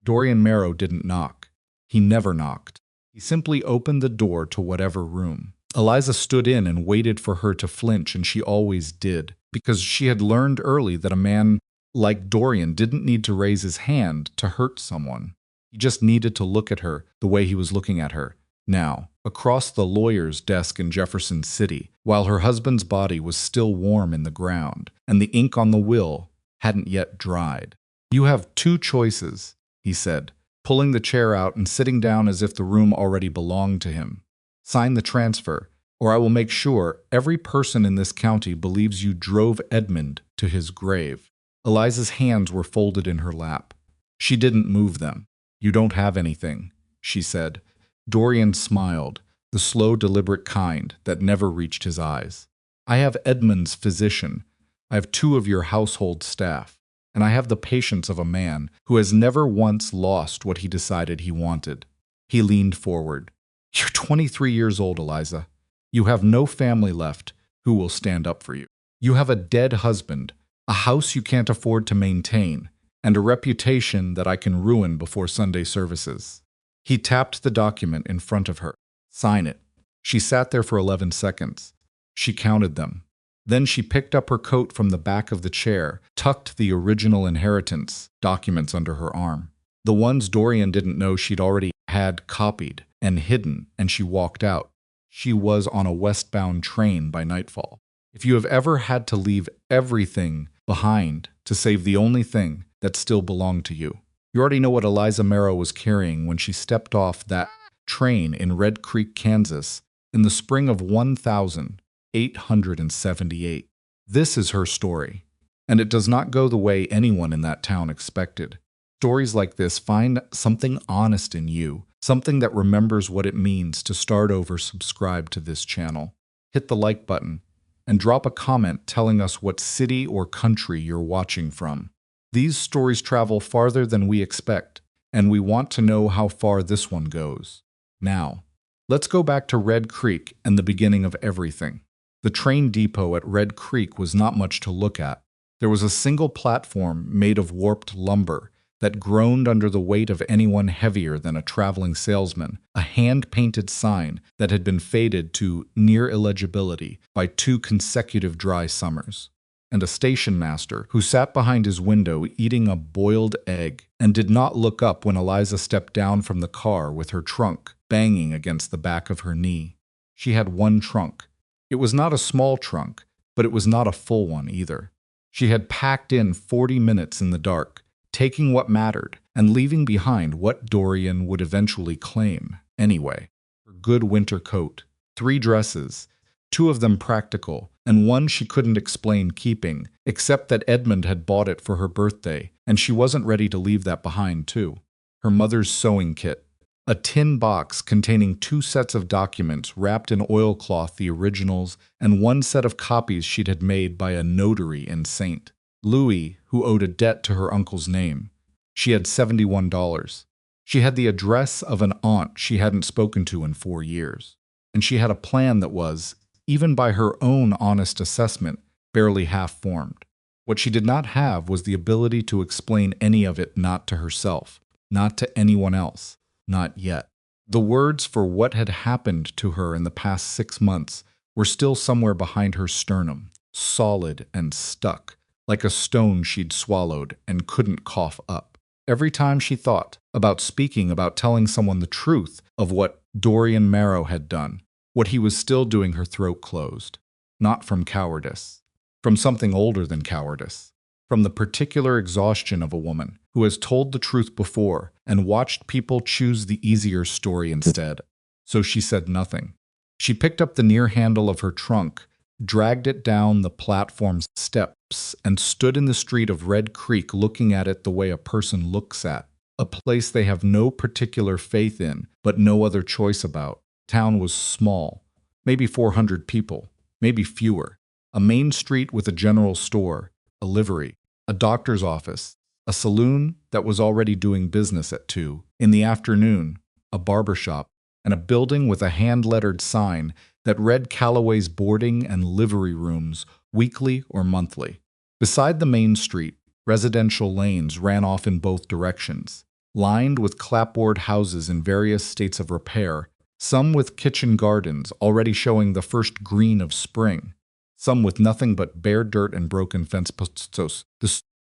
Dorian Marrow didn't knock. He never knocked. He simply opened the door to whatever room. Eliza stood in and waited for her to flinch, and she always did, because she had learned early that a man like Dorian didn't need to raise his hand to hurt someone. He just needed to look at her the way he was looking at her now, across the lawyer's desk in Jefferson City, while her husband's body was still warm in the ground, and the ink on the will hadn't yet dried. "You have two choices," he said, pulling the chair out and sitting down as if the room already belonged to him. "Sign the transfer, or I will make sure every person in this county believes you drove Edmund to his grave." Eliza's hands were folded in her lap. She didn't move them. "You don't have anything," she said. Dorian smiled, the slow, deliberate kind that never reached his eyes. "I have Edmund's physician. I have 2 of your household staff. And I have the patience of a man who has never once lost what he decided he wanted." He leaned forward. "You're 23 years old, Eliza. You have no family left who will stand up for you. You have a dead husband, a house you can't afford to maintain, and a reputation that I can ruin before Sunday services." He tapped the document in front of her. "Sign it." She sat there for 11 seconds. She counted them. Then she picked up her coat from the back of the chair, tucked the original inheritance documents under her arm. The ones Dorian didn't know she'd already had copied and hidden, and she walked out. She was on a westbound train by nightfall. If you have ever had to leave everything behind to save the only thing that still belonged to you, you already know what Eliza Marrow was carrying when she stepped off that train in Red Creek, Kansas, in the spring of 1878. This is her story, and it does not go the way anyone in that town expected. Stories like this find something honest in you, something that remembers what it means to start over. Subscribe to this channel. Hit the like button, and drop a comment telling us what city or country you're watching from. These stories travel farther than we expect, and we want to know how far this one goes. Now, let's go back to Red Creek and the beginning of everything. The train depot at Red Creek was not much to look at. There was a single platform made of warped lumber that groaned under the weight of anyone heavier than a traveling salesman, a hand-painted sign that had been faded to near illegibility by 2 consecutive dry summers, and a station master who sat behind his window eating a boiled egg and did not look up when Eliza stepped down from the car with her trunk banging against the back of her knee. She had one trunk. It was not a small trunk, but it was not a full one either. She had packed in 40 minutes in the dark, taking what mattered and leaving behind what Dorian would eventually claim anyway. Her good winter coat, 3 dresses, 2 of them practical, and one she couldn't explain keeping, except that Edmund had bought it for her birthday, and she wasn't ready to leave that behind too. Her mother's sewing kit, a tin box containing 2 sets of documents wrapped in oilcloth, the originals, and 1 set of copies she'd had made by a notary in St. Louis who owed a debt to her uncle's name. She had $71. She had the address of an aunt she hadn't spoken to in 4 years. And she had a plan that was, even by her own honest assessment, barely half-formed. What she did not have was the ability to explain any of it, not to herself, not to anyone else, not yet. The words for what had happened to her in the past 6 months were still somewhere behind her sternum, solid and stuck, like a stone she'd swallowed and couldn't cough up. Every time she thought about speaking, about telling someone the truth of what Dorian Marrow had done, what he was still doing, her throat closed. Not from cowardice. From something older than cowardice. From the particular exhaustion of a woman who has told the truth before and watched people choose the easier story instead. So she said nothing. She picked up the near handle of her trunk, dragged it down the platform's steps, and stood in the street of Red Creek looking at it the way a person looks at a place they have no particular faith in, but no other choice about. Town was small, maybe 400 people, maybe fewer. A main street with a general store, a livery, a doctor's office, a saloon that was already doing business at 2 in the afternoon, a barber shop, and a building with a hand-lettered sign that read Callaway's boarding and livery rooms weekly or monthly. Beside the main street, residential lanes ran off in both directions. lined with clapboard houses in various states of repair, some with kitchen gardens already showing the first green of spring, some with nothing but bare dirt and broken fence posts.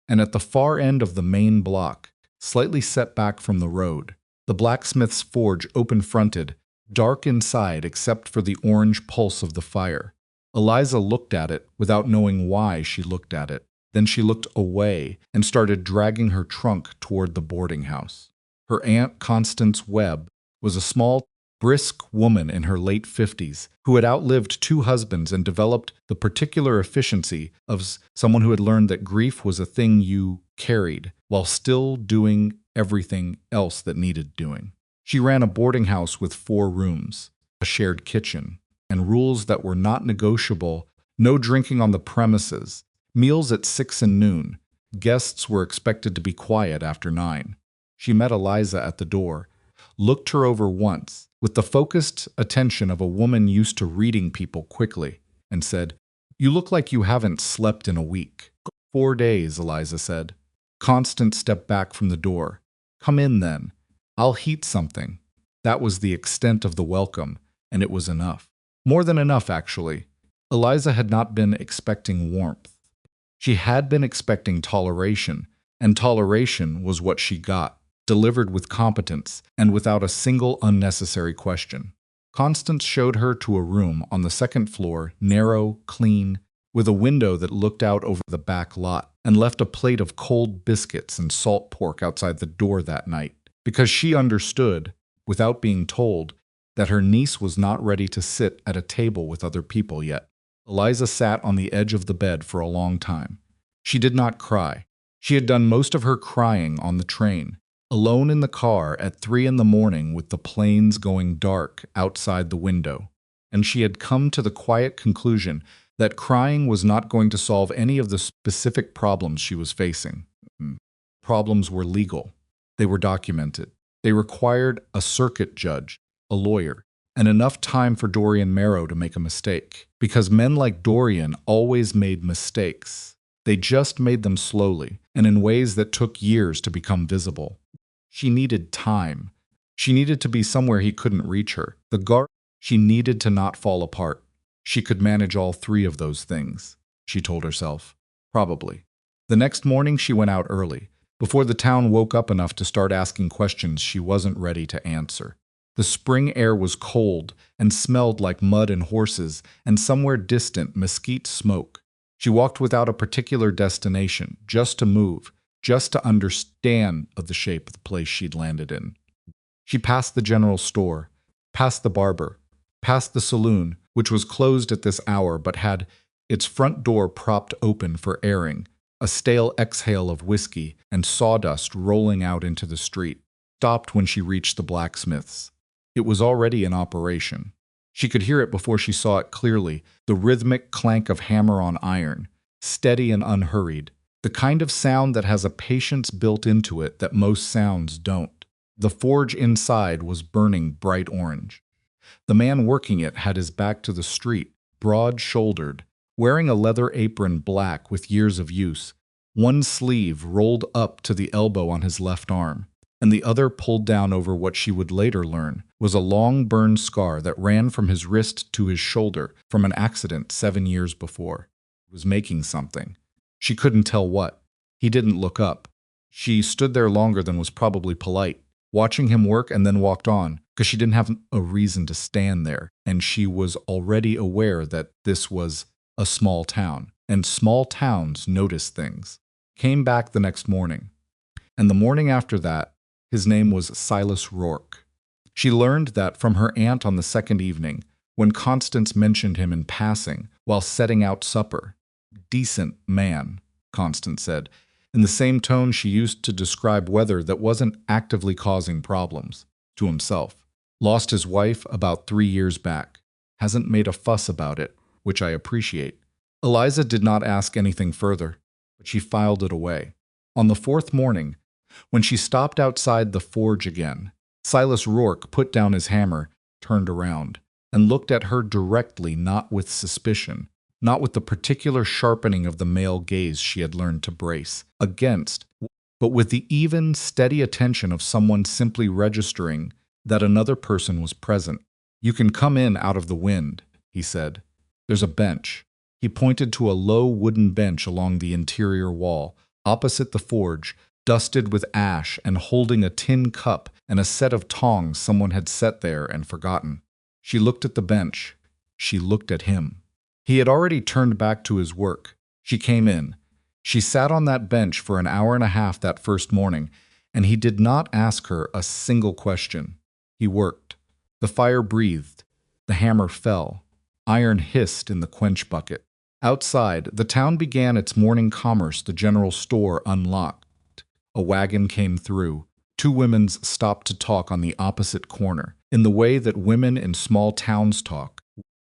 And at the far end of the main block, slightly set back from the road, the blacksmith's forge open-fronted, dark inside except for the orange pulse of the fire. Eliza looked at it without knowing why she looked at it. Then she looked away and started dragging her trunk toward the boarding house. Her aunt, Constance Webb, was a small, brisk woman in her late 50s who had outlived 2 husbands and developed the particular efficiency of someone who had learned that grief was a thing you carried while still doing everything else that needed doing. She ran a boarding house with 4 rooms, a shared kitchen, and rules that were not negotiable: no drinking on the premises, meals at 6 and noon. Guests were expected to be quiet after 9. She met Eliza at the door, looked her over once, with the focused attention of a woman used to reading people quickly, and said, "You look like you haven't slept in a week." 4 days, Eliza said. Constance stepped back from the door. "Come in, then. I'll heat something." That was the extent of the welcome, and it was enough. More than enough, actually. Eliza had not been expecting warmth. She had been expecting toleration, and toleration was what she got, delivered with competence and without a single unnecessary question. Constance showed her to a room on the 2nd floor, narrow, clean, with a window that looked out over the back lot, and left a plate of cold biscuits and salt pork outside the door that night, because she understood, without being told, that her niece was not ready to sit at a table with other people yet. Eliza sat on the edge of the bed for a long time. She did not cry. She had done most of her crying on the train, alone in the car at 3 in the morning with the planes going dark outside the window, and she had come to the quiet conclusion that crying was not going to solve any of the specific problems she was facing. Problems were legal. They were documented. They required a circuit judge, a lawyer, and enough time for Dorian Marrow to make a mistake, because men like Dorian always made mistakes. They just made them slowly, and in ways that took years to become visible. She needed time. She needed to be somewhere he couldn't reach her. She needed to not fall apart. She could manage all 3 of those things, she told herself. Probably. The next morning she went out early, before the town woke up enough to start asking questions she wasn't ready to answer. The spring air was cold and smelled like mud and horses and somewhere distant mesquite smoke. She walked without a particular destination, just to move, just to understand of the shape of the place she'd landed in. She passed the general store, past the barber, past the saloon, which was closed at this hour but had its front door propped open for airing, a stale exhale of whiskey and sawdust rolling out into the street, stopped when she reached the blacksmith's. It was already in operation. She could hear it before she saw it clearly, the rhythmic clank of hammer on iron, steady and unhurried, the kind of sound that has a patience built into it that most sounds don't. The forge inside was burning bright orange. The man working it had his back to the street, broad-shouldered, wearing a leather apron black with years of use, one sleeve rolled up to the elbow on his left arm, and the other pulled down over what she would later learn was a long burn scar that ran from his wrist to his shoulder from an accident 7 years before. He was making something. She couldn't tell what. He didn't look up. She stood there longer than was probably polite, watching him work, and then walked on, because she didn't have a reason to stand there, and she was already aware that this was a small town, and small towns notice things. Came back the next morning, and the morning after that, his name was Silas Rourke. She learned that from her aunt on the 2nd evening, when Constance mentioned him in passing while setting out supper. "Decent man," Constance said, in the same tone she used to describe weather that wasn't actively causing problems, to himself. Lost his wife about 3 years back. Hasn't made a fuss about it, which I appreciate. Eliza did not ask anything further, but she filed it away. On the 4th morning, when she stopped outside the forge again, Silas Rourke put down his hammer, turned around, and looked at her directly, not with suspicion, not with the particular sharpening of the male gaze she had learned to brace against. but with the even, steady attention of someone simply registering that another person was present. "You can come in out of the wind," he said. "There's a bench." He pointed to a low wooden bench along the interior wall, opposite the forge, dusted with ash and holding a tin cup and a set of tongs someone had set there and forgotten. She looked at the bench. She looked at him. He had already turned back to his work. She came in. She sat on that bench for an hour and a half that first morning, and he did not ask her a single question. He worked. The fire breathed. The hammer fell. Iron hissed in the quench bucket. Outside, the town began its morning commerce. The general store unlocked. A wagon came through. Two women stopped to talk on the opposite corner, in the way that women in small towns talk,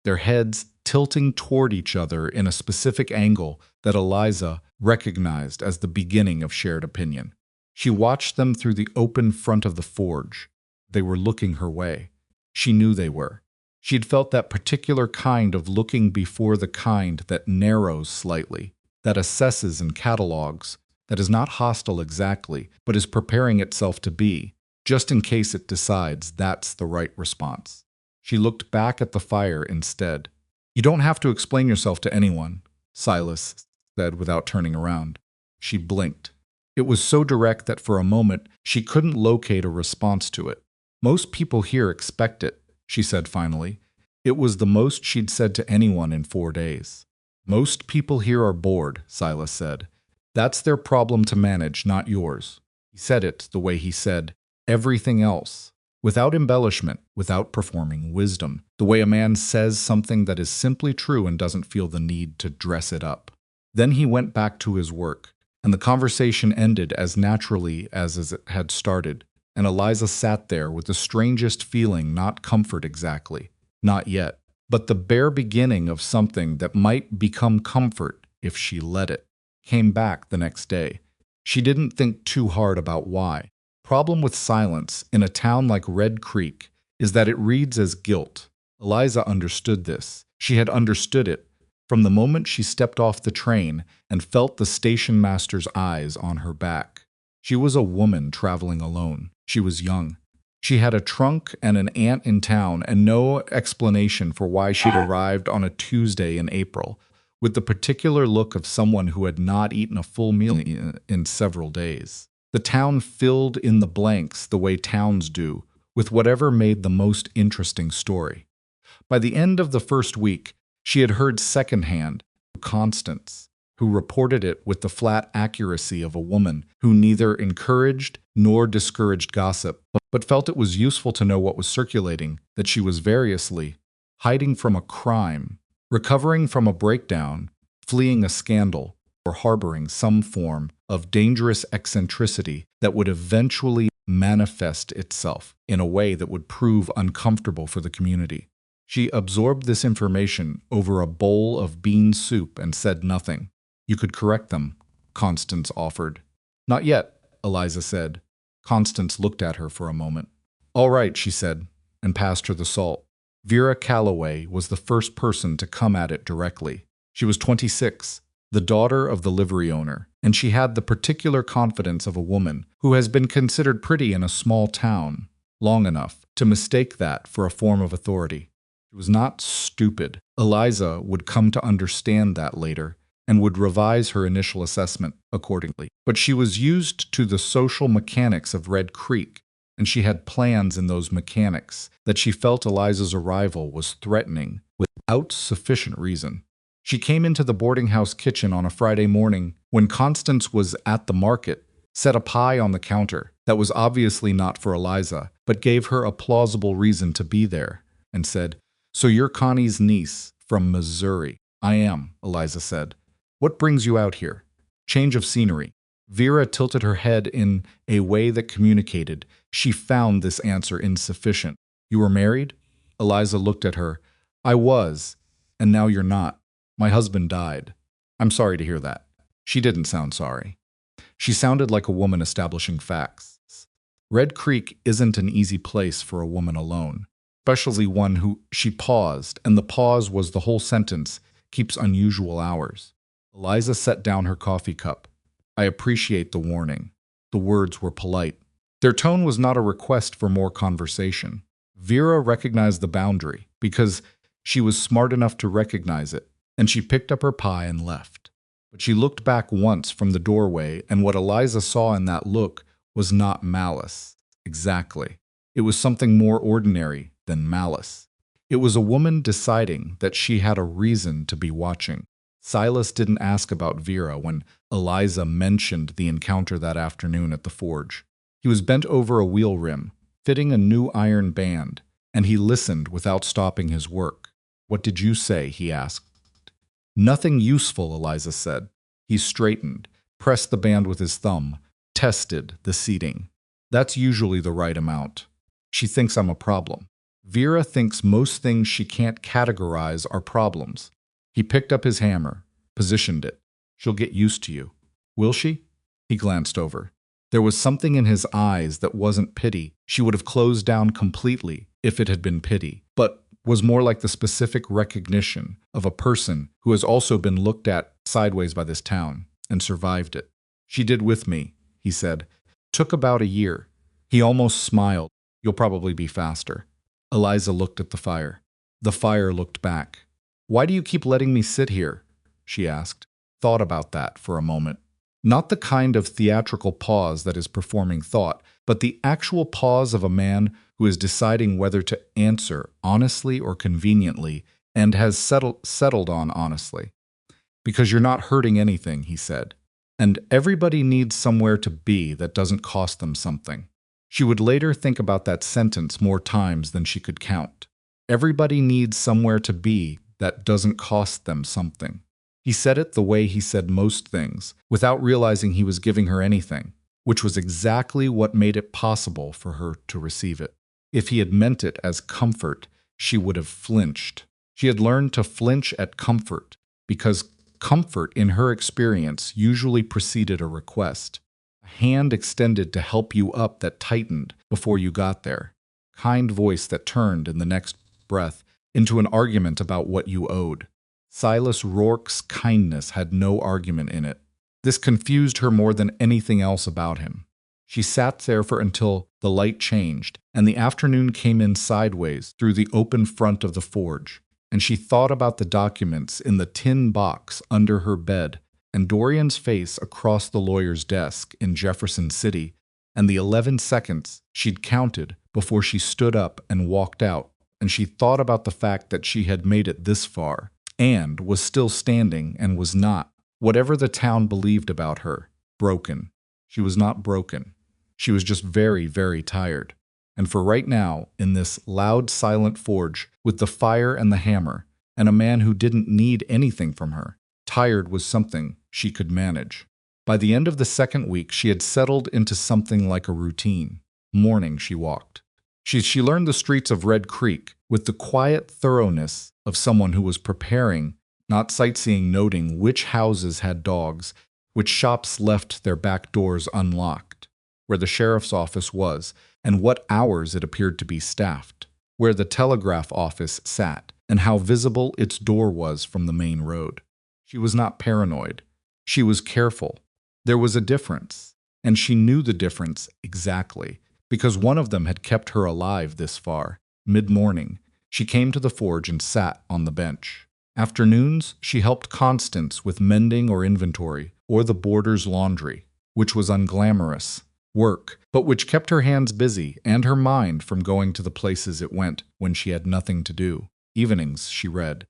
their heads tilting toward each other in a specific angle that Eliza recognized as the beginning of shared opinion. She watched them through the open front of the forge. They were looking her way. She knew they were. She had felt that particular kind of looking before the kind that narrows slightly, that assesses and catalogs, that is not hostile exactly, but is preparing itself to be, just in case it decides that's the right response. She looked back at the fire instead. "You don't have to explain yourself to anyone," Silas said without turning around. She blinked. It was so direct that for a moment she couldn't locate a response to it. "Most people here expect it," she said finally. It was the most she'd said to anyone in 4 days. "Most people here are bored," Silas said. "That's their problem to manage, not yours." He said it the way he said everything else, without embellishment, without performing wisdom, the way a man says something that is simply true and doesn't feel the need to dress it up. Then he went back to his work, and the conversation ended as naturally as it had started, and Eliza sat there with the strangest feeling, not comfort exactly, not yet, but the bare beginning of something that might become comfort if she let it. Came back the next day. She didn't think too hard about why. Problem with silence in a town like Red Creek is that it reads as guilt. Eliza understood this. She had understood it from the moment she stepped off the train and felt the station master's eyes on her back. She was a woman traveling alone. She was young. She had a trunk and an aunt in town and no explanation for why she'd arrived on a Tuesday in April, with the particular look of someone who had not eaten a full meal in several days. The town filled in the blanks the way towns do, with whatever made the most interesting story. By the end of the first week, she had heard secondhand Constance, who reported it with the flat accuracy of a woman who neither encouraged nor discouraged gossip, but felt it was useful to know what was circulating, that she was variously hiding from a crime, recovering from a breakdown, fleeing a scandal, or harboring some form of dangerous eccentricity that would eventually manifest itself in a way that would prove uncomfortable for the community. She absorbed this information over a bowl of bean soup and said nothing. "You could correct them," Constance offered. "Not yet," Eliza said. Constance looked at her for a moment. "All right," she said, and passed her the salt. Vera Calloway was the first person to come at it directly. She was 26, the daughter of the livery owner, and she had the particular confidence of a woman who has been considered pretty in a small town long enough to mistake that for a form of authority. She was not stupid. Eliza would come to understand that later and would revise her initial assessment accordingly. But she was used to the social mechanics of Red Creek, and she had plans in those mechanics that she felt Eliza's arrival was threatening without sufficient reason. She came into the boarding house kitchen on a Friday morning when Constance was at the market, set a pie on the counter that was obviously not for Eliza, but gave her a plausible reason to be there, and said, "So you're Connie's niece from Missouri." "I am," Eliza said. "What brings you out here?" "Change of scenery." Vera tilted her head in a way that communicated she found this answer insufficient. "You were married?" Eliza looked at her. "I was, and now you're not. My husband died." "I'm sorry to hear that." She didn't sound sorry. She sounded like a woman establishing facts. Red Creek isn't an easy place for a woman alone, especially one who— She paused, and the pause was the whole sentence, "keeps unusual hours." Eliza set down her coffee cup. "I appreciate the warning." The words were polite. Their tone was not a request for more conversation. Vera recognized the boundary because she was smart enough to recognize it, and she picked up her pie and left. But she looked back once from the doorway, and what Eliza saw in that look was not malice. Exactly. It was something more ordinary than malice. It was a woman deciding that she had a reason to be watching. Silas didn't ask about Vera when Eliza mentioned the encounter that afternoon at the forge. He was bent over a wheel rim, fitting a new iron band, and he listened without stopping his work. "What did you say?" he asked. "Nothing useful," Eliza said. He straightened, pressed the band with his thumb, tested the seating. "That's usually the right amount. She thinks I'm a problem. Vera thinks most things she can't categorize are problems." He picked up his hammer, positioned it. "She'll get used to you." "Will she?" He glanced over. There was something in his eyes that wasn't pity. She would have closed down completely if it had been pity, but was more like the specific recognition of a person who has also been looked at sideways by this town and survived it. "She did with me," he said. "Took about a year." He almost smiled. "You'll probably be faster." Eliza looked at the fire. The fire looked back. "Why do you keep letting me sit here?" she asked. Thought about that for a moment. Not the kind of theatrical pause that is performing thought, but the actual pause of a man who is deciding whether to answer honestly or conveniently, and has settled on honestly. "Because you're not hurting anything," he said. "And everybody needs somewhere to be that doesn't cost them something." She would later think about that sentence more times than she could count. Everybody needs somewhere to be that doesn't cost them something. He said it the way he said most things, without realizing he was giving her anything, which was exactly what made it possible for her to receive it. If he had meant it as comfort, she would have flinched. She had learned to flinch at comfort, because comfort, in her experience, usually preceded a request. A hand extended to help you up that tightened before you got there. Kind voice that turned, in the next breath, into an argument about what you owed. Silas Rourke's kindness had no argument in it. This confused her more than anything else about him. She sat there until the light changed, and the afternoon came in sideways through the open front of the forge, and she thought about the documents in the tin box under her bed, and Dorian's face across the lawyer's desk in Jefferson City, and the 11 seconds she'd counted before she stood up and walked out, and she thought about the fact that she had made it this far, and was still standing and was not, whatever the town believed about her, broken. She was not broken. She was just very, very tired. And for right now, in this loud, silent forge, with the fire and the hammer, and a man who didn't need anything from her, tired was something she could manage. By the end of the second week, she had settled into something like a routine. Morning she walked. She learned the streets of Red Creek with the quiet thoroughness of someone who was preparing, not sightseeing, noting which houses had dogs, which shops left their back doors unlocked, where the sheriff's office was, and what hours it appeared to be staffed, where the telegraph office sat, and how visible its door was from the main road. She was not paranoid. She was careful. There was a difference, and she knew the difference exactly, because one of them had kept her alive this far. Mid-morning, she came to the forge and sat on the bench. Afternoons, she helped Constance with mending or inventory, or the boarder's laundry, which was unglamorous work, but which kept her hands busy and her mind from going to the places it went when she had nothing to do. Evenings, she read.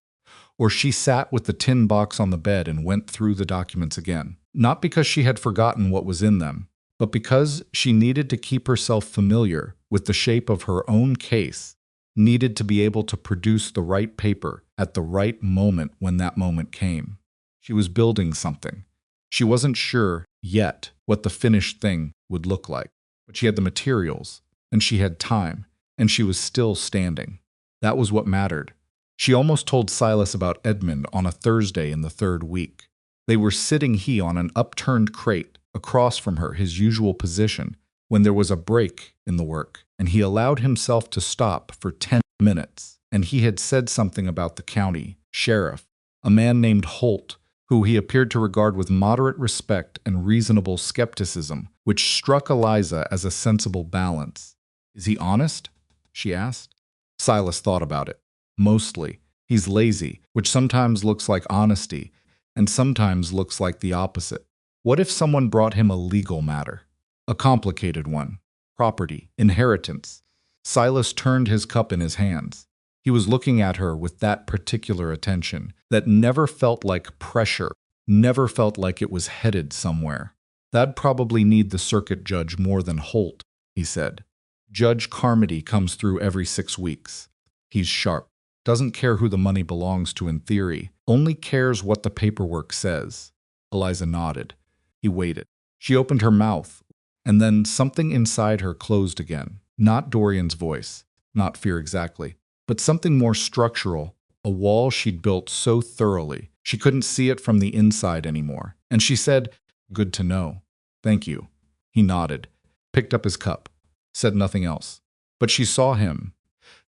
Or she sat with the tin box on the bed and went through the documents again, not because she had forgotten what was in them, but because she needed to keep herself familiar with the shape of her own case, needed to be able to produce the right paper at the right moment when that moment came. She was building something. She wasn't sure yet what the finished thing would look like, but she had the materials, and she had time, and she was still standing. That was what mattered. She almost told Silas about Edmund on a Thursday in the third week. They were sitting on an upturned crate across from her, his usual position, when there was a break in the work, and he allowed himself to stop for 10 minutes, and he had said something about the county sheriff, a man named Holt, who he appeared to regard with moderate respect and reasonable skepticism, which struck Eliza as a sensible balance. "Is he honest?" she asked. Silas thought about it. "Mostly. He's lazy, which sometimes looks like honesty, and sometimes looks like the opposite. What if someone brought him a legal matter? A complicated one. Property, inheritance." Silas turned his cup in his hands. He was looking at her with that particular attention that never felt like pressure, never felt like it was headed somewhere. "That'd probably need the circuit judge more than Holt," he said. "Judge Carmody comes through every 6 weeks. He's sharp. Doesn't care who the money belongs to in theory, only cares what the paperwork says." Eliza nodded. He waited. She opened her mouth, and then something inside her closed again. Not Dorian's voice, not fear exactly, but something more structural, a wall she'd built so thoroughly she couldn't see it from the inside anymore. And she said, "Good to know. Thank you." He nodded, picked up his cup, said nothing else. But she saw him,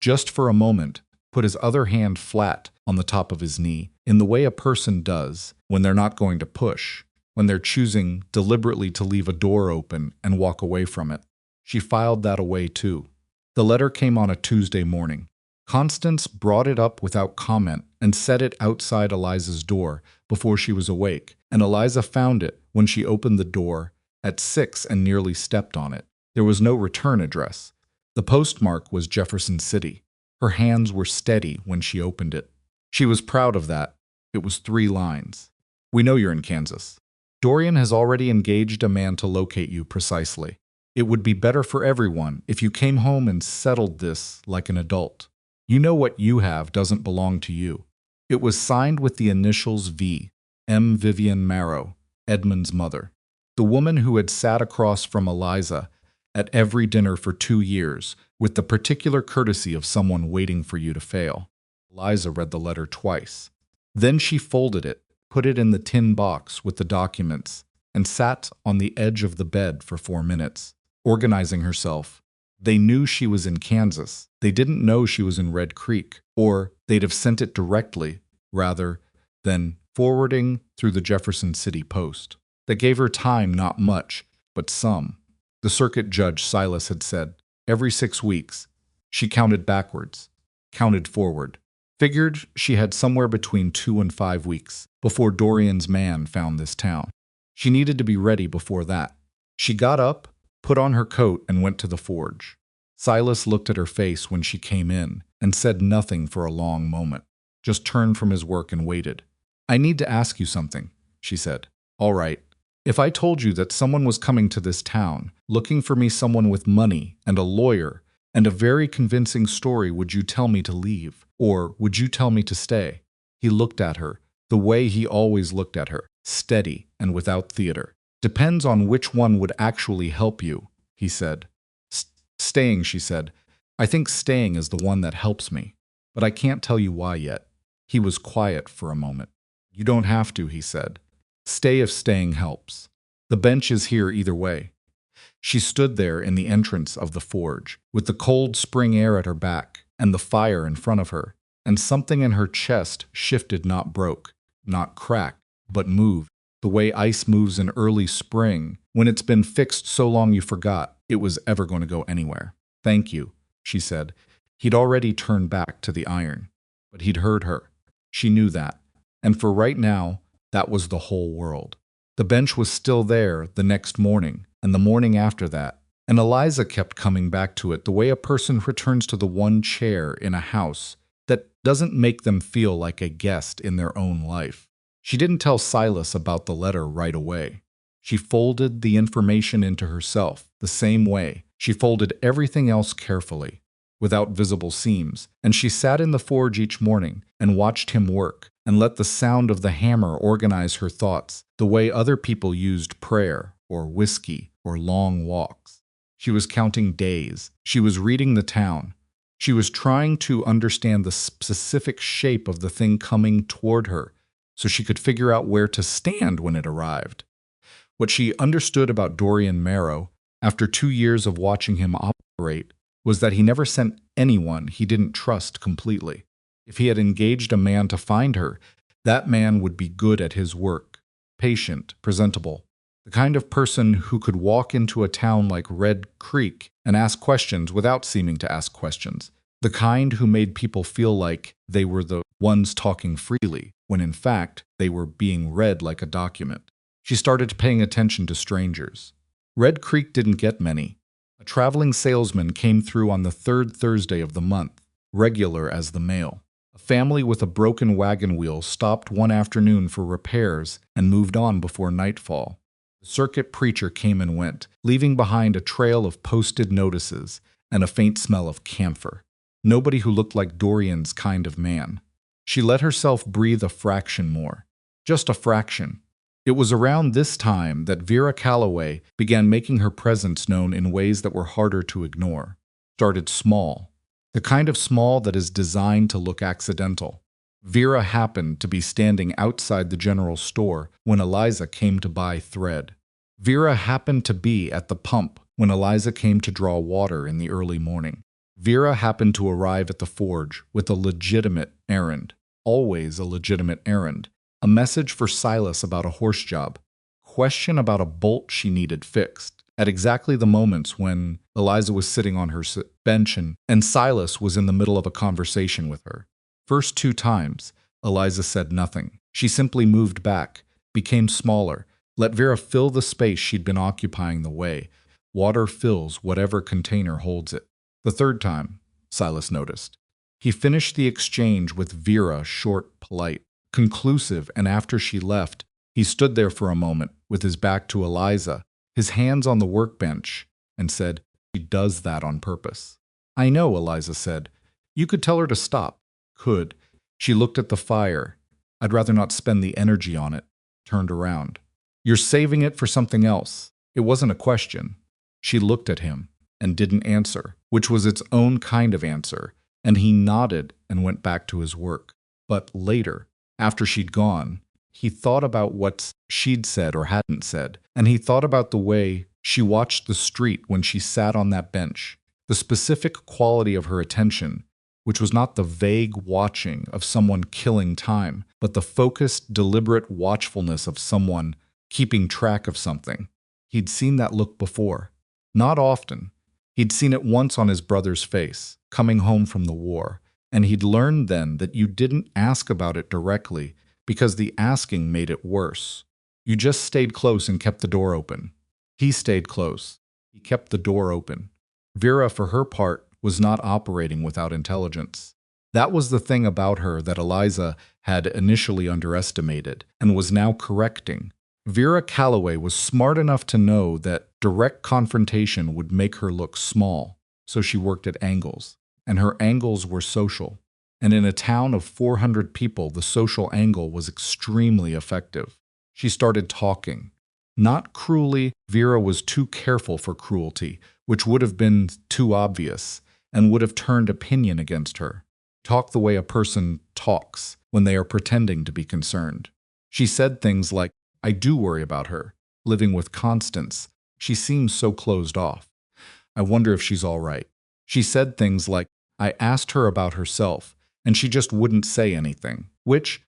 just for a moment, put his other hand flat on the top of his knee, in the way a person does when they're not going to push, when they're choosing deliberately to leave a door open and walk away from it. She filed that away too. The letter came on a Tuesday morning. Constance brought it up without comment and set it outside Eliza's door before she was awake, and Eliza found it when she opened the door at 6 and nearly stepped on it. There was no return address. The postmark was Jefferson City. Her hands were steady when she opened it. She was proud of that. It was 3 lines. "We know you're in Kansas. Dorian has already engaged a man to locate you precisely. It would be better for everyone if you came home and settled this like an adult. You know what you have doesn't belong to you." It was signed with the initials V, M. Vivian Marrow, Edmund's mother, the woman who had sat across from Eliza at every dinner for 2 years, with the particular courtesy of someone waiting for you to fail. Eliza read the letter twice. Then she folded it, put it in the tin box with the documents, and sat on the edge of the bed for 4 minutes, organizing herself. They knew she was in Kansas. They didn't know she was in Red Creek, or they'd have sent it directly, rather than forwarding through the Jefferson City Post. That gave her time, not much, but some. The circuit judge, Silas, had said, every 6 weeks. She counted backwards, counted forward. Figured she had somewhere between 2 and 5 weeks before Dorian's man found this town. She needed to be ready before that. She got up, put on her coat, and went to the forge. Silas looked at her face when she came in and said nothing for a long moment, just turned from his work and waited. "I need to ask you something," she said. "All right. If I told you that someone was coming to this town, looking for me, someone with money and a lawyer and a very convincing story, would you tell me to leave? Or would you tell me to stay?" He looked at her, the way he always looked at her, steady and without theater. "Depends on which one would actually help you," he said. "Staying," she said. "I think staying is the one that helps me, but I can't tell you why yet." He was quiet for a moment. "You don't have to," he said. "Stay if staying helps. The bench is here either way." She stood there in the entrance of the forge, with the cold spring air at her back and the fire in front of her, and something in her chest shifted, not broke, not cracked, but moved, the way ice moves in early spring when it's been fixed so long you forgot it was ever going to go anywhere. "Thank you," she said. He'd already turned back to the iron, but he'd heard her. She knew that, and for right now, that was the whole world. The bench was still there the next morning, and the morning after that, and Eliza kept coming back to it the way a person returns to the one chair in a house that doesn't make them feel like a guest in their own life. She didn't tell Silas about the letter right away. She folded the information into herself the same way she folded everything else carefully, without visible seams, and she sat in the forge each morning and watched him work and let the sound of the hammer organize her thoughts the way other people used prayer or whiskey or long walks. She was counting days. She was reading the town. She was trying to understand the specific shape of the thing coming toward her so she could figure out where to stand when it arrived. What she understood about Dorian Marrow, after 2 years of watching him operate, was that he never sent anyone he didn't trust completely. If he had engaged a man to find her, That man would be good at his work, patient, presentable, the kind of person who could walk into a town like Red Creek and ask questions without seeming to ask questions, the kind who made people feel like they were the ones talking freely, when in fact they were being read like a document. She started paying attention to strangers. Red Creek didn't get many. A traveling salesman came through on the third Thursday of the month, regular as the mail. A family with a broken wagon wheel stopped one afternoon for repairs and moved on before nightfall. The circuit preacher came and went, leaving behind a trail of posted notices and a faint smell of camphor. Nobody who looked like Dorian's kind of man. She let herself breathe a fraction more. Just a fraction. It was around this time that Vera Calloway began making her presence known in ways that were harder to ignore. Started small. The kind of small that is designed to look accidental. Vera happened to be standing outside the general store when Eliza came to buy thread. Vera happened to be at the pump when Eliza came to draw water in the early morning. Vera happened to arrive at the forge with a legitimate errand. Always a legitimate errand. A message for Silas about a horse job. Question about a bolt she needed fixed. At exactly the moments when Eliza was sitting on her bench and Silas was in the middle of a conversation with her. First 2 times, Eliza said nothing. She simply moved back, became smaller, let Vera fill the space she'd been occupying the way. Water fills whatever container holds it. The 3rd time, Silas noticed. He finished the exchange with Vera, short, polite, conclusive, and after she left, he stood there for a moment with his back to Eliza, his hands on the workbench, and said, "She does that on purpose." "I know," Eliza said. "You could tell her to stop." "Could." She looked at the fire. "I'd rather not spend the energy on it." Turned around. "You're saving it for something else." It wasn't a question. She looked at him and didn't answer, which was its own kind of answer, and he nodded and went back to his work. But later, after she'd gone, he thought about what she'd said or hadn't said, and he thought about the way she watched the street when she sat on that bench, the specific quality of her attention, which was not the vague watching of someone killing time, but the focused, deliberate watchfulness of someone keeping track of something. He'd seen that look before. Not often. He'd seen it once on his brother's face, coming home from the war, and he'd learned then that you didn't ask about it directly because the asking made it worse. You just stayed close and kept the door open. He stayed close. He kept the door open. Vera, for her part, was not operating without intelligence. That was the thing about her that Eliza had initially underestimated and was now correcting. Vera Calloway was smart enough to know that direct confrontation would make her look small, so she worked at angles, and her angles were social. And in a town of 400 people, the social angle was extremely effective. She started talking. Not cruelly, Vera was too careful for cruelty, which would have been too obvious, and would have turned opinion against her. Talk the way a person talks when they are pretending to be concerned. She said things like, "I do worry about her, living with Constance. She seems so closed off. I wonder if she's all right." She said things like, "I asked her about herself, and she just wouldn't say anything," which,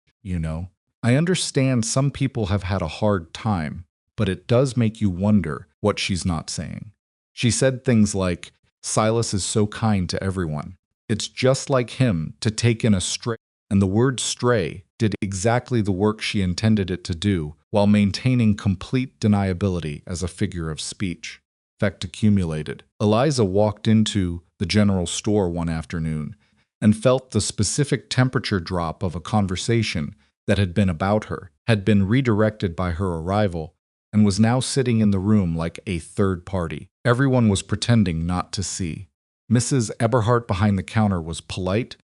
I understand some people have had a hard time, but it does make you wonder what she's not saying. She said things like, "Silas is so kind to everyone. It's just like him to take in a stray," and the word stray did exactly the work she intended it to do while maintaining complete deniability as a figure of speech. Effect accumulated. Eliza walked into the general store one afternoon and felt the specific temperature drop of a conversation that had been about her, had been redirected by her arrival, and was now sitting in the room like a third party. Everyone was pretending not to see. Mrs. Eberhardt behind the counter was polite,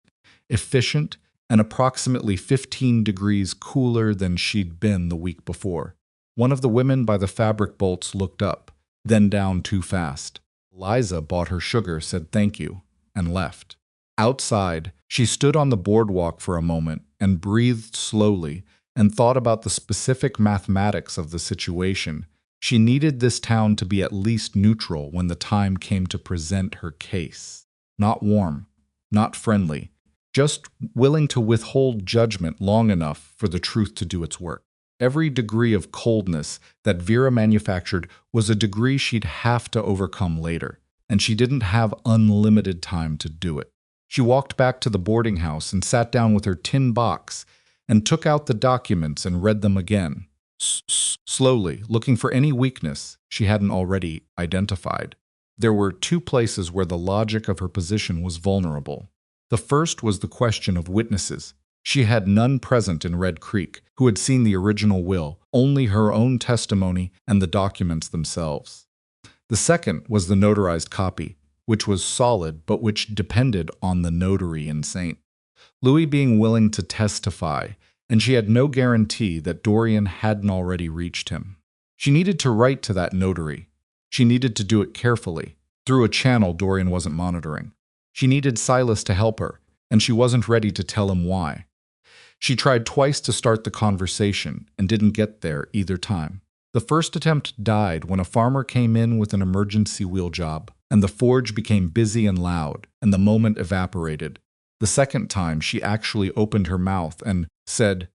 efficient, and approximately 15 degrees cooler than she'd been the week before. One of the women by the fabric bolts looked up, then down too fast. Eliza bought her sugar, said thank you, and left. Outside, she stood on the boardwalk for a moment and breathed slowly and thought about the specific mathematics of the situation. She needed this town to be at least neutral when the time came to present her case. Not warm, not friendly, just willing to withhold judgment long enough for the truth to do its work. Every degree of coldness that Vera manufactured was a degree she'd have to overcome later, and she didn't have unlimited time to do it. She walked back to the boarding house and sat down with her tin box and took out the documents and read them again, slowly, looking for any weakness she hadn't already identified. There were two places where the logic of her position was vulnerable. The first was the question of witnesses. She had none present in Red Creek who had seen the original will, only her own testimony and the documents themselves. The second was the notarized copy, which was solid but which depended on the notary and saint. Louis being willing to testify, and she had no guarantee that Dorian hadn't already reached him. She needed to write to that notary. She needed to do it carefully, through a channel Dorian wasn't monitoring. She needed Silas to help her, and she wasn't ready to tell him why. She tried twice to start the conversation and didn't get there either time. The first attempt died when a farmer came in with an emergency wheel job, and the forge became busy and loud, and the moment evaporated. The second time, she actually opened her mouth and said,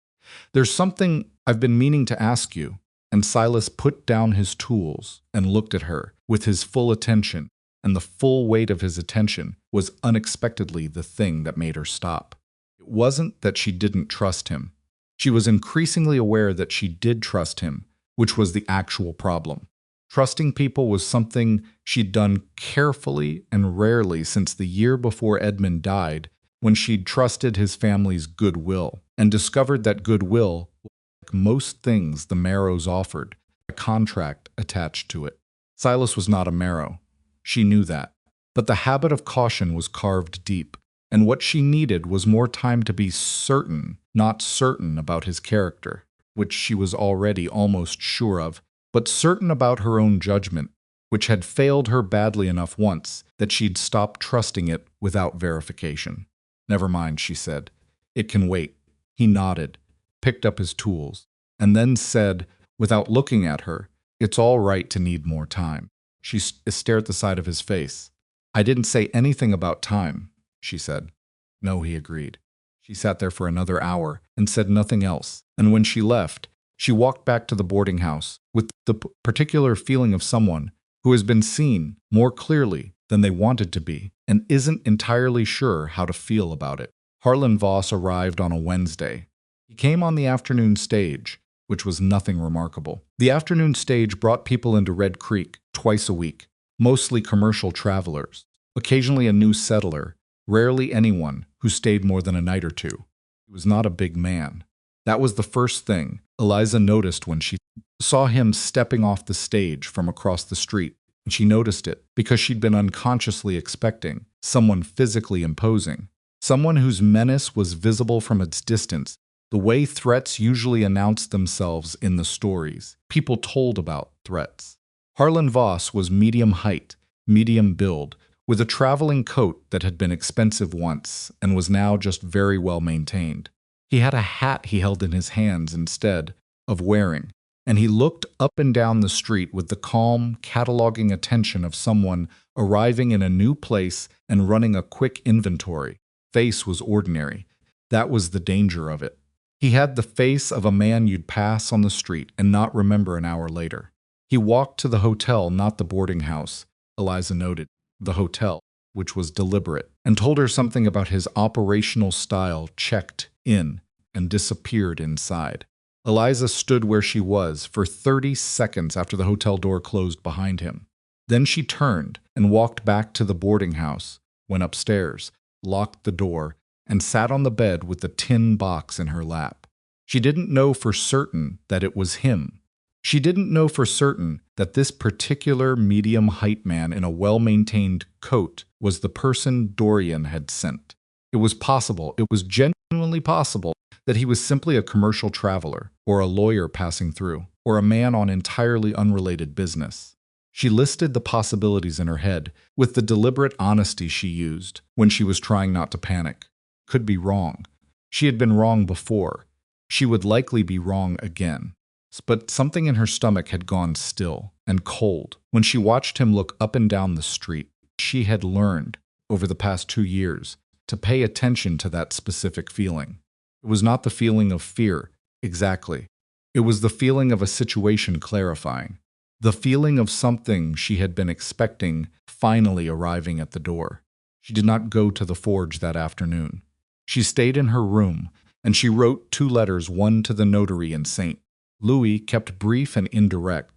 "There's something I've been meaning to ask you." And Silas put down his tools and looked at her with his full attention, and the full weight of his attention was unexpectedly the thing that made her stop. It wasn't that she didn't trust him. She was increasingly aware that she did trust him, which was the actual problem. Trusting people was something she'd done carefully and rarely since the year before Edmund died, when she'd trusted his family's goodwill, and discovered that goodwill, like most things the Marrows offered, a contract attached to it. Silas was not a Marrow. She knew that. But the habit of caution was carved deep, and what she needed was more time to be certain, not certain about his character, which she was already almost sure of, but certain about her own judgment, which had failed her badly enough once that she'd stopped trusting it without verification. "Never mind," she said. "It can wait." He nodded, picked up his tools, and then said, without looking at her, "It's all right to need more time." She stared at the side of his face. "I didn't say anything about time," she said. "No," he agreed. She sat there for another hour and said nothing else, and when she left, she walked back to the boarding house with the particular feeling of someone who has been seen more clearly than they wanted to be and isn't entirely sure how to feel about it. Harlan Voss arrived on a Wednesday. He came on the afternoon stage, which was nothing remarkable. The afternoon stage brought people into Red Creek twice a week, mostly commercial travelers, occasionally a new settler, rarely anyone who stayed more than a night or two. He was not a big man. That was the first thing Eliza noticed when she saw him stepping off the stage from across the street, and she noticed it because she'd been unconsciously expecting someone physically imposing, someone whose menace was visible from its distance, the way threats usually announced themselves in the stories people told about threats. Harlan Voss was medium height, medium build, with a traveling coat that had been expensive once and was now just very well maintained. He had a hat he held in his hands instead of wearing, and he looked up and down the street with the calm, cataloging attention of someone arriving in a new place and running a quick inventory. Face was ordinary. That was the danger of it. He had the face of a man you'd pass on the street and not remember an hour later. He walked to the hotel, not the boarding house, Eliza noted, the hotel, which was deliberate, and told her something about his operational style, checked in and disappeared inside. Eliza stood where she was for 30 seconds after the hotel door closed behind him. Then she turned and walked back to the boarding house, went upstairs, locked the door, and sat on the bed with the tin box in her lap. She didn't know for certain that it was him. She didn't know for certain that this particular medium-height man in a well-maintained coat was the person Dorian had sent. It was possible, it was genuinely possible, that he was simply a commercial traveler, or a lawyer passing through, or a man on entirely unrelated business. She listed the possibilities in her head with the deliberate honesty she used when she was trying not to panic. Could be wrong. She had been wrong before. She would likely be wrong again. But something in her stomach had gone still and cold when she watched him look up and down the street. She had learned, over the past 2 years, to pay attention to that specific feeling. It was not the feeling of fear, exactly. It was the feeling of a situation clarifying. The feeling of something she had been expecting finally arriving at the door. She did not go to the forge that afternoon. She stayed in her room, and she wrote 2 letters, one to the notary in St. Louis, kept brief and indirect,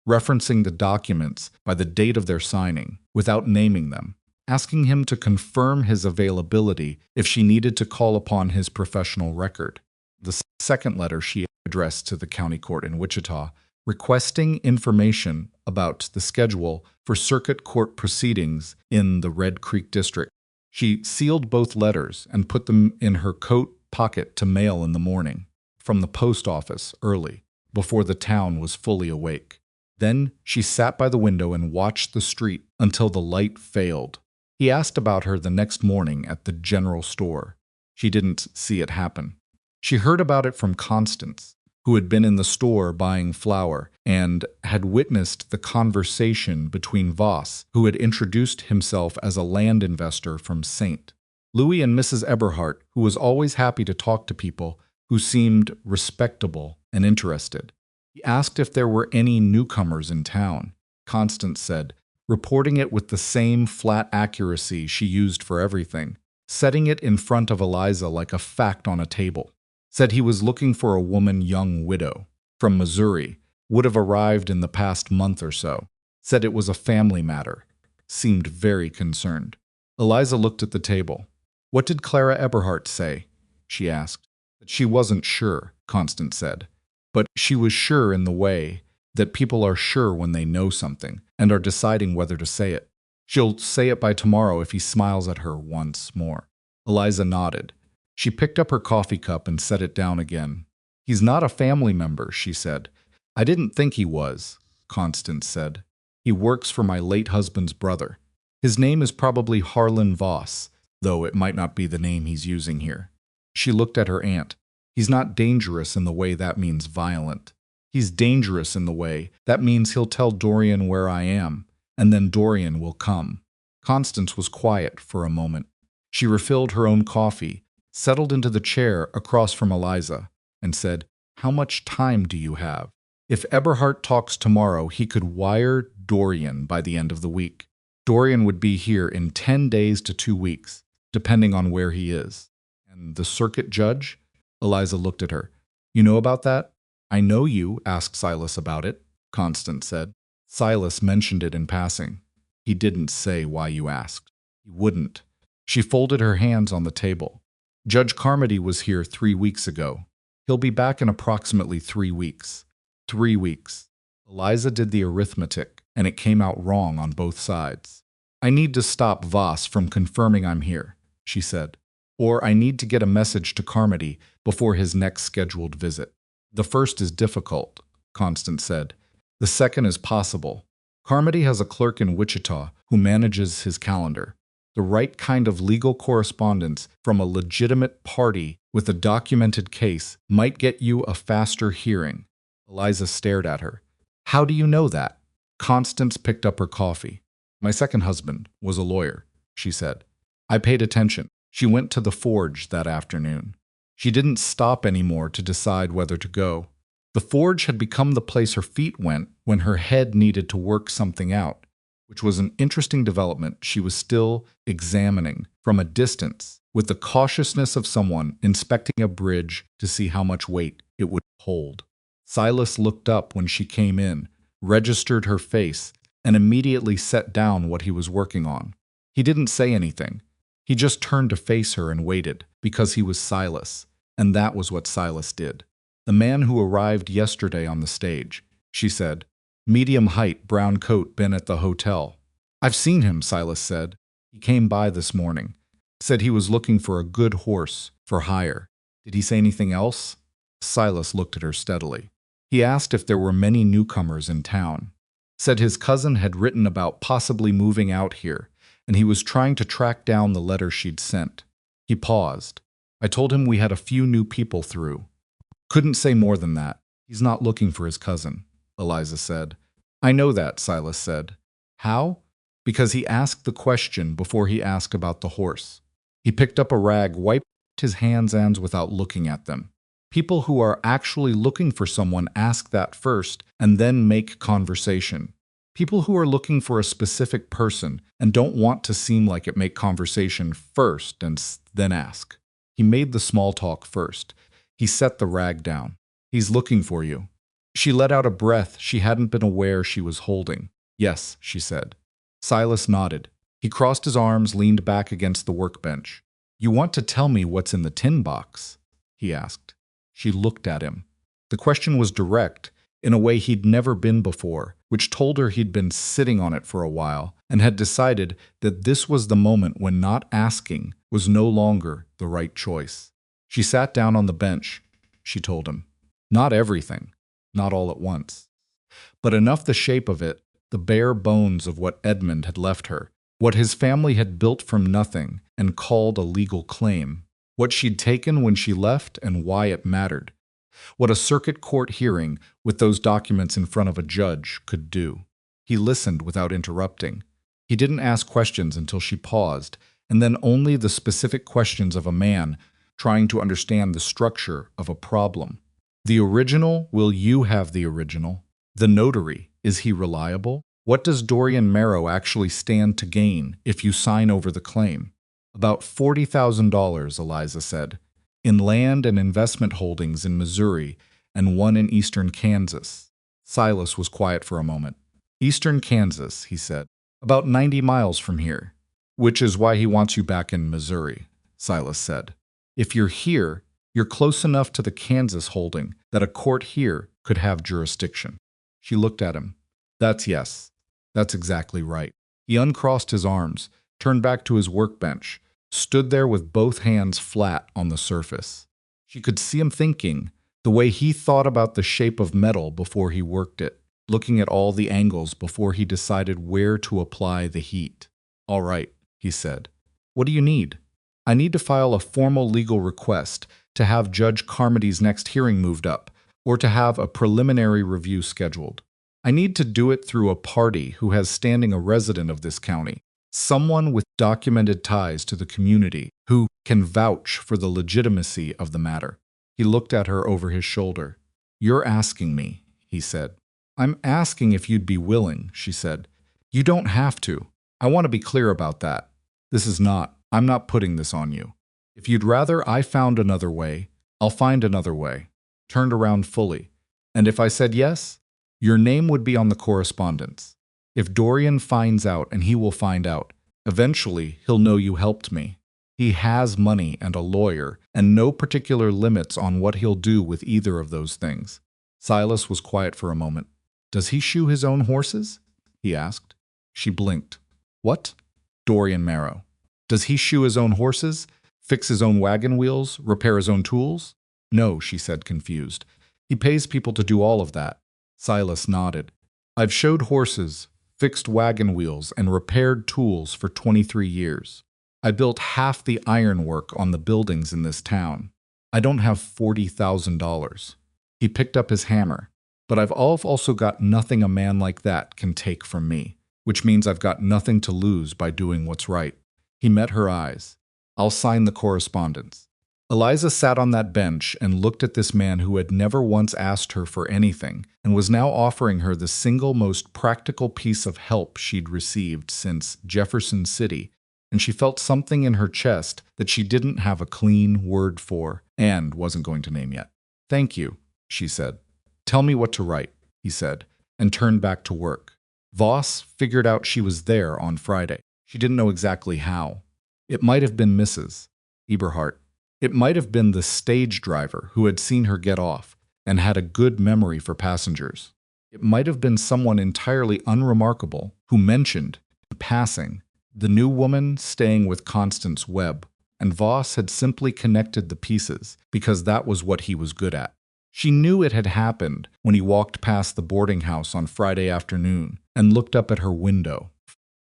referencing the documents by the date of their signing, without naming them, asking him to confirm his availability if she needed to call upon his professional record. The second letter she addressed to the county court in Wichita, requesting information about the schedule for circuit court proceedings in the Red Creek District. She sealed both letters and put them in her coat pocket to mail in the morning, from the post office early, before the town was fully awake. Then she sat by the window and watched the street until the light failed. He asked about her the next morning at the general store. She didn't see it happen. She heard about it from Constance, who had been in the store buying flour and had witnessed the conversation between Voss, who had introduced himself as a land investor from St. Louis, and Mrs. Eberhardt, who was always happy to talk to people who seemed respectable and interested. He asked if there were any newcomers in town. Constance said, reporting it with the same flat accuracy she used for everything, setting it in front of Eliza like a fact on a table. Said he was looking for a woman, young widow, from Missouri, would have arrived in the past month or so. Said it was a family matter. Seemed very concerned. Eliza looked at the table. What did Clara Eberhardt say? She asked. She wasn't sure, Constance said. But she was sure in the way that people are sure when they know something and are deciding whether to say it. She'll say it by tomorrow if he smiles at her once more. Eliza nodded. She picked up her coffee cup and set it down again. He's not a family member, she said. I didn't think he was, Constance said. He works for my late husband's brother. His name is probably Harlan Voss, though it might not be the name he's using here. She looked at her aunt. He's not dangerous in the way that means violent. He's dangerous in the way that means he'll tell Dorian where I am, and then Dorian will come. Constance was quiet for a moment. She refilled her own coffee, settled into the chair across from Eliza, and said, How much time do you have? If Eberhardt talks tomorrow, he could wire Dorian by the end of the week. Dorian would be here in 10 days to 2 weeks, depending on where he is. And the circuit judge? Eliza looked at her. You know about that? I know you asked Silas about it, Constance said. Silas mentioned it in passing. He didn't say why you asked. He wouldn't. She folded her hands on the table. Judge Carmody was here 3 weeks ago. He'll be back in approximately 3 weeks. 3 weeks. Eliza did the arithmetic, and it came out wrong on both sides. I need to stop Voss from confirming I'm here, she said. Or I need to get a message to Carmody before his next scheduled visit. The first is difficult, Constance said. The second is possible. Carmody has a clerk in Wichita who manages his calendar. The right kind of legal correspondence from a legitimate party with a documented case might get you a faster hearing. Eliza stared at her. How do you know that? Constance picked up her coffee. My second husband was a lawyer, she said. I paid attention. She went to the forge that afternoon. She didn't stop anymore to decide whether to go. The forge had become the place her feet went when her head needed to work something out, which was an interesting development she was still examining from a distance with the cautiousness of someone inspecting a bridge to see how much weight it would hold. Silas looked up when she came in, registered her face, and immediately set down what he was working on. He didn't say anything. He just turned to face her and waited, because he was Silas, and that was what Silas did. The man who arrived yesterday on the stage, she said. Medium height, brown coat, been at the hotel. I've seen him, Silas said. He came by this morning. Said he was looking for a good horse for hire. Did he say anything else? Silas looked at her steadily. He asked if there were many newcomers in town. Said his cousin had written about possibly moving out here, and he was trying to track down the letter she'd sent. He paused. I told him we had a few new people through. Couldn't say more than that. He's not looking for his cousin, Eliza said. I know that, Silas said. How? Because he asked the question before he asked about the horse. He picked up a rag, wiped his hands without looking at them. People who are actually looking for someone ask that first and then make conversation. People who are looking for a specific person and don't want to seem like it make conversation first and then ask. He made the small talk first. He set the rag down. He's looking for you. She let out a breath she hadn't been aware she was holding. Yes, she said. Silas nodded. He crossed his arms, leaned back against the workbench. You want to tell me what's in the tin box? He asked. She looked at him. The question was direct, in a way he'd never been before, which told her he'd been sitting on it for a while and had decided that this was the moment when not asking was no longer the right choice. She sat down on the bench, she told him. Not everything, not all at once, but enough the shape of it, the bare bones of what Edmund had left her, what his family had built from nothing and called a legal claim, what she'd taken when she left and why it mattered, what a circuit court hearing with those documents in front of a judge could do. He listened without interrupting. He didn't ask questions until she paused, and then only the specific questions of a man trying to understand the structure of a problem. The original, will you have the original? The notary, is he reliable? What does Dorian Marrow actually stand to gain if you sign over the claim? About $40,000, Eliza said, in land and investment holdings in Missouri and one in eastern Kansas. Silas was quiet for a moment. Eastern Kansas, he said, about 90 miles from here, which is why he wants you back in Missouri, Silas said. If you're here, you're close enough to the Kansas holding that a court here could have jurisdiction. She looked at him. That's yes. That's exactly right. He uncrossed his arms, turned back to his workbench, stood there with both hands flat on the surface. She could see him thinking, the way he thought about the shape of metal before he worked it, looking at all the angles before he decided where to apply the heat. All right, he said. What do you need? I need to file a formal legal request to have Judge Carmody's next hearing moved up, or to have a preliminary review scheduled. I need to do it through a party who has standing a resident of this county, someone with documented ties to the community who can vouch for the legitimacy of the matter. He looked at her over his shoulder. You're asking me, he said. I'm asking if you'd be willing, she said. You don't have to. I want to be clear about that. I'm not putting this on you. If you'd rather I found another way, I'll find another way. Turned around fully. And if I said yes, your name would be on the correspondence. If Dorian finds out, and he will find out, eventually he'll know you helped me. He has money and a lawyer, and no particular limits on what he'll do with either of those things. Silas was quiet for a moment. Does he shoe his own horses? He asked. She blinked. What? Dorian Marrow. Does he shoe his own horses? Fix his own wagon wheels? Repair his own tools? No, she said, confused. He pays people to do all of that. Silas nodded. I've showed horses, fixed wagon wheels, and repaired tools for 23 years. I built half the ironwork on the buildings in this town. I don't have $40,000. He picked up his hammer. But I've also got nothing a man like that can take from me, which means I've got nothing to lose by doing what's right. He met her eyes. I'll sign the correspondence. Eliza sat on that bench and looked at this man who had never once asked her for anything and was now offering her the single most practical piece of help she'd received since Jefferson City, and she felt something in her chest that she didn't have a clean word for and wasn't going to name yet. Thank you, she said. Tell me what to write, he said, and turned back to work. Voss figured out she was there on Friday. She didn't know exactly how. It might have been Mrs. Eberhardt. It might have been the stage driver who had seen her get off and had a good memory for passengers. It might have been someone entirely unremarkable who mentioned, in passing, the new woman staying with Constance Webb, and Voss had simply connected the pieces because that was what he was good at. She knew it had happened when he walked past the boarding house on Friday afternoon and looked up at her window.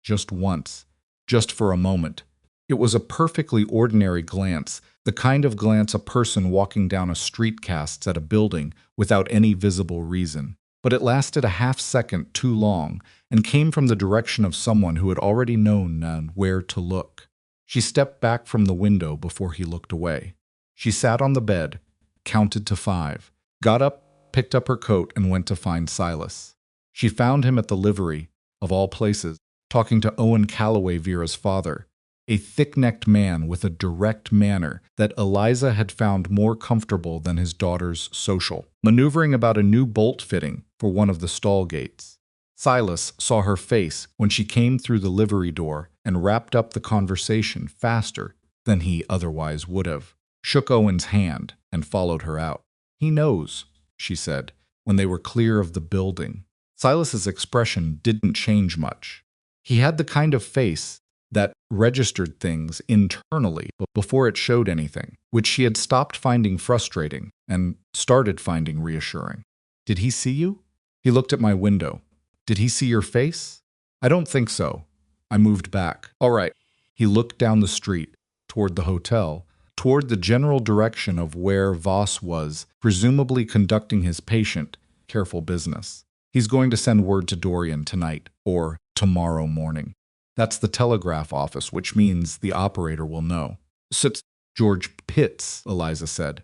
Just once. Just for a moment. It was a perfectly ordinary glance, the kind of glance a person walking down a street casts at a building without any visible reason. But it lasted a half-second too long and came from the direction of someone who had already known where to look. She stepped back from the window before he looked away. She sat on the bed, counted to 5, got up, picked up her coat, and went to find Silas. She found him at the livery, of all places, talking to Owen Calloway Vera's father, a thick-necked man with a direct manner that Eliza had found more comfortable than his daughter's social, maneuvering about a new bolt fitting for one of the stall gates. Silas saw her face when she came through the livery door and wrapped up the conversation faster than he otherwise would have, shook Owen's hand, and followed her out. "He knows," she said, when they were clear of the building. Silas's expression didn't change much. He had the kind of face that registered things internally before it showed anything, which she had stopped finding frustrating and started finding reassuring. "Did he see you?" "He looked at my window." "Did he see your face?" "I don't think so." I moved back. "All right." He looked down the street, toward the hotel, toward the general direction of where Voss was, presumably conducting his patient, careful business. "He's going to send word to Dorian tonight, or tomorrow morning. That's the telegraph office, which means the operator will know." "Sits George Pitts," Eliza said.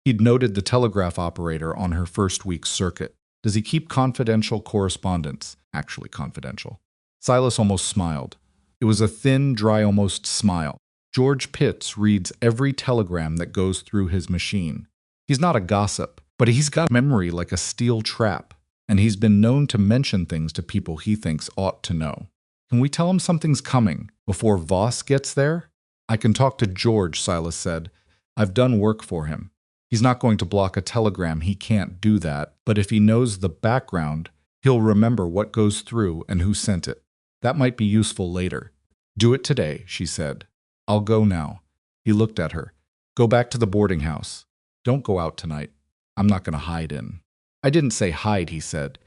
He'd noted the telegraph operator on her first week's circuit. "Does he keep confidential correspondence?" "Actually confidential." Silas almost smiled. It was a thin, dry, almost smile. "George Pitts reads every telegram that goes through his machine. He's not a gossip, but he's got memory like a steel trap, and he's been known to mention things to people he thinks ought to know. Can we tell him something's coming before Voss gets there?" "I can talk to George," Silas said. "I've done work for him. He's not going to block a telegram, he can't do that, but if he knows the background, he'll remember what goes through and who sent it. That might be useful later." "Do it today," she said. "I'll go now." He looked at her. "Go back to the boarding house. Don't go out tonight. I'm not going to hide in." "I didn't say hide," he said,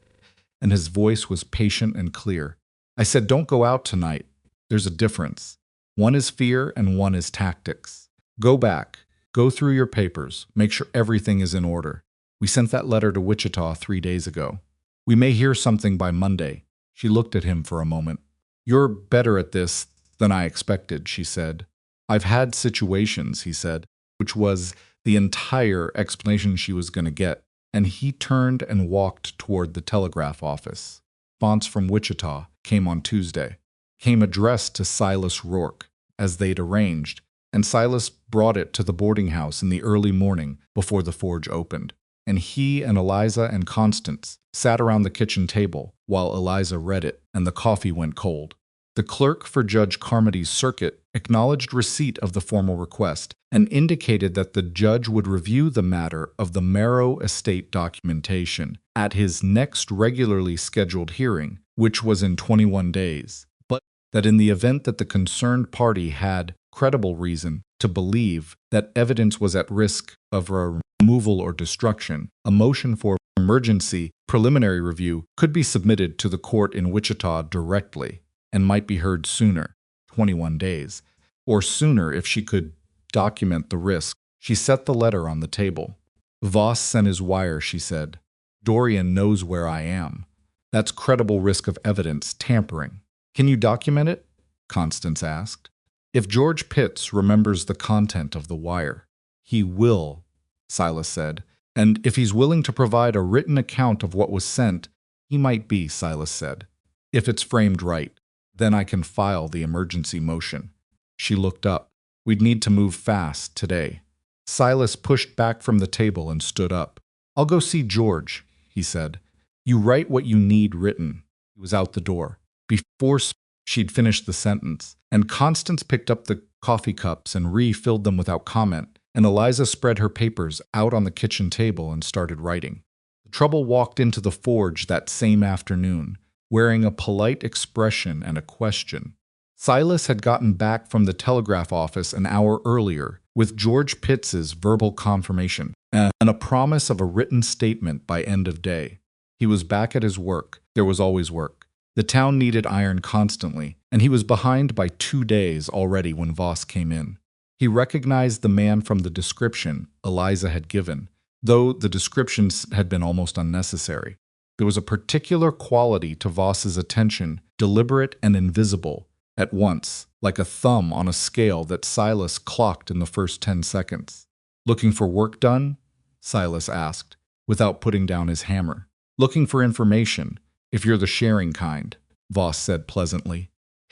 and his voice was patient and clear. "I said don't go out tonight. There's a difference. One is fear and one is tactics. Go back. Go through your papers. Make sure everything is in order. We sent that letter to Wichita 3 days ago. We may hear something by Monday." She looked at him for a moment. "You're better at this than I expected," she said. "I've had situations," he said, which was the entire explanation she was going to get, and he turned and walked toward the telegraph office. Fonts from Wichita came on Tuesday. Came addressed to Silas Rourke, as they'd arranged, and Silas brought it to the boarding house in the early morning before the forge opened, and he and Eliza and Constance sat around the kitchen table while Eliza read it, and the coffee went cold. The clerk for Judge Carmody's circuit acknowledged receipt of the formal request and indicated that the judge would review the matter of the Marrow estate documentation at his next regularly scheduled hearing, which was in 21 days, but that in the event that the concerned party had credible reason to believe that evidence was at risk of removal or destruction, a motion for emergency preliminary review could be submitted to the court in Wichita directly and might be heard sooner, 21 days, or sooner if she could document the risk. She set the letter on the table. "Voss sent his wire," she said. "Dorian knows where I am. That's credible risk of evidence tampering. Can you document it?" Constance asked. "If George Pitts remembers the content of the wire." "He will," Silas said. "And if he's willing to provide a written account of what was sent, he might be," Silas said. "If it's framed right, then I can file the emergency motion." She looked up. "We'd need to move fast today." Silas pushed back from the table and stood up. "I'll go see George," he said. "You write what you need written." He was out the door. Before she'd finished the sentence, and Constance picked up the coffee cups and refilled them without comment, and Eliza spread her papers out on the kitchen table and started writing. The trouble walked into the forge that same afternoon, wearing a polite expression and a question. Silas had gotten back from the telegraph office an hour earlier with George Pitts's verbal confirmation and a promise of a written statement by end of day. He was back at his work. There was always work. The town needed iron constantly, and he was behind by 2 days already when Voss came in. He recognized the man from the description Eliza had given, though the descriptions had been almost unnecessary. There was a particular quality to Voss's attention, deliberate and invisible, at once, like a thumb on a scale that Silas clocked in the first 10 seconds. "Looking for work done?" Silas asked, without putting down his hammer. "Looking for information, if you're the sharing kind," Voss said pleasantly.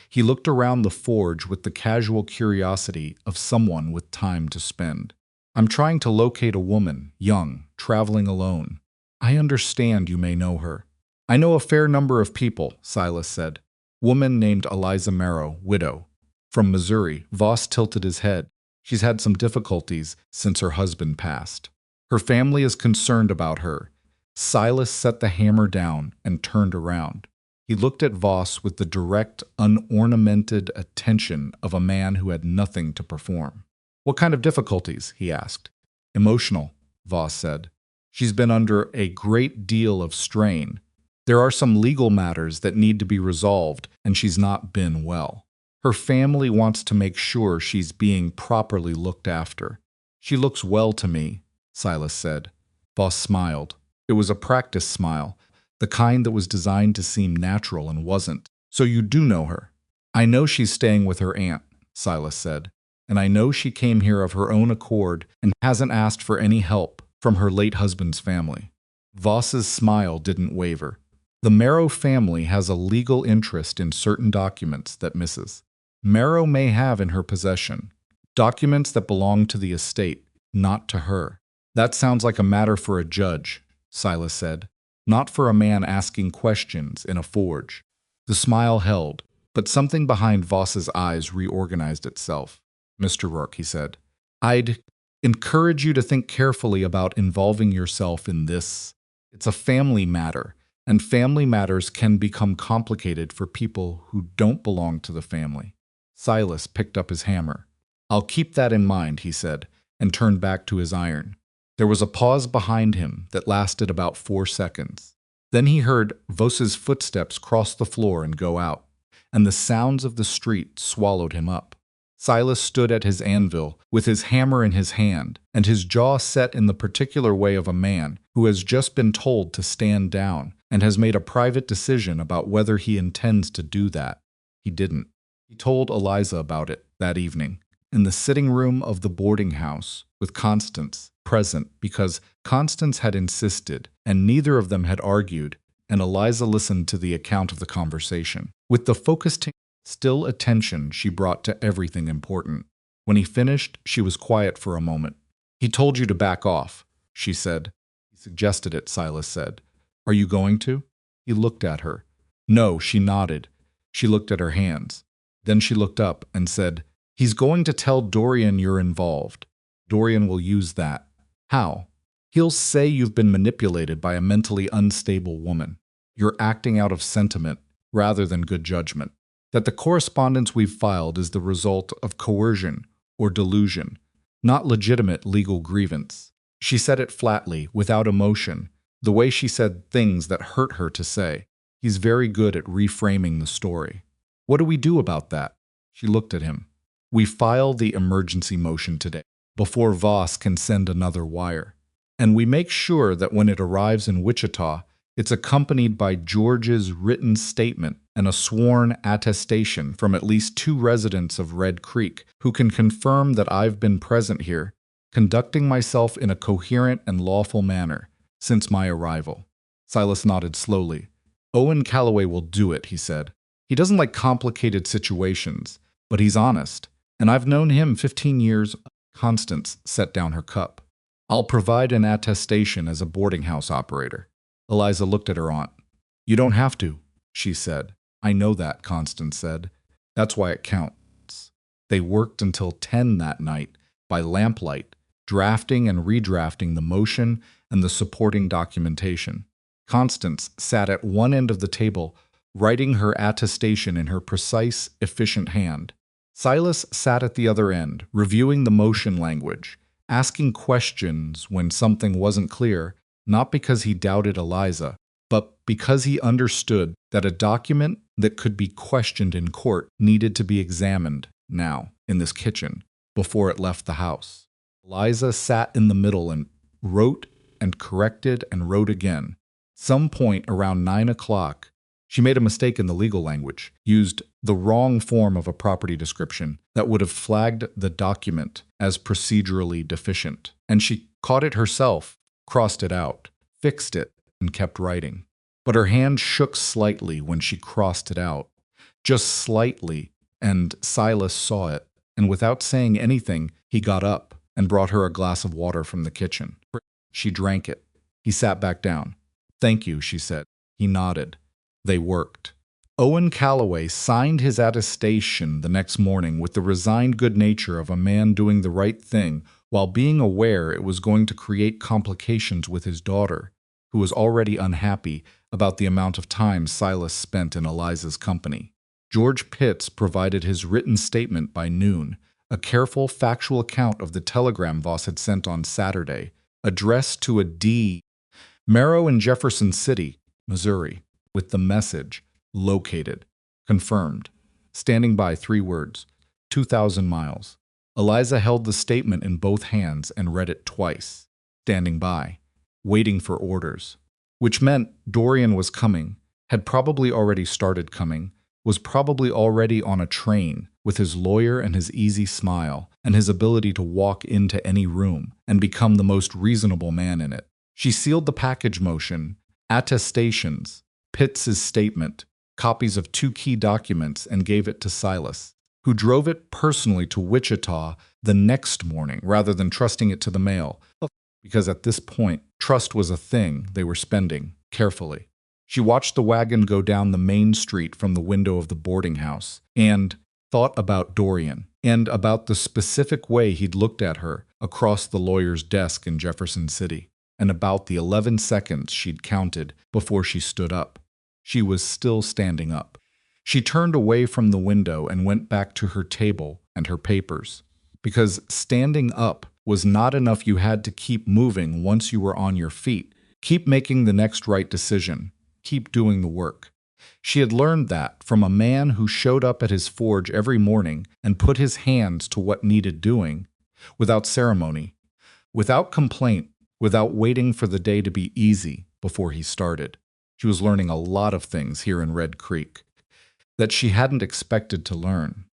He looked around the forge with the casual curiosity of someone with time to spend. "I'm trying to locate a woman, young, traveling alone. I understand you may know her." "I know a fair number of people," Silas said. "Woman named Eliza Marrow, widow. From Missouri." Voss tilted his head. "She's had some difficulties since her husband passed. Her family is concerned about her." Silas set the hammer down and turned around. He looked at Voss with the direct, unornamented attention of a man who had nothing to perform. "What kind of difficulties?" he asked. "Emotional," Voss said. "She's been under a great deal of strain. There are some legal matters that need to be resolved, and she's not been well. Her family wants to make sure she's being properly looked after." "She looks well to me," Silas said. Voss smiled. It was a practiced smile, the kind that was designed to seem natural and wasn't. "So you do know her?" "I know she's staying with her aunt," Silas said. "And I know she came here of her own accord and hasn't asked for any help from her late husband's family." Voss's smile didn't waver. "The Marrow family has a legal interest in certain documents that Mrs. Marrow may have in her possession. Documents that belong to the estate, not to her." "That sounds like a matter for a judge," Silas said. "Not for a man asking questions in a forge." The smile held, but something behind Voss's eyes reorganized itself. "Mr. Rourke," he said, "I'd encourage you to think carefully about involving yourself in this. It's a family matter, and family matters can become complicated for people who don't belong to the family." Silas picked up his hammer. "I'll keep that in mind," he said, and turned back to his iron. There was a pause behind him that lasted about 4 seconds. Then he heard Voss's footsteps cross the floor and go out, and the sounds of the street swallowed him up. Silas stood at his anvil with his hammer in his hand, and his jaw set in the particular way of a man who has just been told to stand down and has made a private decision about whether he intends to do that. He didn't. He told Eliza about it that evening, in the sitting room of the boarding house, with Constance present because Constance had insisted, and neither of them had argued, and Eliza listened to the account of the conversation with the focused, still attention she brought to everything important. When he finished, she was quiet for a moment. "He told you to back off," she said. "He suggested it," Silas said. "Are you going to?" He looked at her. "No," she nodded. She looked at her hands. Then she looked up and said, "He's going to tell Dorian you're involved. Dorian will use that." "How?" "He'll say you've been manipulated by a mentally unstable woman. You're acting out of sentiment rather than good judgment. That the correspondence we've filed is the result of coercion or delusion, not legitimate legal grievance." She said it flatly, without emotion, the way she said things that hurt her to say. He's very good at reframing the story. "What do we do about that?" She looked at him. "We file the emergency motion today, before Voss can send another wire. And we make sure that when it arrives in Wichita, it's accompanied by George's written statement and a sworn attestation from at least 2 residents of Red Creek who can confirm that I've been present here, conducting myself in a coherent and lawful manner since my arrival." Silas nodded slowly. "Owen Calloway will do it," he said. "He doesn't like complicated situations, but he's honest, and I've known him 15 years. Constance set down her cup. "I'll provide an attestation as a boarding house operator." Eliza looked at her aunt. "You don't have to," she said. "I know that," Constance said. "That's why it counts." They worked until 10 that night, by lamplight, drafting and redrafting the motion and the supporting documentation. Constance sat at one end of the table, writing her attestation in her precise, efficient hand. Silas sat at the other end, reviewing the motion language, asking questions when something wasn't clear, not because he doubted Eliza, but because he understood that a document that could be questioned in court needed to be examined now, in this kitchen, before it left the house. Eliza sat in the middle and wrote and corrected and wrote again. Some point around 9 o'clock, she made a mistake in the legal language, used the wrong form of a property description that would have flagged the document as procedurally deficient. And she caught it herself, crossed it out, fixed it, and kept writing. But her hand shook slightly when she crossed it out, just slightly, and Silas saw it, and without saying anything, he got up and brought her a glass of water from the kitchen. She drank it. He sat back down. "Thank you," she said. He nodded. They worked. Owen Calloway signed his attestation the next morning with the resigned good nature of a man doing the right thing while being aware it was going to create complications with his daughter, who was already unhappy about the amount of time Silas spent in Eliza's company. George Pitts provided his written statement by noon, a careful, factual account of the telegram Voss had sent on Saturday, addressed to a D. Marrow in Jefferson City, Missouri, with the message, "Located. Confirmed." Standing by 3 words, 2,000 miles. Eliza held the statement in both hands and read it twice. Standing by. Waiting for orders. Which meant Dorian was coming, had probably already started coming, was probably already on a train with his lawyer and his easy smile and his ability to walk into any room and become the most reasonable man in it. She sealed the package motion, attestations, Pitts's statement, copies of 2 key documents, and gave it to Silas, who drove it personally to Wichita the next morning rather than trusting it to the mail, because at this point, trust was a thing they were spending carefully. She watched the wagon go down the main street from the window of the boarding house and thought about Dorian and about the specific way he'd looked at her across the lawyer's desk in Jefferson City, and about the 11 seconds she'd counted before she stood up. She was still standing up. She turned away from the window and went back to her table and her papers, because standing up was not enough. You had to keep moving once you were on your feet, keep making the next right decision, keep doing the work. She had learned that from a man who showed up at his forge every morning and put his hands to what needed doing, without ceremony, without complaint, without waiting for the day to be easy before he started. She was learning a lot of things here in Red Creek that she hadn't expected to learn.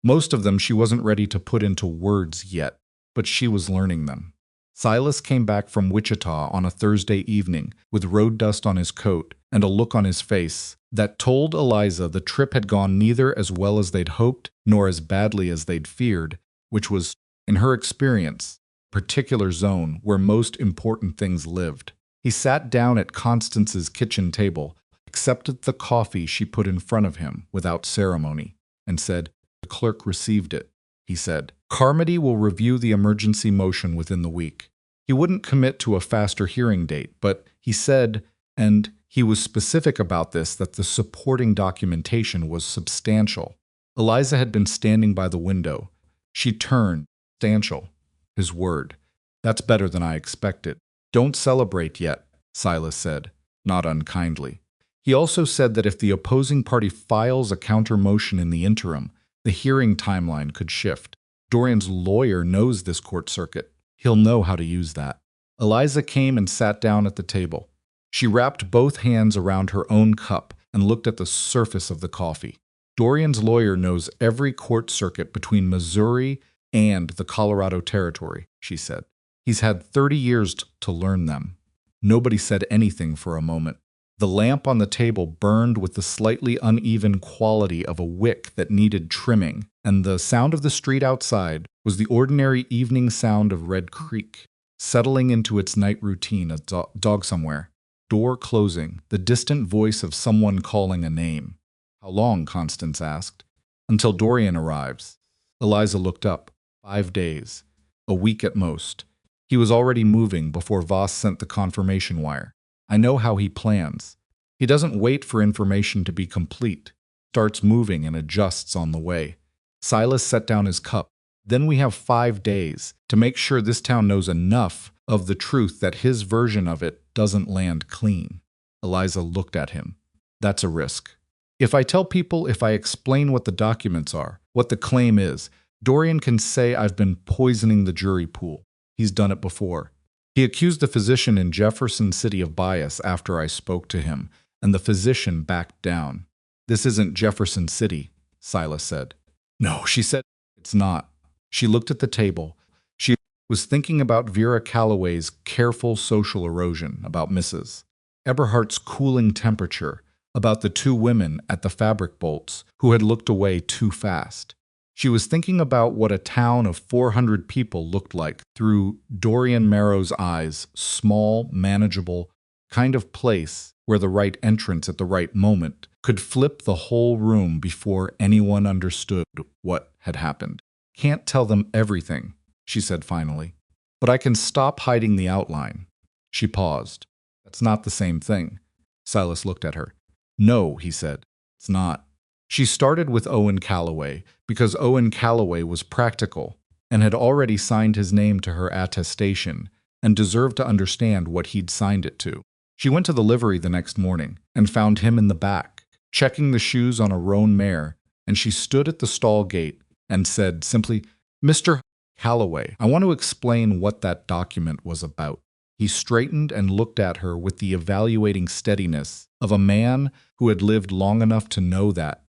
Most of them she wasn't ready to put into words yet, but she was learning them. Silas came back from Wichita on a Thursday evening with road dust on his coat and a look on his face that told Eliza the trip had gone neither as well as they'd hoped nor as badly as they'd feared, which was, in her experience, a particular zone where most important things lived. He sat down at Constance's kitchen table, accepted the coffee she put in front of him without ceremony, and said, "The clerk received it," he said. "Carmody will review the emergency motion within the week." He wouldn't commit to a faster hearing date, but he said, and he was specific about this, that the supporting documentation was substantial. Eliza had been standing by the window. She turned, substantial, his word. "That's better than I expected." "Don't celebrate yet," Silas said, not unkindly. He also said that if the opposing party files a counter motion in the interim, the hearing timeline could shift. Dorian's lawyer knows this court circuit. He'll know how to use that. Eliza came and sat down at the table. She wrapped both hands around her own cup and looked at the surface of the coffee. Dorian's lawyer knows every court circuit between Missouri and the Colorado Territory, she said. He's had 30 years to learn them. Nobody said anything for a moment. The lamp on the table burned with the slightly uneven quality of a wick that needed trimming, and the sound of the street outside was the ordinary evening sound of Red Creek, settling into its night routine, a dog somewhere. Door closing, the distant voice of someone calling a name. "How long?" Constance asked. "Until Dorian arrives." Eliza looked up. 5 days. A week at most. He was already moving before Voss sent the confirmation wire. "I know how he plans. He doesn't wait for information to be complete. Starts moving and adjusts on the way." Silas set down his cup. "Then we have 5 days to make sure this town knows enough of the truth that his version of it doesn't land clean." Eliza looked at him. "That's a risk. If I tell people, if I explain what the documents are, what the claim is, Dorian can say I've been poisoning the jury pool. He's done it before. He accused the physician in Jefferson City of bias after I spoke to him, and the physician backed down. This isn't Jefferson City. Silas said. No, she said, it's not. She looked at the table. She was thinking about Vera Calloway's careful social erosion, about Mrs. Eberhardt's cooling temperature, about the two women at the fabric bolts who had looked away too fast. She was thinking about what a town of 400 people looked like through Dorian Marrow's eyes, small, manageable, kind of place where the right entrance at the right moment could flip the whole room before anyone understood what had happened. Can't tell them everything, she said finally, but I can stop hiding the outline. She paused. That's not the same thing. Silas looked at her. No, he said, it's not. She started with Owen Calloway because Owen Calloway was practical and had already signed his name to her attestation and deserved to understand what he'd signed it to. She went to the livery the next morning and found him in the back, checking the shoes on a roan mare, and she stood at the stall gate and said simply, Mr. Calloway, I want to explain what that document was about. He straightened and looked at her with the evaluating steadiness of a man who had lived long enough to know that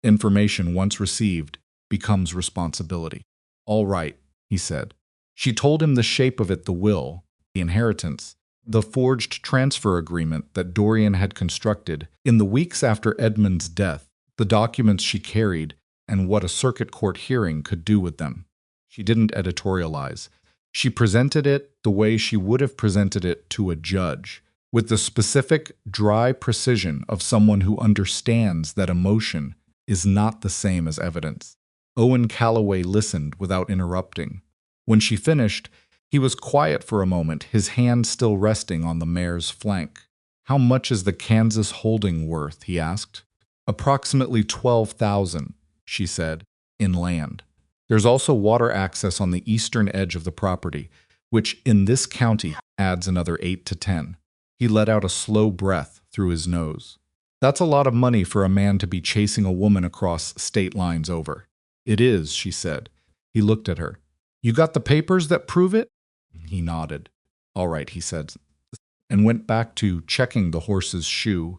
information once received becomes responsibility. All right, he said. She told him the shape of it, the will, the inheritance, the forged transfer agreement that Dorian had constructed in the weeks after Edmund's death, the documents she carried, and what a circuit court hearing could do with them. She didn't editorialize. She presented it the way she would have presented it to a judge, with the specific, dry precision of someone who understands that emotion is not the same as evidence. Owen Calloway listened without interrupting. When she finished, he was quiet for a moment, his hand still resting on the mare's flank. How much is the Kansas holding worth? He asked. Approximately 12,000, she said, in land. There's also water access on the eastern edge of the property, which in this county adds another 8 to 10. He let out a slow breath through his nose. That's a lot of money for a man to be chasing a woman across state lines over. It is, she said. He looked at her. You got the papers that prove it? He nodded. All right, he said, and went back to checking the horse's shoe,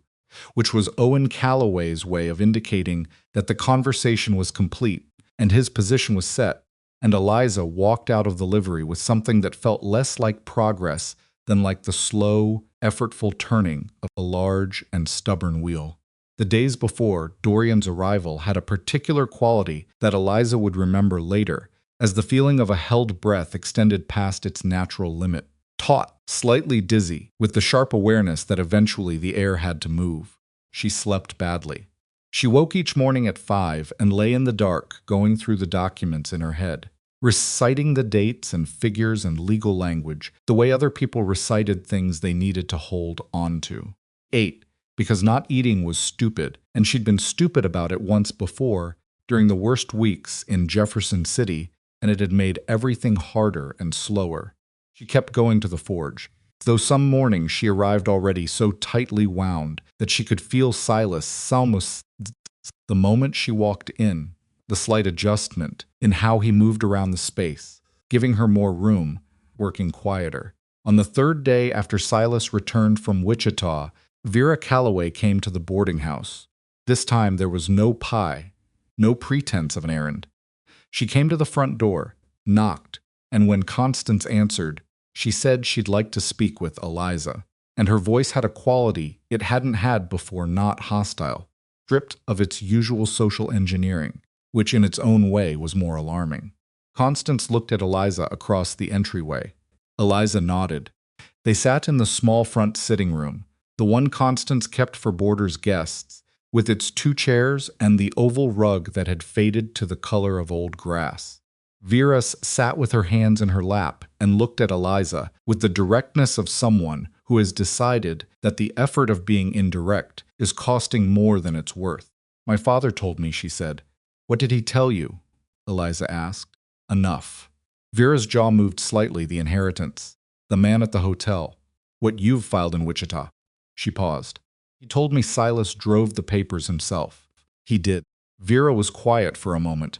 which was Owen Calloway's way of indicating that the conversation was complete and his position was set, and Eliza walked out of the livery with something that felt less like progress than like the slow, effortful turning of a large and stubborn wheel. The days before Dorian's arrival had a particular quality that Eliza would remember later, as the feeling of a held breath extended past its natural limit. Taut, slightly dizzy, with the sharp awareness that eventually the air had to move. She slept badly. She woke each morning at 5 and lay in the dark, going through the documents in her head, reciting the dates and figures and legal language the way other people recited things they needed to hold on to. 8, because not eating was stupid, and she'd been stupid about it once before, during the worst weeks in Jefferson City, and it had made everything harder and slower. She kept going to the forge, though some mornings she arrived already so tightly wound that she could feel Silas almost the moment she walked in, the slight adjustment in how he moved around the space, giving her more room, working quieter. On the third day after Silas returned from Wichita, Vera Calloway came to the boarding house. This time there was no pie, no pretense of an errand. She came to the front door, knocked, and when Constance answered, she said she'd like to speak with Eliza, and her voice had a quality it hadn't had before, not hostile, stripped of its usual social engineering, which in its own way was more alarming. Constance looked at Eliza across the entryway. Eliza nodded. They sat in the small front sitting room, the one Constance kept for boarders' guests, with its 2 chairs and the oval rug that had faded to the color of old grass. Vera sat with her hands in her lap and looked at Eliza with the directness of someone who has decided that the effort of being indirect is costing more than it's worth. My father told me, she said. What did he tell you? Eliza asked. Enough. Vera's jaw moved slightly, the inheritance. The man at the hotel. What you've filed in Wichita. She paused. He told me Silas drove the papers himself. He did. Vera was quiet for a moment.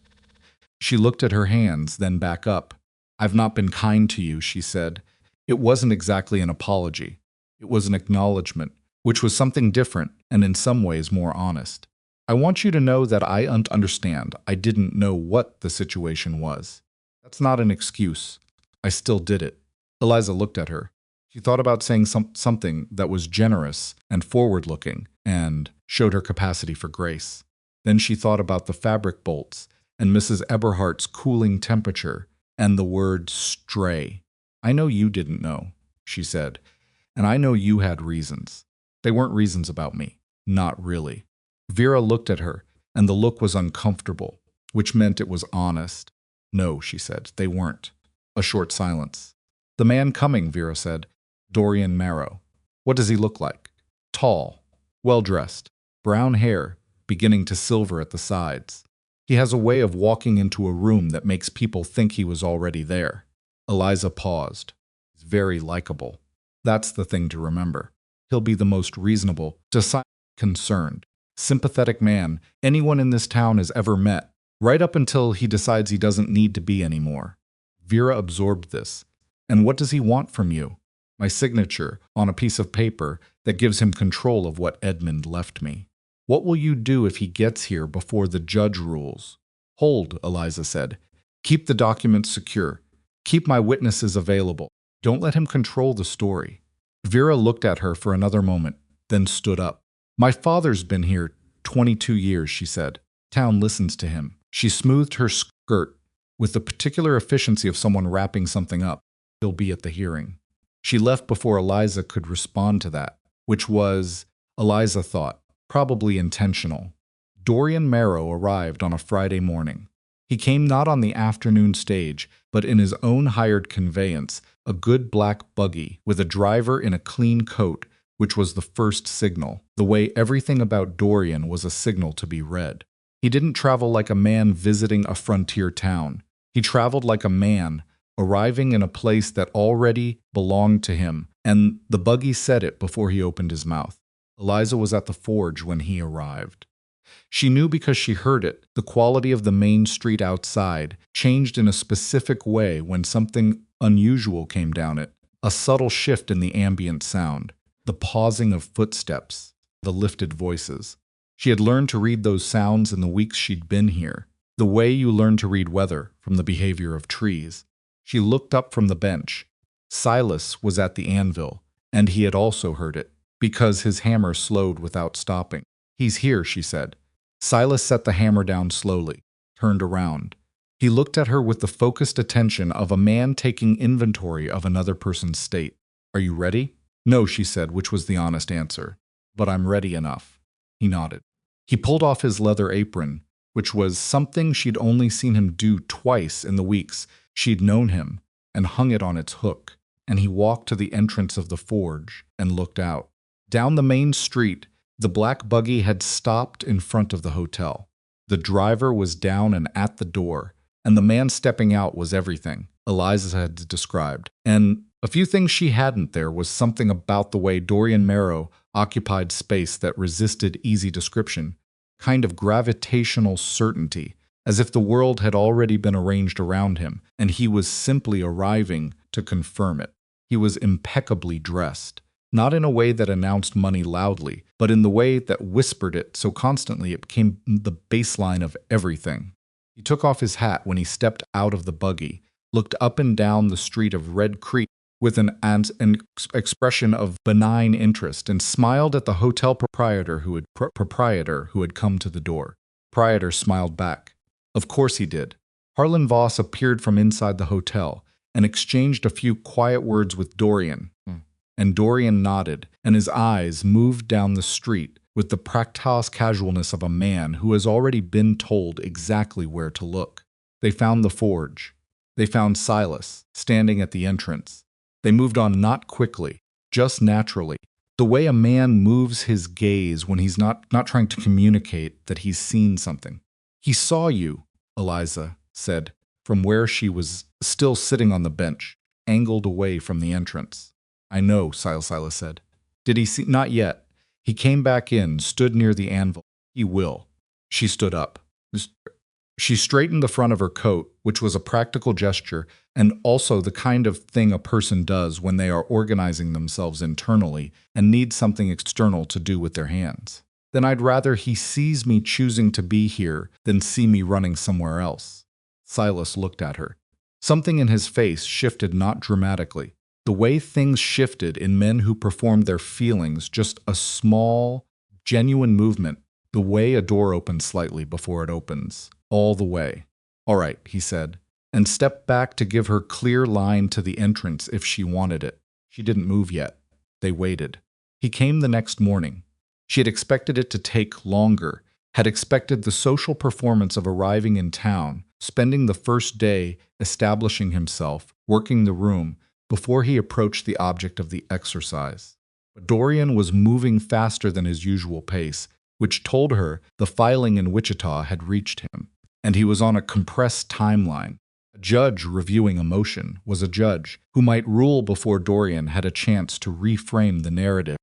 She looked at her hands, then back up. I've not been kind to you, she said. It wasn't exactly an apology. It was an acknowledgement, which was something different and in some ways more honest. I want you to know that I understand. I didn't know what the situation was. That's not an excuse. I still did it. Eliza looked at her. She thought about saying something that was generous and forward-looking and showed her capacity for grace. Then she thought about the fabric bolts and Mrs. Eberhardt's cooling temperature and the word stray. I know you didn't know, she said, and I know you had reasons. They weren't reasons about me. Not really. Vera looked at her, and the look was uncomfortable, which meant it was honest. No, she said, they weren't. A short silence. The man coming, Vera said. Dorian Marrow. What does he look like? Tall, well-dressed, brown hair, beginning to silver at the sides. He has a way of walking into a room that makes people think he was already there. Eliza paused. He's very likable. That's the thing to remember. He'll be the most reasonable, decidedly concerned, sympathetic man anyone in this town has ever met, right up until he decides he doesn't need to be anymore. Vera absorbed this. And what does he want from you? My signature on a piece of paper that gives him control of what Edmund left me. What will you do if he gets here before the judge rules? Hold, Eliza said. Keep the documents secure. Keep my witnesses available. Don't let him control the story. Vera looked at her for another moment, then stood up. My father's been here 22 years, she said. Town listens to him. She smoothed her skirt with the particular efficiency of someone wrapping something up. He'll be at the hearing. She left before Eliza could respond to that, which was, Eliza thought, probably intentional. Dorian Marrow arrived on a Friday morning. He came not on the afternoon stage, but in his own hired conveyance, a good black buggy with a driver in a clean coat, which was the first signal, the way everything about Dorian was a signal to be read. He didn't travel like a man visiting a frontier town. He traveled like a man, arriving in a place that already belonged to him, and the buggy said it before he opened his mouth. Eliza was at the forge when he arrived. She knew because she heard it. The quality of the main street outside changed in a specific way when something unusual came down it, a subtle shift in the ambient sound, the pausing of footsteps, the lifted voices. She had learned to read those sounds in the weeks she'd been here, the way you learn to read weather from the behavior of trees. She looked up from the bench. Silas was at the anvil, and he had also heard it, because his hammer slowed without stopping. He's here, she said. Silas set the hammer down slowly, turned around. He looked at her with the focused attention of a man taking inventory of another person's state. Are you ready? No, she said, which was the honest answer. But I'm ready enough. He nodded. He pulled off his leather apron, which was something she'd only seen him do twice in the weeks she'd known him, and hung it on its hook, and he walked to the entrance of the forge and looked out. Down the main street, the black buggy had stopped in front of the hotel. The driver was down and at the door, and the man stepping out was everything Eliza had described. And a few things she hadn't there was something about the way Dorian Marrow occupied space that resisted easy description, kind of gravitational certainty, as if the world had already been arranged around him, and he was simply arriving to confirm it. He was impeccably dressed, not in a way that announced money loudly, but in the way that whispered it so constantly it became the baseline of everything. He took off his hat when he stepped out of the buggy, looked up and down the street of Red Creek with an expression of benign interest, and smiled at the hotel proprietor who had come to the door. Proprietor smiled back. Of course he did. Harlan Voss appeared from inside the hotel and exchanged a few quiet words with Dorian. And Dorian nodded, and his eyes moved down the street with the practice casualness of a man who has already been told exactly where to look. They found the forge. They found Silas, standing at the entrance. They moved on not quickly, just naturally, the way a man moves his gaze when he's not trying to communicate that he's seen something. He saw you, Eliza said, from where she was still sitting on the bench, angled away from the entrance. I know, Silas said. Did he see? Not yet. He came back in, stood near the anvil. He will. She stood up. She straightened the front of her coat, which was a practical gesture, and also the kind of thing a person does when they are organizing themselves internally and need something external to do with their hands. Then I'd rather he sees me choosing to be here than see me running somewhere else. Silas looked at her. Something in his face shifted not dramatically. The way things shifted in men who performed their feelings, just a small, genuine movement, the way a door opens slightly before it opens, all the way. All right, he said, and stepped back to give her clear line to the entrance if she wanted it. She didn't move yet. They waited. He came the next morning. She had expected it to take longer, had expected the social performance of arriving in town, spending the first day establishing himself, working the room, before he approached the object of the exercise. But Dorian was moving faster than his usual pace, which told her the filing in Wichita had reached him, and he was on a compressed timeline. A judge reviewing a motion was a judge who might rule before Dorian had a chance to reframe the narrative,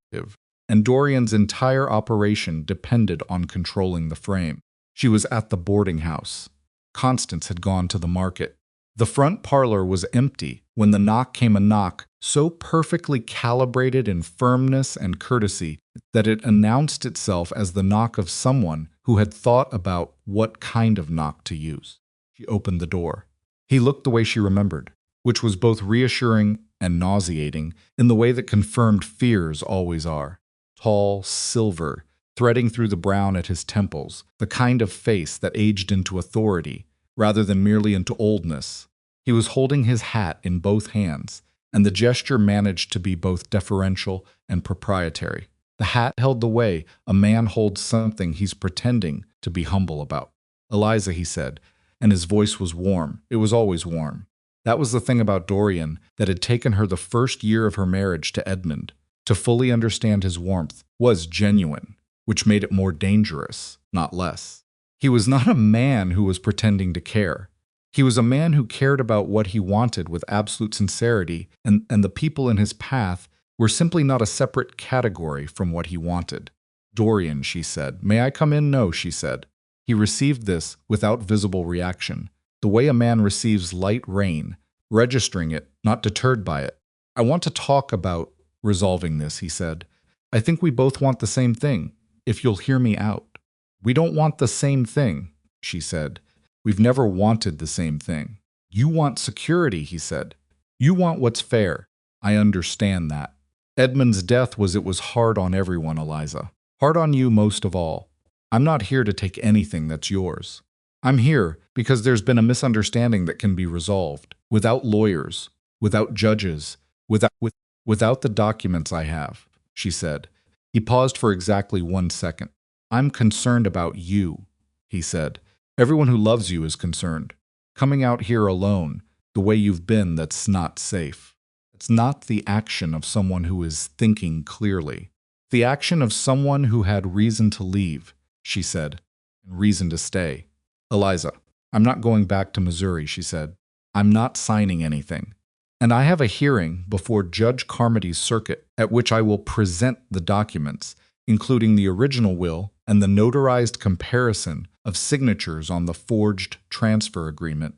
and Dorian's entire operation depended on controlling the frame. She was at the boarding house. Constance had gone to the market. The front parlor was empty when the knock came, a knock so perfectly calibrated in firmness and courtesy that it announced itself as the knock of someone who had thought about what kind of knock to use. She opened the door. He looked the way she remembered, which was both reassuring and nauseating in the way that confirmed fears always are. Tall, silver, threading through the brown at his temples, the kind of face that aged into authority rather than merely into oldness. He was holding his hat in both hands, and the gesture managed to be both deferential and proprietary. The hat held the way a man holds something he's pretending to be humble about. "Eliza," he said, and his voice was warm. It was always warm. That was the thing about Dorian that had taken her the first year of her marriage to Edmund. To fully understand his warmth was genuine, which made it more dangerous, not less. He was not a man who was pretending to care. He was a man who cared about what he wanted with absolute sincerity, and the people in his path were simply not a separate category from what he wanted. "Dorian," she said. "May I come in?" "No," she said. He received this without visible reaction, the way a man receives light rain, registering it, not deterred by it. "I want to talk about resolving this," he said. "I think we both want the same thing, if you'll hear me out." "We don't want the same thing," she said. "We've never wanted the same thing." "You want security," he said. "You want what's fair." "I understand that. Edmund's death was hard on everyone, Eliza. Hard on you most of all. I'm not here to take anything that's yours. I'm here because there's been a misunderstanding that can be resolved, without lawyers, without judges, without the documents I have," she said. He paused for exactly 1 second. "I'm concerned about you," he said. "Everyone who loves you is concerned. Coming out here alone, the way you've been, that's not safe. It's not the action of someone who is thinking clearly. The action of someone who had reason to leave," she said, "and reason to stay. Eliza, I'm not going back to Missouri," she said. "I'm not signing anything. And I have a hearing before Judge Carmody's circuit at which I will present the documents, including the original will and the notarized comparison of signatures on the forged transfer agreement,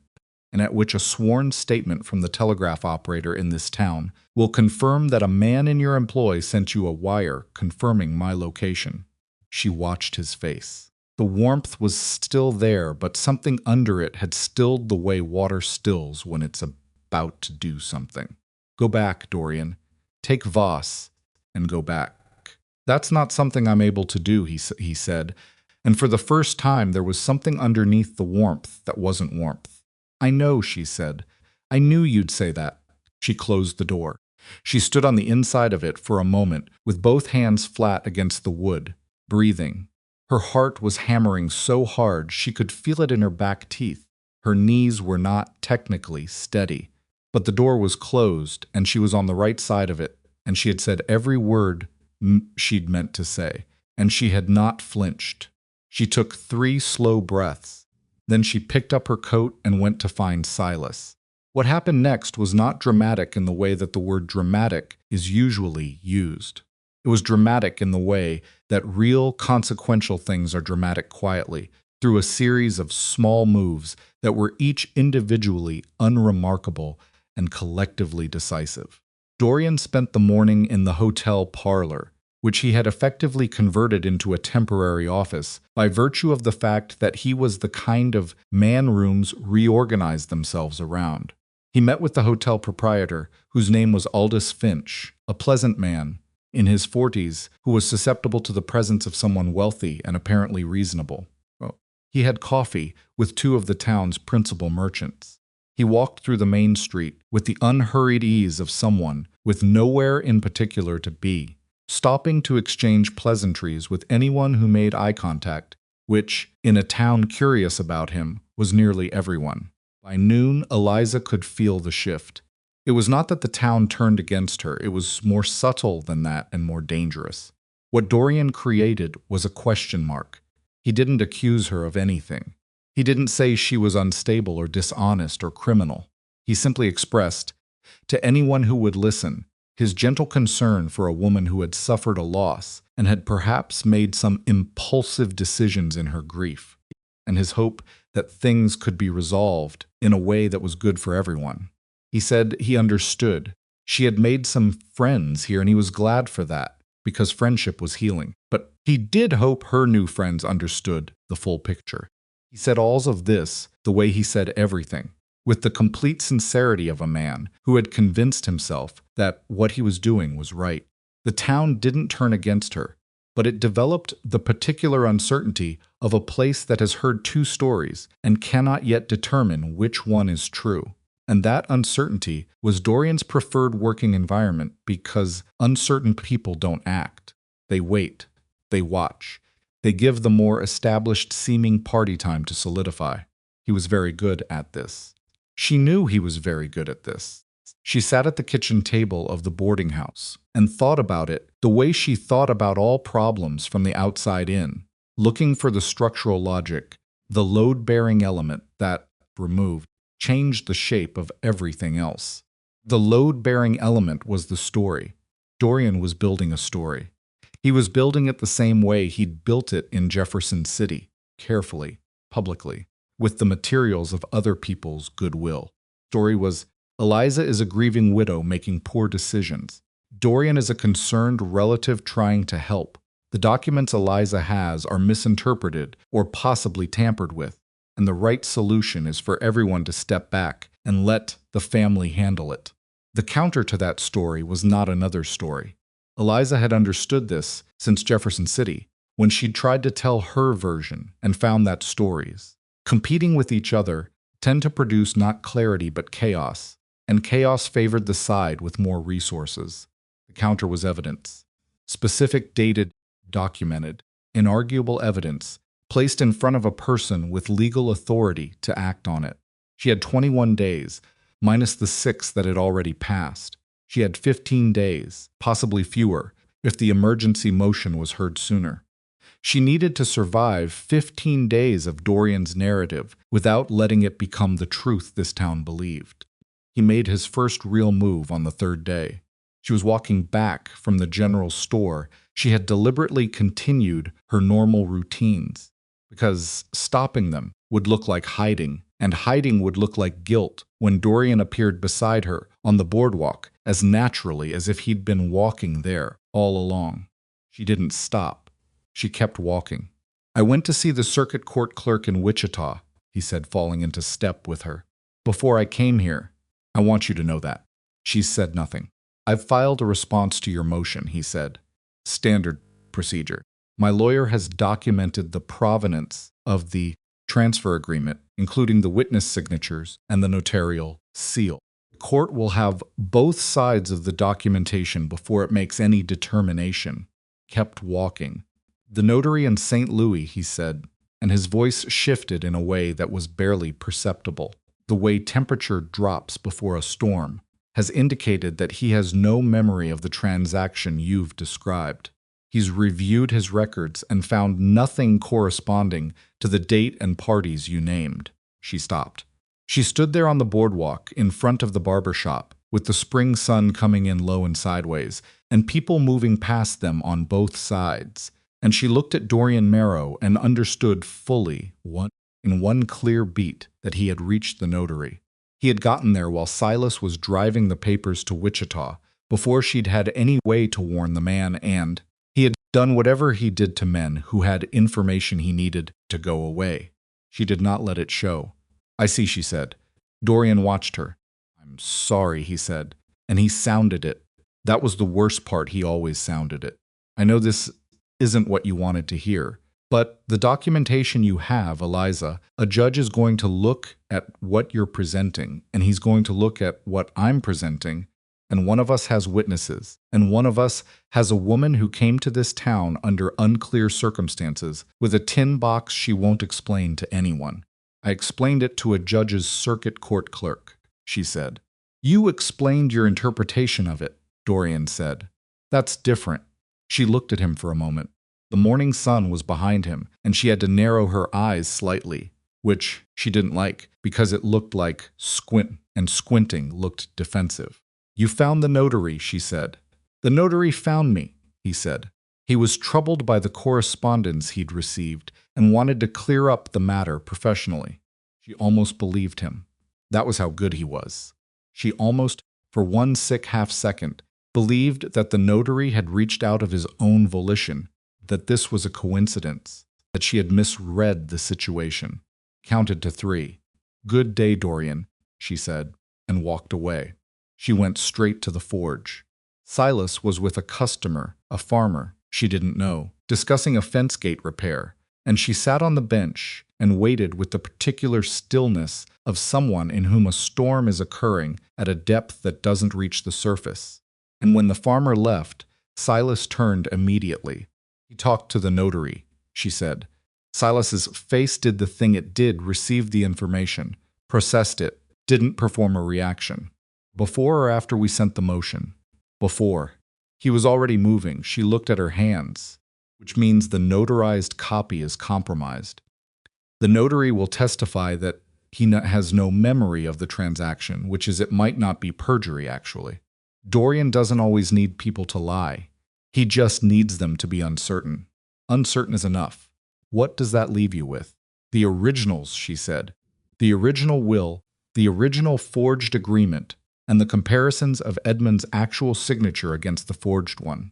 and at which a sworn statement from the telegraph operator in this town will confirm that a man in your employ sent you a wire confirming my location." She watched his face. The warmth was still there, but something under it had stilled the way water stills when it's about to do something. "Go back, Dorian. Take Voss and go back." "That's not something I'm able to do," he said, and for the first time there was something underneath the warmth that wasn't warmth. "I know," she said. "I knew you'd say that." She closed the door. She stood on the inside of it for a moment, with both hands flat against the wood, breathing. Her heart was hammering so hard she could feel it in her back teeth. Her knees were not technically steady. But the door was closed, and she was on the right side of it, and she had said every word she'd meant to say, and she had not flinched. She took 3 slow breaths. Then she picked up her coat and went to find Silas. What happened next was not dramatic in the way that the word dramatic is usually used. It was dramatic in the way that real, consequential things are dramatic quietly, through a series of small moves that were each individually unremarkable and collectively decisive. Dorian spent the morning in the hotel parlor, which he had effectively converted into a temporary office by virtue of the fact that he was the kind of man rooms reorganized themselves around. He met with the hotel proprietor, whose name was Aldous Finch, a pleasant man in his 40s who was susceptible to the presence of someone wealthy and apparently reasonable. He had coffee with two of the town's principal merchants. He walked through the main street with the unhurried ease of someone with nowhere in particular to be, stopping to exchange pleasantries with anyone who made eye contact, which, in a town curious about him, was nearly everyone. By noon, Eliza could feel the shift. It was not that the town turned against her, it was more subtle than that and more dangerous. What Dorian created was a question mark. He didn't accuse her of anything. He didn't say she was unstable or dishonest or criminal. He simply expressed, to anyone who would listen, his gentle concern for a woman who had suffered a loss and had perhaps made some impulsive decisions in her grief, and his hope that things could be resolved in a way that was good for everyone. He said he understood. She had made some friends here, and he was glad for that, because friendship was healing. But he did hope her new friends understood the full picture. He said all of this the way he said everything, with the complete sincerity of a man who had convinced himself that what he was doing was right. The town didn't turn against her, but it developed the particular uncertainty of a place that has heard two stories and cannot yet determine which one is true. And that uncertainty was Dorian's preferred working environment because uncertain people don't act. They wait. They watch. They give the more established seeming party time to solidify. He was very good at this. She knew he was very good at this. She sat at the kitchen table of the boarding house and thought about it the way she thought about all problems from the outside in, looking for the structural logic, the load-bearing element that, removed, changed the shape of everything else. The load-bearing element was the story. Dorian was building a story. He was building it the same way he'd built it in Jefferson City, carefully, publicly, with the materials of other people's goodwill. Story was, Eliza is a grieving widow making poor decisions. Dorian is a concerned relative trying to help. The documents Eliza has are misinterpreted or possibly tampered with, and the right solution is for everyone to step back and let the family handle it. The counter to that story was not another story. Eliza had understood this since Jefferson City, when she'd tried to tell her version and found that stories, competing with each other, tend to produce not clarity but chaos, and chaos favored the side with more resources. The counter was evidence. Specific, dated, documented, inarguable evidence placed in front of a person with legal authority to act on it. She had 21 days, minus the 6 that had already passed. She had 15 days, possibly fewer, if the emergency motion was heard sooner. She needed to survive 15 days of Dorian's narrative without letting it become the truth this town believed. He made his first real move on the third day. She was walking back from the general store. She had deliberately continued her normal routines, because stopping them would look like hiding, and hiding would look like guilt when Dorian appeared beside her on the boardwalk as naturally as if he'd been walking there all along. She didn't stop. She kept walking. I went to see the circuit court clerk in Wichita, he said, falling into step with her. Before I came here. I want you to know that. She said nothing. I've filed a response to your motion, he said. Standard procedure. My lawyer has documented the provenance of the transfer agreement, including the witness signatures and the notarial seal. The court will have both sides of the documentation before it makes any determination. Kept walking. The notary in St. Louis, he said, and his voice shifted in a way that was barely perceptible. The way temperature drops before a storm has indicated that he has no memory of the transaction you've described. He's reviewed his records and found nothing corresponding to the date and parties you named. She stopped. She stood there on the boardwalk in front of the barber shop, with the spring sun coming in low and sideways, and people moving past them on both sides. And she looked at Dorian Marrow and understood fully, in one clear beat, that he had reached the notary. He had gotten there while Silas was driving the papers to Wichita, before she'd had any way to warn the man and, He had done whatever he did to men who had information he needed to go away. She did not let it show. I see, she said. Dorian watched her. I'm sorry, he said, and he sounded it. That was the worst part, he always sounded it. I know this isn't what you wanted to hear, but the documentation you have, Eliza, a judge is going to look at what you're presenting, and he's going to look at what I'm presenting, and one of us has witnesses, and one of us has a woman who came to this town under unclear circumstances with a tin box she won't explain to anyone. I explained it to a judge's circuit court clerk, she said. You explained your interpretation of it, Dorian said. That's different. She looked at him for a moment. The morning sun was behind him, and she had to narrow her eyes slightly, which she didn't like, because it looked like squint, and squinting looked defensive. You found the notary, she said. The notary found me, he said. He was troubled by the correspondence he'd received and wanted to clear up the matter professionally. She almost believed him. That was how good he was. She almost, for one sick half-second, believed that the notary had reached out of his own volition, that this was a coincidence, that she had misread the situation. Counted to 3. Good day, Dorian, she said, and walked away. She went straight to the forge. Silas was with a customer, a farmer she didn't know, discussing a fence gate repair, and she sat on the bench and waited with the particular stillness of someone in whom a storm is occurring at a depth that doesn't reach the surface. And when the farmer left, Silas turned immediately. He talked to the notary, she said. Silas's face did the thing it did, received the information, processed it, didn't perform a reaction. Before or after we sent the motion? Before. He was already moving. She looked at her hands, which means the notarized copy is compromised. The notary will testify that he has no memory of the transaction, which is it might not be perjury, actually. Dorian doesn't always need people to lie. He just needs them to be uncertain. Uncertain is enough. What does that leave you with? The originals, she said. The original will, the original forged agreement, and the comparisons of Edmund's actual signature against the forged one.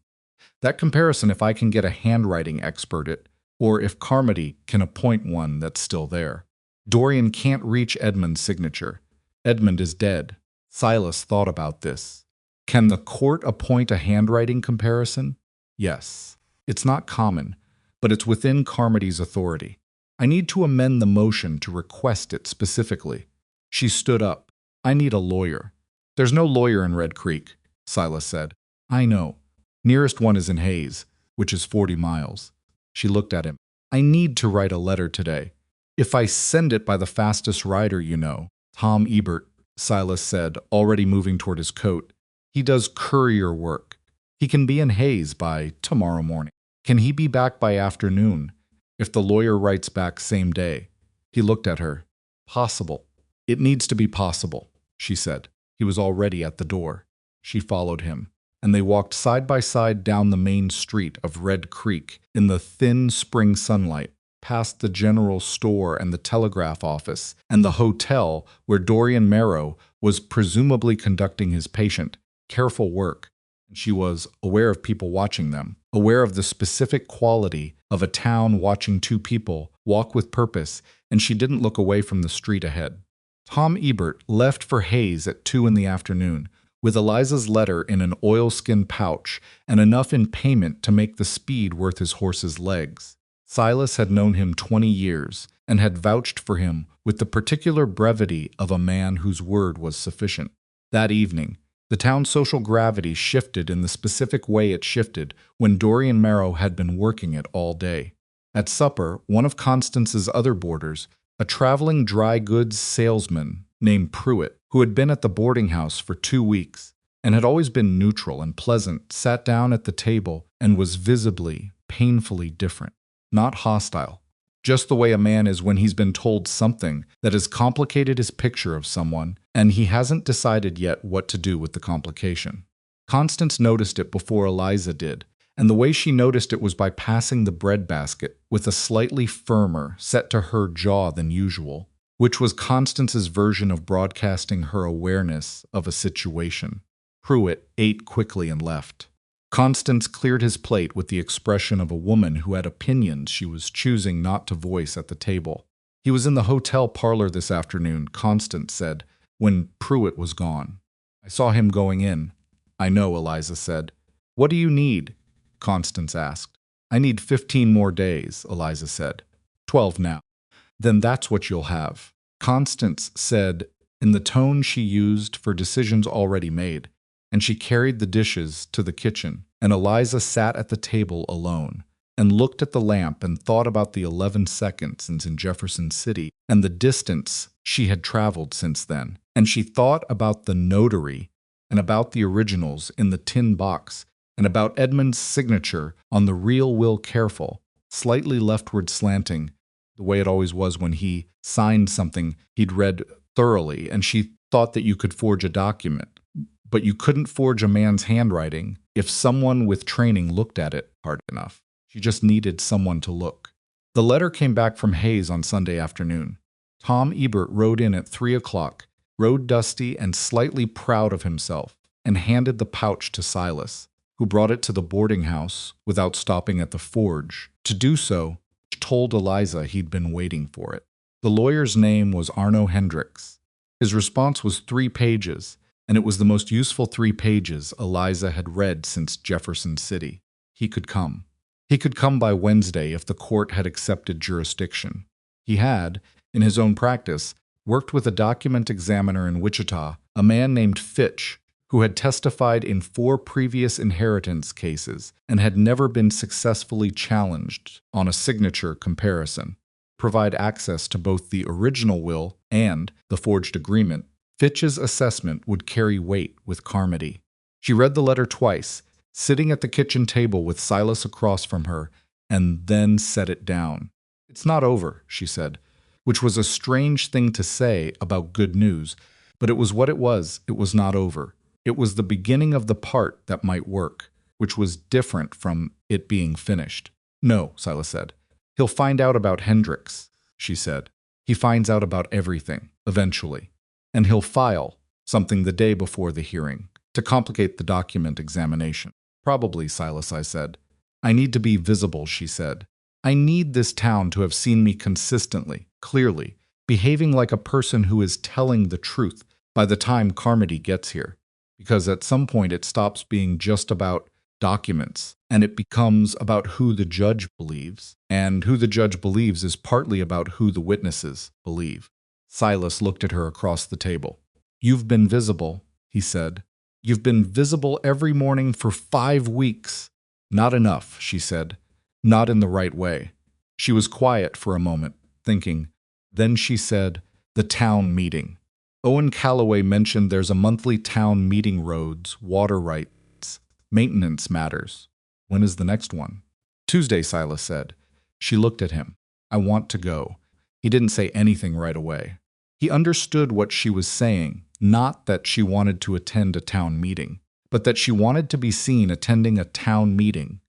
That comparison, if I can get a handwriting expert at, or if Carmody can appoint one that's still there. Dorian can't reach Edmund's signature. Edmund is dead. Silas thought about this. Can the court appoint a handwriting comparison? Yes. It's not common, but it's within Carmody's authority. I need to amend the motion to request it specifically. She stood up. I need a lawyer. There's no lawyer in Red Creek, Silas said. I know. Nearest one is in Hayes, which is 40 miles. She looked at him. I need to write a letter today. If I send it by the fastest rider, you know. Tom Ebert, Silas said, already moving toward his coat. He does courier work. He can be in Hayes by tomorrow morning. Can he be back by afternoon? If the lawyer writes back same day. He looked at her. Possible. It needs to be possible, she said. He was already at the door. She followed him, and they walked side by side down the main street of Red Creek in the thin spring sunlight, past the general store and the telegraph office and the hotel where Dorian Marrow was presumably conducting his patient. Careful work. She was aware of people watching them, aware of the specific quality of a town watching two people walk with purpose, and she didn't look away from the street ahead. Tom Ebert left for Hayes at 2 in the afternoon, with Eliza's letter in an oilskin pouch and enough in payment to make the speed worth his horse's legs. Silas had known him 20 years and had vouched for him with the particular brevity of a man whose word was sufficient. That evening, the town's social gravity shifted in the specific way it shifted when Dorian Marrow had been working it all day. At supper, one of Constance's other boarders, a traveling dry goods salesman named Pruitt, who had been at the boarding house for 2 weeks and had always been neutral and pleasant, sat down at the table and was visibly, painfully different. Not hostile. Just the way a man is when he's been told something that has complicated his picture of someone, and he hasn't decided yet what to do with the complication. Constance noticed it before Eliza did, and the way she noticed it was by passing the breadbasket with a slightly firmer, set to her jaw than usual, which was Constance's version of broadcasting her awareness of a situation. Pruitt ate quickly and left. Constance cleared his plate with the expression of a woman who had opinions she was choosing not to voice at the table. He was in the hotel parlor this afternoon, Constance said, when Pruitt was gone. I saw him going in. I know, Eliza said. What do you need? Constance asked. I need 15 more days, Eliza said. 12 now. Then that's what you'll have. Constance said in the tone she used for decisions already made, and she carried the dishes to the kitchen, and Eliza sat at the table alone and looked at the lamp and thought about the 11 seconds since in Jefferson City and the distance she had traveled since then. And she thought about the notary and about the originals in the tin box and about Edmund's signature on the real will, careful, slightly leftward slanting, the way it always was when he signed something he'd read thoroughly, and she thought that you could forge a document, but you couldn't forge a man's handwriting if someone with training looked at it hard enough. She just needed someone to look. The letter came back from Hayes on Sunday afternoon. Tom Ebert rode in at 3 o'clock, rode dusty and slightly proud of himself, and handed the pouch to Silas, who brought it to the boarding house without stopping at the forge. To do so, told Eliza he'd been waiting for it. The lawyer's name was Arno Hendricks. His response was 3 pages, and it was the most useful 3 pages Eliza had read since Jefferson City. He could come. He could come by Wednesday if the court had accepted jurisdiction. He had, in his own practice, worked with a document examiner in Wichita, a man named Fitch, who had testified in 4 previous inheritance cases and had never been successfully challenged on a signature comparison. Provide access to both the original will and the forged agreement, Fitch's assessment would carry weight with Carmody. She read the letter twice, sitting at the kitchen table with Silas across from her, and then set it down. It's not over, she said, which was a strange thing to say about good news, but it was what it was. It was not over. It was the beginning of the part that might work, which was different from it being finished. No, Silas said. He'll find out about Hendricks, she said. He finds out about everything, eventually. And he'll file something the day before the hearing, to complicate the document examination. Probably, Silas, I said. I need to be visible, she said. I need this town to have seen me consistently, clearly, behaving like a person who is telling the truth by the time Carmody gets here. Because at some point it stops being just about documents, and it becomes about who the judge believes, and who the judge believes is partly about who the witnesses believe. Silas looked at her across the table. You've been visible, he said. You've been visible every morning for 5 weeks. Not enough, she said. Not in the right way. She was quiet for a moment, thinking. Then she said, the town meeting. Owen Calloway mentioned there's a monthly town meeting, roads, water rights, maintenance matters. When is the next one? Tuesday, Silas said. She looked at him. I want to go. He didn't say anything right away. He understood what she was saying, not that she wanted to attend a town meeting, but that she wanted to be seen attending a town meeting,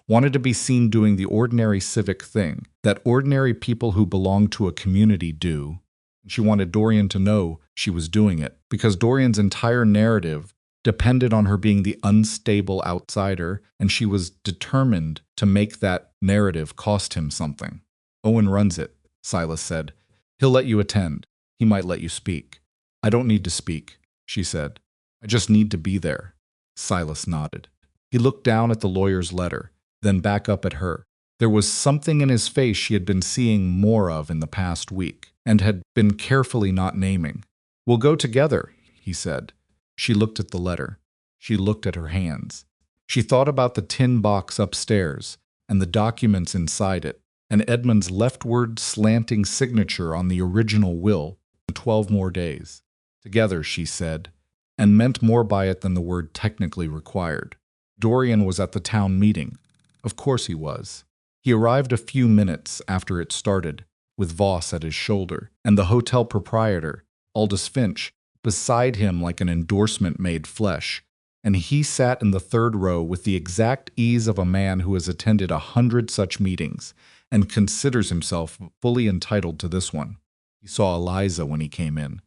wanted to be seen doing the ordinary civic thing that ordinary people who belong to a community do. She wanted Dorian to know she was doing it, because Dorian's entire narrative depended on her being the unstable outsider, and she was determined to make that narrative cost him something. Owen runs it, Silas said. He'll let you attend. He might let you speak. I don't need to speak, she said. I just need to be there. Silas nodded. He looked down at the lawyer's letter, then back up at her. There was something in his face she had been seeing more of in the past week, and had been carefully not naming. We'll go together, he said. She looked at the letter. She looked at her hands. She thought about the tin box upstairs, and the documents inside it, and Edmund's leftward slanting signature on the original will, 12 more days. Together, she said, and meant more by it than the word technically required. Dorian was at the town meeting. Of course he was. He arrived a few minutes after it started, with Voss at his shoulder, and the hotel proprietor, Aldous Finch, beside him like an endorsement made flesh, and he sat in the 3rd row with the exact ease of a man who has attended 100 such meetings, and considers himself fully entitled to this one. He saw Eliza when he came in.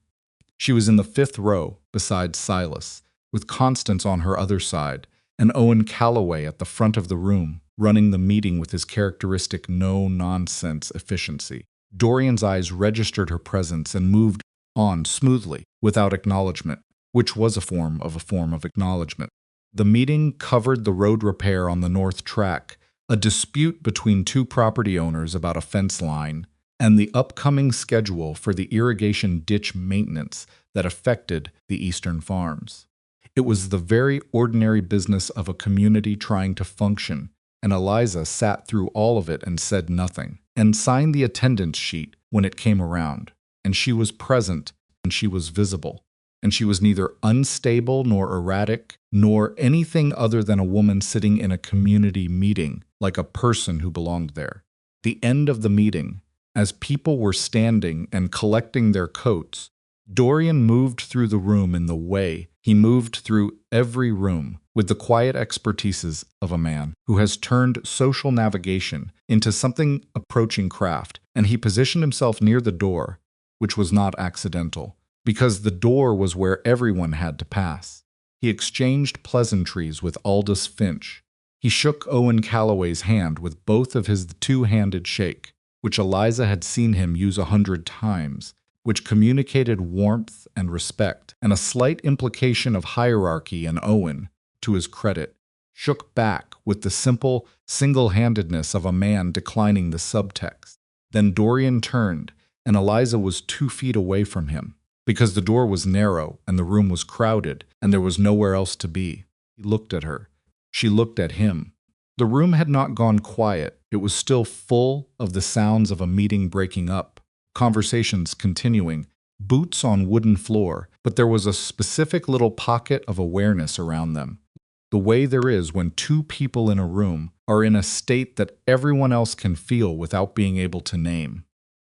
She was in the 5th row, beside Silas, with Constance on her other side, and Owen Calloway at the front of the room, running the meeting with his characteristic no-nonsense efficiency. Dorian's eyes registered her presence and moved on smoothly, without acknowledgement, which was a form of acknowledgement. The meeting covered the road repair on the North Track, a dispute between two property owners about a fence line, and the upcoming schedule for the irrigation ditch maintenance that affected the eastern farms. It was the very ordinary business of a community trying to function, and Eliza sat through all of it and said nothing, and signed the attendance sheet when it came around, and she was present, and she was visible, and she was neither unstable nor erratic, nor anything other than a woman sitting in a community meeting, like a person who belonged there. The end of the meeting, as people were standing and collecting their coats, Dorian moved through the room in the way he moved through every room, with the quiet expertise of a man who has turned social navigation into something approaching craft, and he positioned himself near the door, which was not accidental, because the door was where everyone had to pass. He exchanged pleasantries with Aldous Finch. He shook Owen Calloway's hand with both of his two-handed shake, which Eliza had seen him use 100 times, which communicated warmth and respect, and a slight implication of hierarchy in Owen, to his credit, shook back with the simple single-handedness of a man declining the subtext. Then Dorian turned, and Eliza was 2 feet away from him, because the door was narrow and the room was crowded, and there was nowhere else to be. He looked at her. She looked at him. The room had not gone quiet. It was still full of the sounds of a meeting breaking up, conversations continuing, boots on wooden floor, but there was a specific little pocket of awareness around them. The way there is when two people in a room are in a state that everyone else can feel without being able to name.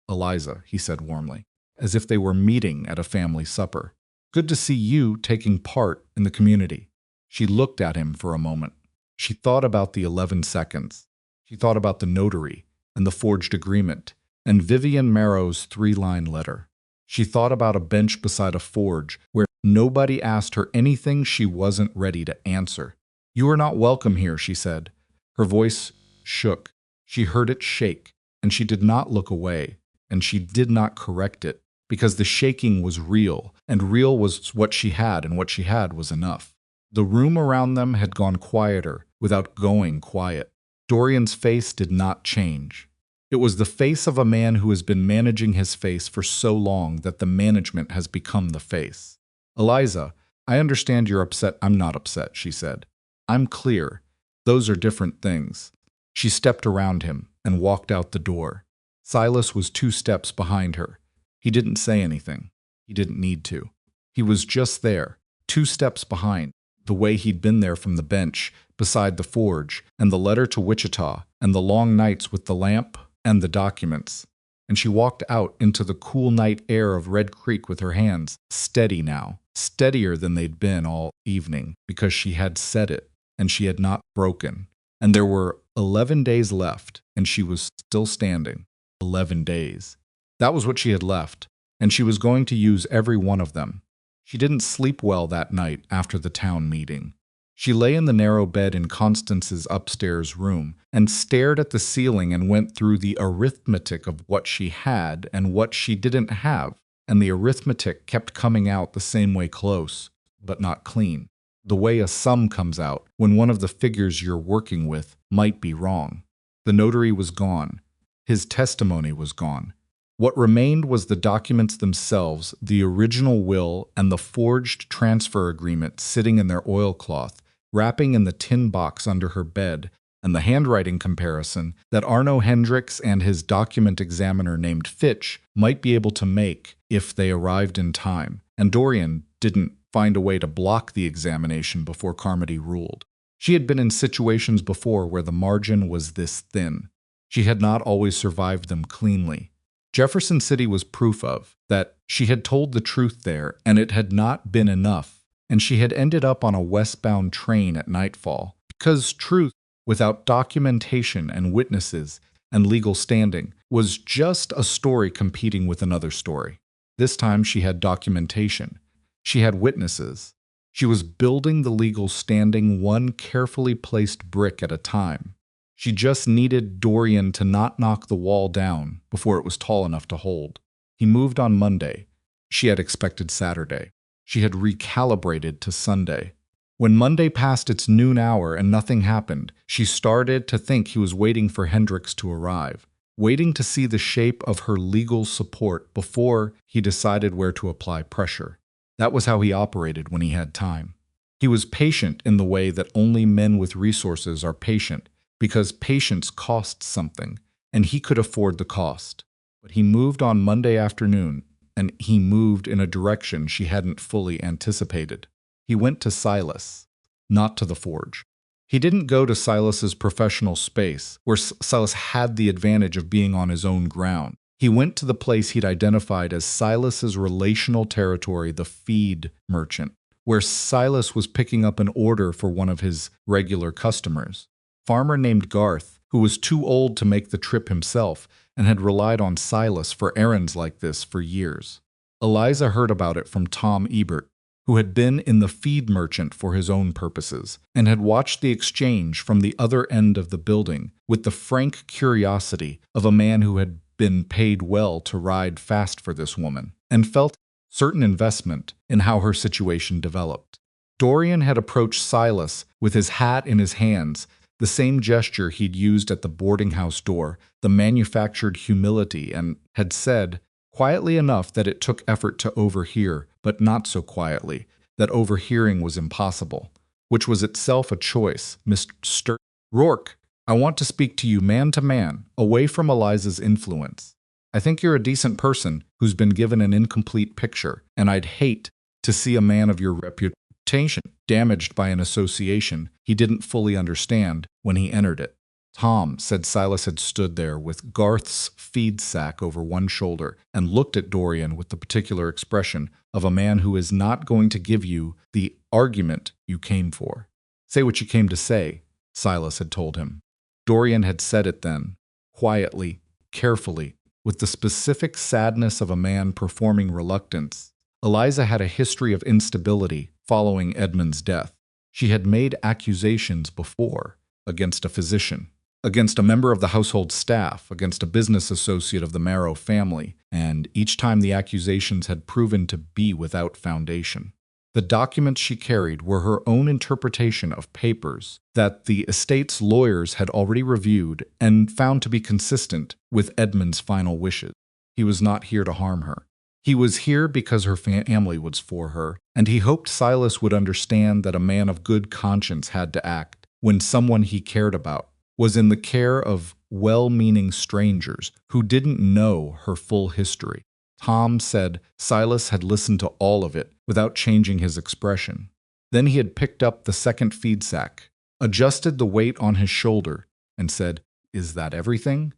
"Eliza," he said warmly, as if they were meeting at a family supper. "Good to see you taking part in the community." She looked at him for a moment. She thought about the 11 seconds. She thought about the notary and the forged agreement and Vivian Marrow's 3-line letter. She thought about a bench beside a forge where nobody asked her anything she wasn't ready to answer. "You are not welcome here," she said. Her voice shook. She heard it shake, and she did not look away, and she did not correct it, because the shaking was real, and real was what she had, and what she had was enough. The room around them had gone quieter without going quiet. Dorian's face did not change. It was the face of a man who has been managing his face for so long that the management has become the face. "Eliza, I understand you're upset." "I'm not upset," she said. "I'm clear. Those are different things." She stepped around him and walked out the door. Silas was 2 steps behind her. He didn't say anything. He didn't need to. He was just there, 2 steps behind, the way he'd been there from the bench, beside the forge, and the letter to Wichita, and the long nights with the lamp and the documents. And she walked out into the cool night air of Red Creek with her hands steady now, steadier than they'd been all evening, because she had said it, and she had not broken. And there were 11 days left, and she was still standing. 11 days. That was what she had left, and she was going to use every one of them. She didn't sleep well that night after the town meeting. She lay in the narrow bed in Constance's upstairs room and stared at the ceiling and went through the arithmetic of what she had and what she didn't have, and the arithmetic kept coming out the same way close, but not clean. The way a sum comes out when one of the figures you're working with might be wrong. The notary was gone. His testimony was gone. What remained was the documents themselves, the original will, and the forged transfer agreement sitting in their oilcloth, wrapping in the tin box under her bed, and the handwriting comparison that Arno Hendricks and his document examiner named Fitch might be able to make if they arrived in time, and Dorian didn't find a way to block the examination before Carmody ruled. She had been in situations before where the margin was this thin. She had not always survived them cleanly. Jefferson City was proof of that she had told the truth there, and it had not been enough, and she had ended up on a westbound train at nightfall, because truth, without documentation and witnesses and legal standing, was just a story competing with another story. This time she had documentation. She had witnesses. She was building the legal standing one carefully placed brick at a time. She just needed Dorian to not knock the wall down before it was tall enough to hold. He moved on Monday. She had expected Saturday. She had recalibrated to Sunday. When Monday passed its noon hour and nothing happened, she started to think he was waiting for Hendricks to arrive, waiting to see the shape of her legal support before he decided where to apply pressure. That was how he operated when he had time. He was patient in the way that only men with resources are patient, because patience costs something, and he could afford the cost. But he moved on Monday afternoon, and he moved in a direction she hadn't fully anticipated. He went to Silas, not to the forge. He didn't go to Silas's professional space, where Silas had the advantage of being on his own ground. He went to the place he'd identified as Silas's relational territory, the feed merchant, where Silas was picking up an order for one of his regular customers. Farmer named Garth, who was too old to make the trip himself and had relied on Silas for errands like this for years. Eliza heard about it from Tom Ebert, who had been in the feed merchant for his own purposes, and had watched the exchange from the other end of the building with the frank curiosity of a man who had been paid well to ride fast for this woman, and felt certain investment in how her situation developed. Dorian had approached Silas with his hat in his hands, the same gesture he'd used at the boarding house door, the manufactured humility, and had said, quietly enough that it took effort to overhear, but not so quietly, that overhearing was impossible, which was itself a choice. Mr. Rourke, I want to speak to you man to man, away from Eliza's influence. I think you're a decent person who's been given an incomplete picture, and I'd hate to see a man of your reputation damaged by an association he didn't fully understand when he entered it. Tom said Silas had stood there with Garth's feed sack over one shoulder and looked at Dorian with the particular expression of a man who is not going to give you the argument you came for. Say what you came to say, Silas had told him. Dorian had said it then, quietly, carefully, with the specific sadness of a man performing reluctance. Eliza had a history of instability following Edmund's death. She had made accusations before against a physician, against a member of the household staff, against a business associate of the Marrow family, and each time the accusations had proven to be without foundation. The documents she carried were her own interpretation of papers that the estate's lawyers had already reviewed and found to be consistent with Edmund's final wishes. He was not here to harm her. He was here because her family was for her, and he hoped Silas would understand that a man of good conscience had to act when someone he cared about was in the care of well-meaning strangers who didn't know her full history. Tom said Silas had listened to all of it without changing his expression. Then he had picked up the second feed sack, adjusted the weight on his shoulder, and said, "Is that everything?"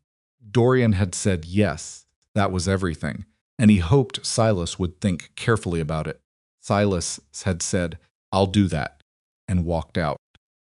Dorian had said yes, that was everything, and he hoped Silas would think carefully about it. Silas had said, "I'll do that," and walked out.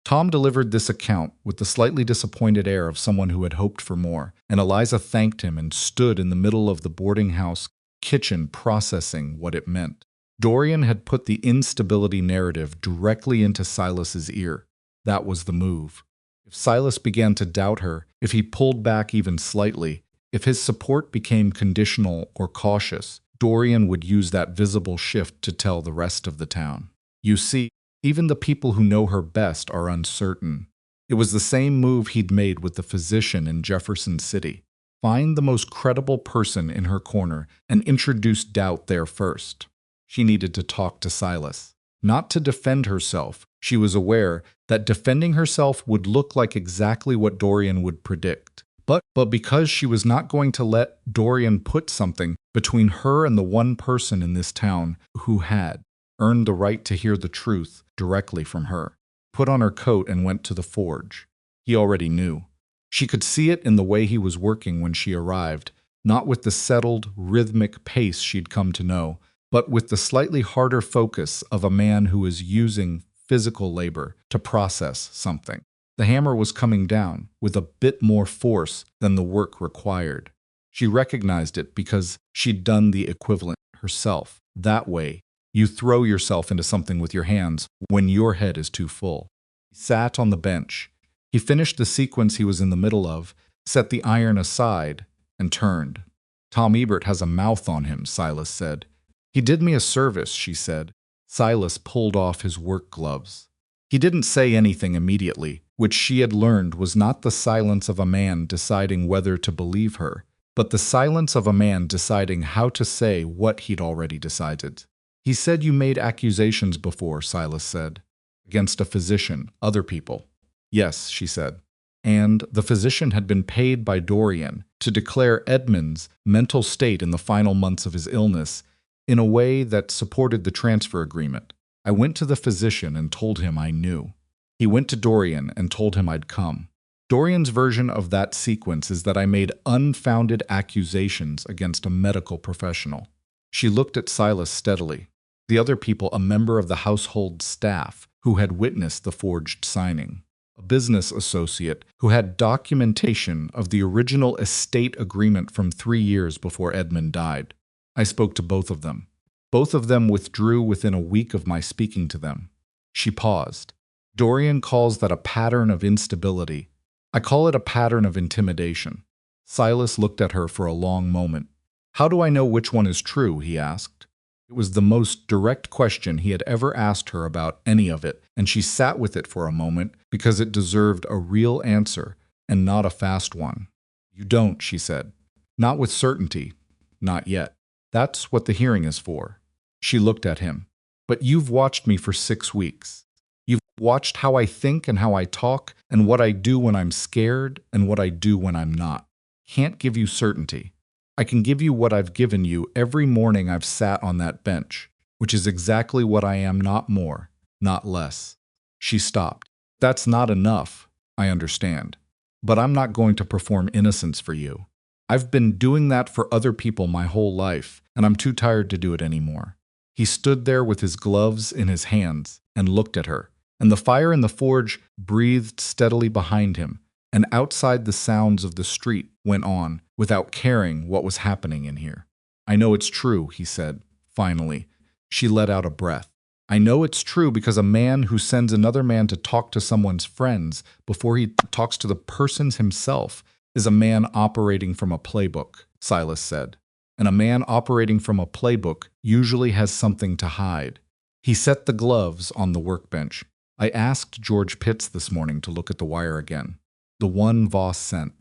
Tom delivered this account with the slightly disappointed air of someone who had hoped for more, and Eliza thanked him and stood in the middle of the boarding house kitchen processing what it meant. Dorian had put the instability narrative directly into Silas's ear. That was the move. If Silas began to doubt her, if he pulled back even slightly, if his support became conditional or cautious, Dorian would use that visible shift to tell the rest of the town. You see, even the people who know her best are uncertain. It was the same move he'd made with the physician in Jefferson City. Find the most credible person in her corner and introduce doubt there first. She needed to talk to Silas. Not to defend herself. She was aware that defending herself would look like exactly what Dorian would predict. But because she was not going to let Dorian put something between her and the one person in this town who had earned the right to hear the truth directly from her, put on her coat and went to the forge. He already knew. She could see it in the way he was working when she arrived, not with the settled, rhythmic pace she'd come to know, but with the slightly harder focus of a man who is using physical labor to process something. The hammer was coming down with a bit more force than the work required. She recognized it because she'd done the equivalent herself. That way, You throw yourself into something with your hands when your head is too full. He sat on the bench. He finished the sequence he was in the middle of, set the iron aside, and turned. Tom Ebert has a mouth on him, Silas said. He did me a service, she said. Silas pulled off his work gloves. He didn't say anything immediately, which she had learned was not the silence of a man deciding whether to believe her, but the silence of a man deciding how to say what he'd already decided. He said you made accusations before, Silas said. Against a physician, other people. Yes, she said. And the physician had been paid by Dorian to declare Edmund's mental state in the final months of his illness in a way that supported the transfer agreement. I went to the physician and told him I knew. He went to Dorian and told him I'd come. Dorian's version of that sequence is that I made unfounded accusations against a medical professional. She looked at Silas steadily. The other people, a member of the household staff who had witnessed the forged signing. A business associate who had documentation of the original estate agreement from 3 years before Edmund died. I spoke to both of them. Both of them withdrew within a week of my speaking to them. She paused. Dorian calls that a pattern of instability. I call it a pattern of intimidation. Silas looked at her for a long moment. How do I know which one is true? He asked. It was the most direct question he had ever asked her about any of it, and she sat with it for a moment because it deserved a real answer and not a fast one. You don't, she said. Not with certainty. Not yet. That's what the hearing is for. She looked at him. But you've watched me for 6 weeks. You've watched how I think and how I talk and what I do when I'm scared and what I do when I'm not. Can't give you certainty. I can give you what I've given you every morning I've sat on that bench, which is exactly what I am, not more, not less. She stopped. That's not enough, I understand. But I'm not going to perform innocence for you. I've been doing that for other people my whole life, and I'm too tired to do it anymore. He stood there with his gloves in his hands and looked at her, and the fire in the forge breathed steadily behind him, and outside the sounds of the street went on without caring what was happening in here. I know it's true, he said, finally. She let out a breath. I know it's true because a man who sends another man to talk to someone's friends before he talks to the person himself is a man operating from a playbook, Silas said. And a man operating from a playbook usually has something to hide. He set the gloves on the workbench. I asked George Pitts this morning to look at the wire again. The one Voss sent.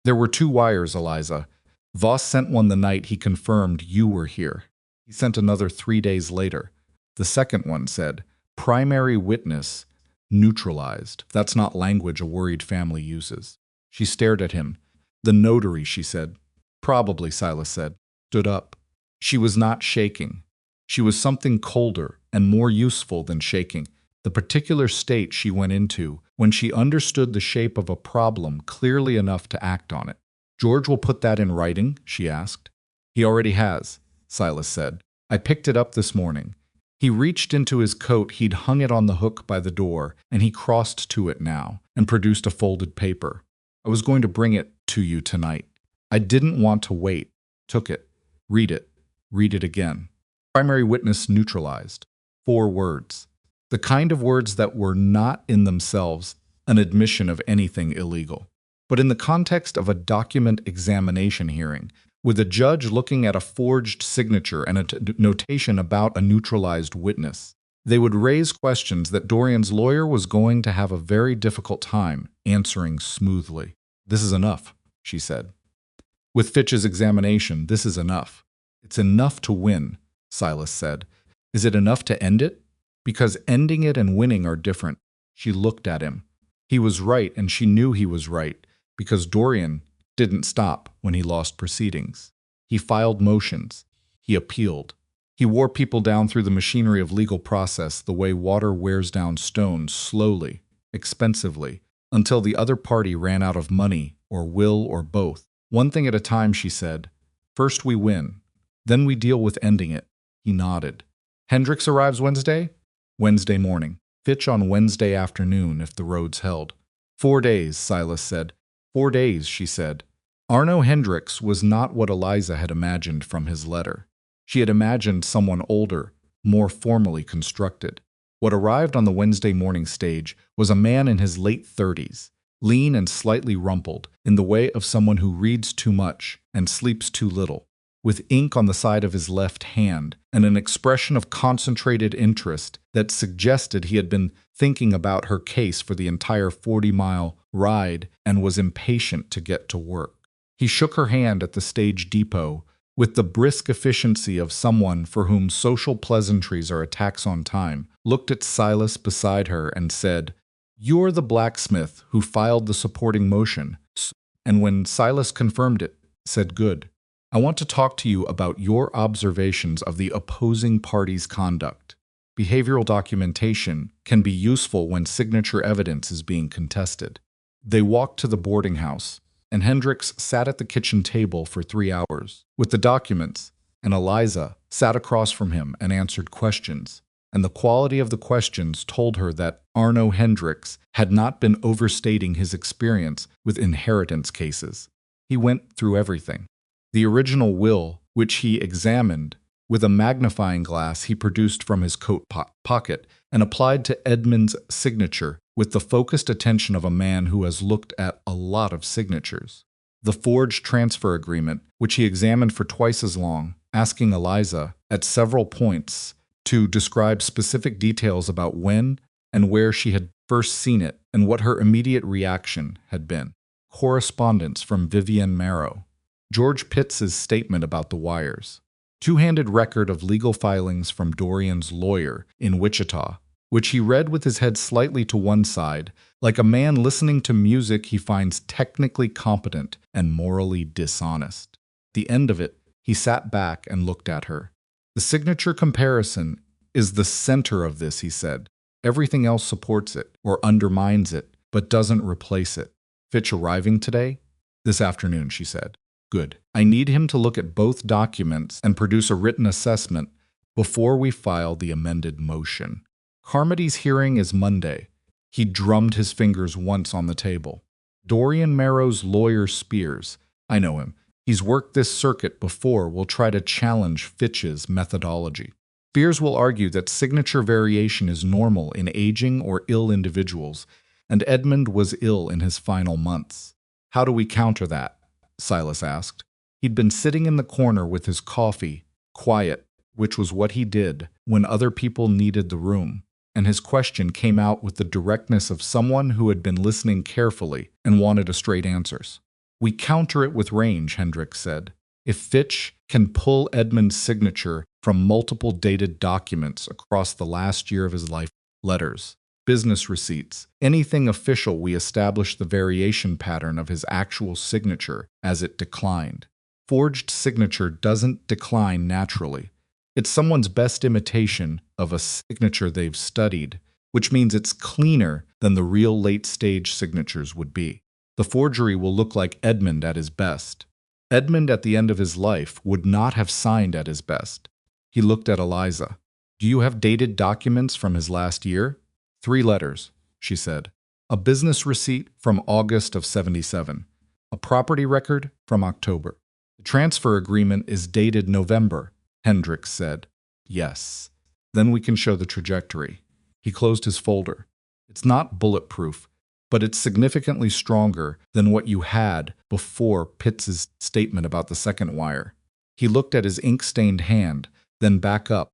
There were 2 wires, Eliza. Voss sent one the night he confirmed you were here. He sent another 3 days later. The second one said, primary witness, neutralized. That's not language a worried family uses. She stared at him. The notary, she said. Probably, Silas said. Stood up. She was not shaking. She was something colder and more useful than shaking. The particular state she went into when she understood the shape of a problem clearly enough to act on it. George will put that in writing, she asked. He already has, Silas said. I picked it up this morning. He reached into his coat. He'd hung it on the hook by the door, and he crossed to it now and produced a folded paper. I was going to bring it to you tonight. I didn't want to wait. Took it. Read it. Read it again. Primary witness neutralized. 4 words. The kind of words that were not in themselves an admission of anything illegal. But in the context of a document examination hearing, with a judge looking at a forged signature and a notation about a neutralized witness, they would raise questions that Dorian's lawyer was going to have a very difficult time answering smoothly. This is enough, she said. With Fitch's examination, this is enough. It's enough to win, Silas said. Is it enough to end it? Because ending it and winning are different. She looked at him. He was right, and she knew he was right, because Dorian didn't stop when he lost proceedings. He filed motions. He appealed. He wore people down through the machinery of legal process the way water wears down stones slowly, expensively, until the other party ran out of money or will or both. One thing at a time, she said. First we win. Then we deal with ending it. He nodded. Hendricks arrives Wednesday? Wednesday morning. Fitch on Wednesday afternoon if the roads held. 4 days, Silas said. 4 days, she said. Arno Hendricks was not what Eliza had imagined from his letter. She had imagined someone older, more formally constructed. What arrived on the Wednesday morning stage was a man in his late 30s, lean and slightly rumpled, in the way of someone who reads too much and sleeps too little, with ink on the side of his left hand and an expression of concentrated interest that suggested he had been thinking about her case for the entire 40-mile ride and was impatient to get to work. He shook her hand at the stage depot with the brisk efficiency of someone for whom social pleasantries are a tax on time, looked at Silas beside her and said, "You're the blacksmith who filed the supporting motion," and when Silas confirmed it, said, "Good. I want to talk to you about your observations of the opposing party's conduct. Behavioral documentation can be useful when signature evidence is being contested." They walked to the boarding house, and Hendricks sat at the kitchen table for 3 hours with the documents, and Eliza sat across from him and answered questions. And the quality of the questions told her that Arno Hendricks had not been overstating his experience with inheritance cases. He went through everything. The original will, which he examined, with a magnifying glass he produced from his coat pocket and applied to Edmund's signature with the focused attention of a man who has looked at a lot of signatures. The forged transfer agreement, which he examined for twice as long, asking Eliza at several points to describe specific details about when and where she had first seen it and what her immediate reaction had been. Correspondence from Vivian Marrow. George Pitts's statement about the wires. Two-handed record of legal filings from Dorian's lawyer in Wichita, which he read with his head slightly to one side, like a man listening to music he finds technically competent and morally dishonest. The end of it, he sat back and looked at her. "The signature comparison is the center of this," he said. "Everything else supports it or undermines it, but doesn't replace it." "Fitch arriving today?" "This afternoon," she said. "Good. I need him to look at both documents and produce a written assessment before we file the amended motion. Carmody's hearing is Monday." He drummed his fingers once on the table. "Dorian Marrow's lawyer Spears. I know him. He's worked this circuit before. Will try to challenge Fitch's methodology. Spears will argue that signature variation is normal in aging or ill individuals, and Edmund was ill in his final months. How do we counter that?" Silas asked. He'd been sitting in the corner with his coffee, quiet, which was what he did when other people needed the room, and his question came out with the directness of someone who had been listening carefully and wanted a straight answers. "We counter it with range," Hendricks said. "If Fitch can pull Edmund's signature from multiple dated documents across the last year of his life, letters, business receipts, anything official, we establish the variation pattern of his actual signature as it declined. Forged signature doesn't decline naturally. It's someone's best imitation of a signature they've studied, which means it's cleaner than the real late-stage signatures would be. The forgery will look like Edmund at his best. Edmund at the end of his life would not have signed at his best." He looked at Eliza. "Do you have dated documents from his last year?" 3 letters, she said. "A business receipt from August of 77. A property record from October. The transfer agreement is dated November," Hendricks said. "Yes. Then we can show the trajectory." He closed his folder. "It's not bulletproof, but it's significantly stronger than what you had before Pitts's statement about the second wire." He looked at his ink-stained hand, then back up.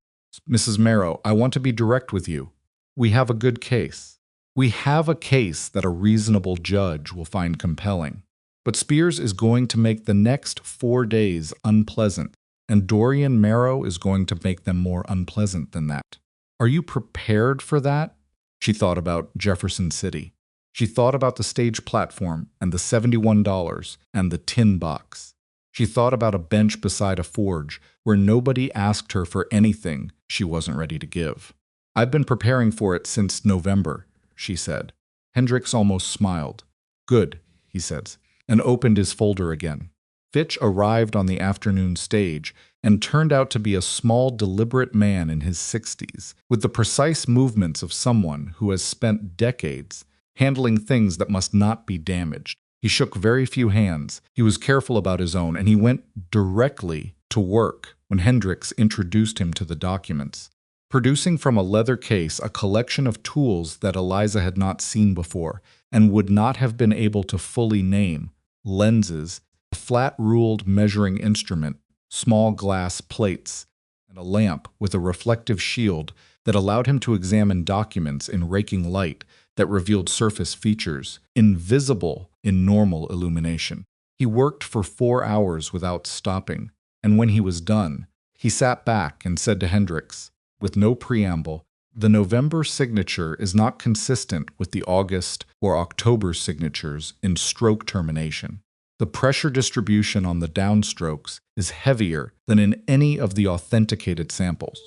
"Mrs. Marrow, I want to be direct with you. We have a good case. We have a case that a reasonable judge will find compelling. But Spears is going to make the next 4 days unpleasant, and Dorian Marrow is going to make them more unpleasant than that. Are you prepared for that?" She thought about Jefferson City. She thought about the stage platform and the $71 and the tin box. She thought about a bench beside a forge where nobody asked her for anything she wasn't ready to give. "I've been preparing for it since November," she said. Hendricks almost smiled. "Good," he said, and opened his folder again. Fitch arrived on the afternoon stage and turned out to be a small, deliberate man in his 60s, with the precise movements of someone who has spent decades handling things that must not be damaged. He shook very few hands, he was careful about his own, and he went directly to work when Hendricks introduced him to the documents. producing from a leather case a collection of tools that Eliza had not seen before and would not have been able to fully name: lenses, a flat-ruled measuring instrument, small glass plates, and a lamp with a reflective shield that allowed him to examine documents in raking light that revealed surface features, invisible in normal illumination. He worked for 4 hours without stopping, and when he was done, he sat back and said to Hendricks, with no preamble, "The November signature is not consistent with the August or October signatures in stroke termination. The pressure distribution on the downstrokes is heavier than in any of the authenticated samples.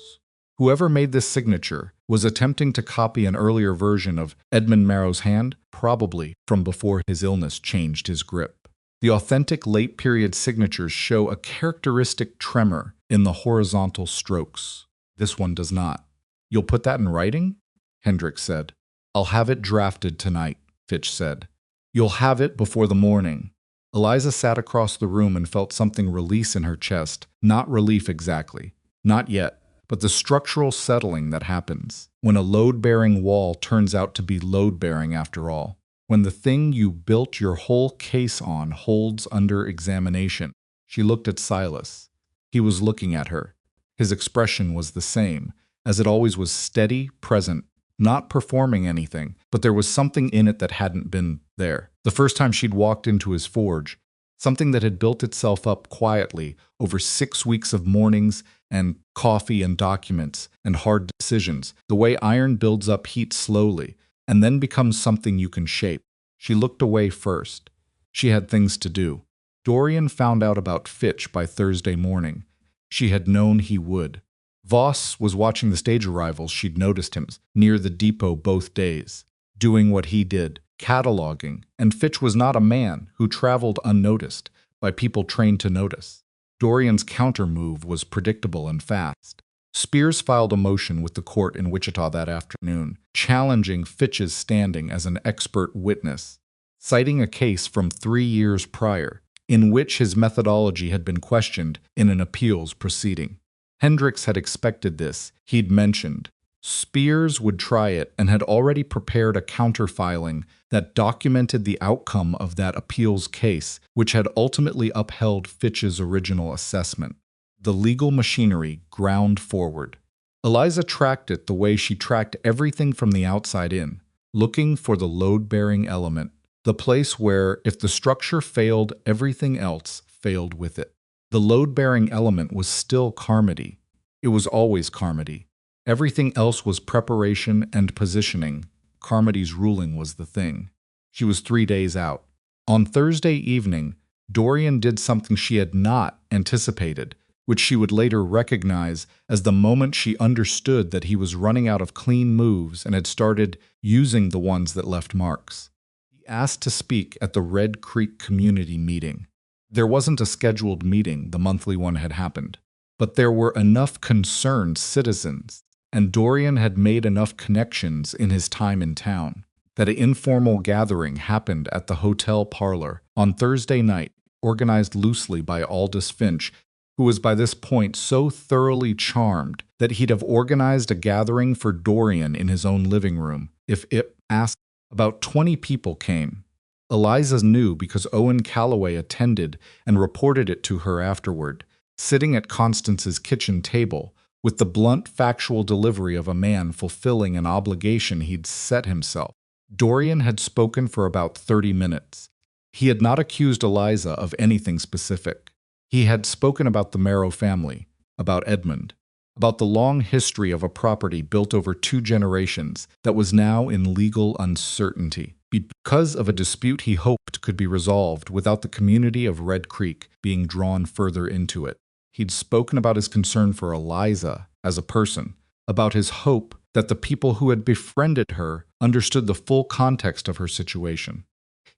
Whoever made this signature was attempting to copy an earlier version of Edmund Marrow's hand, probably from before his illness changed his grip. The authentic late-period signatures show a characteristic tremor in the horizontal strokes. This one does not." "You'll put that in writing?" Hendricks said. "I'll have it drafted tonight," Fitch said. "You'll have it before the morning." Eliza sat across the room and felt something release in her chest. Not relief exactly. Not yet, but the structural settling that happens when a load-bearing wall turns out to be load-bearing after all. When the thing you built your whole case on holds under examination. She looked at Silas. He was looking at her. His expression was the same, as it always was: steady, present, not performing anything, but there was something in it that hadn't been there. The first time she'd walked into his forge, something that had built itself up quietly over 6 weeks of mornings and coffee and documents and hard decisions, the way iron builds up heat slowly and then becomes something you can shape. She looked away first. She had things to do. Dorian found out about Fitch by Thursday morning. She had known he would. Voss was watching the stage arrivals. She'd noticed him near the depot both days, doing what he did, cataloging, and Fitch was not a man who traveled unnoticed by people trained to notice. Dorian's counter-move was predictable and fast. Spears filed a motion with the court in Wichita that afternoon, challenging Fitch's standing as an expert witness, citing a case from 3 years prior, in which his methodology had been questioned in an appeals proceeding. Hendricks had expected this. He'd mentioned Spears would try it and had already prepared a counterfiling that documented the outcome of that appeals case, which had ultimately upheld Fitch's original assessment. The legal machinery ground forward. Eliza tracked it the way she tracked everything from the outside in, looking for the load-bearing element, the place where, if the structure failed, everything else failed with it. The load-bearing element was still Carmody. It was always Carmody. Everything else was preparation and positioning. Carmody's ruling was the thing. She was 3 days out. On Thursday evening, Dorian did something she had not anticipated, which she would later recognize as the moment she understood that he was running out of clean moves and had started using the ones that left marks. He asked to speak at the Red Creek community meeting. There wasn't a scheduled meeting, the monthly one had happened, but there were enough concerned citizens, and Dorian had made enough connections in his time in town, that an informal gathering happened at the hotel parlor on Thursday night, organized loosely by Aldous Finch, who was by this point so thoroughly charmed that he'd have organized a gathering for Dorian in his own living room if it asked. About 20 people came. Eliza knew because Owen Calloway attended and reported it to her afterward, sitting at Constance's kitchen table with the blunt factual delivery of a man fulfilling an obligation he'd set himself. Dorian had spoken for about 30 minutes. He had not accused Eliza of anything specific. He had spoken about the Marrow family, about Edmund, about the long history of a property built over 2 generations that was now in legal uncertainty because of a dispute he hoped could be resolved without the community of Red Creek being drawn further into it. He'd spoken about his concern for Eliza as a person, about his hope that the people who had befriended her understood the full context of her situation.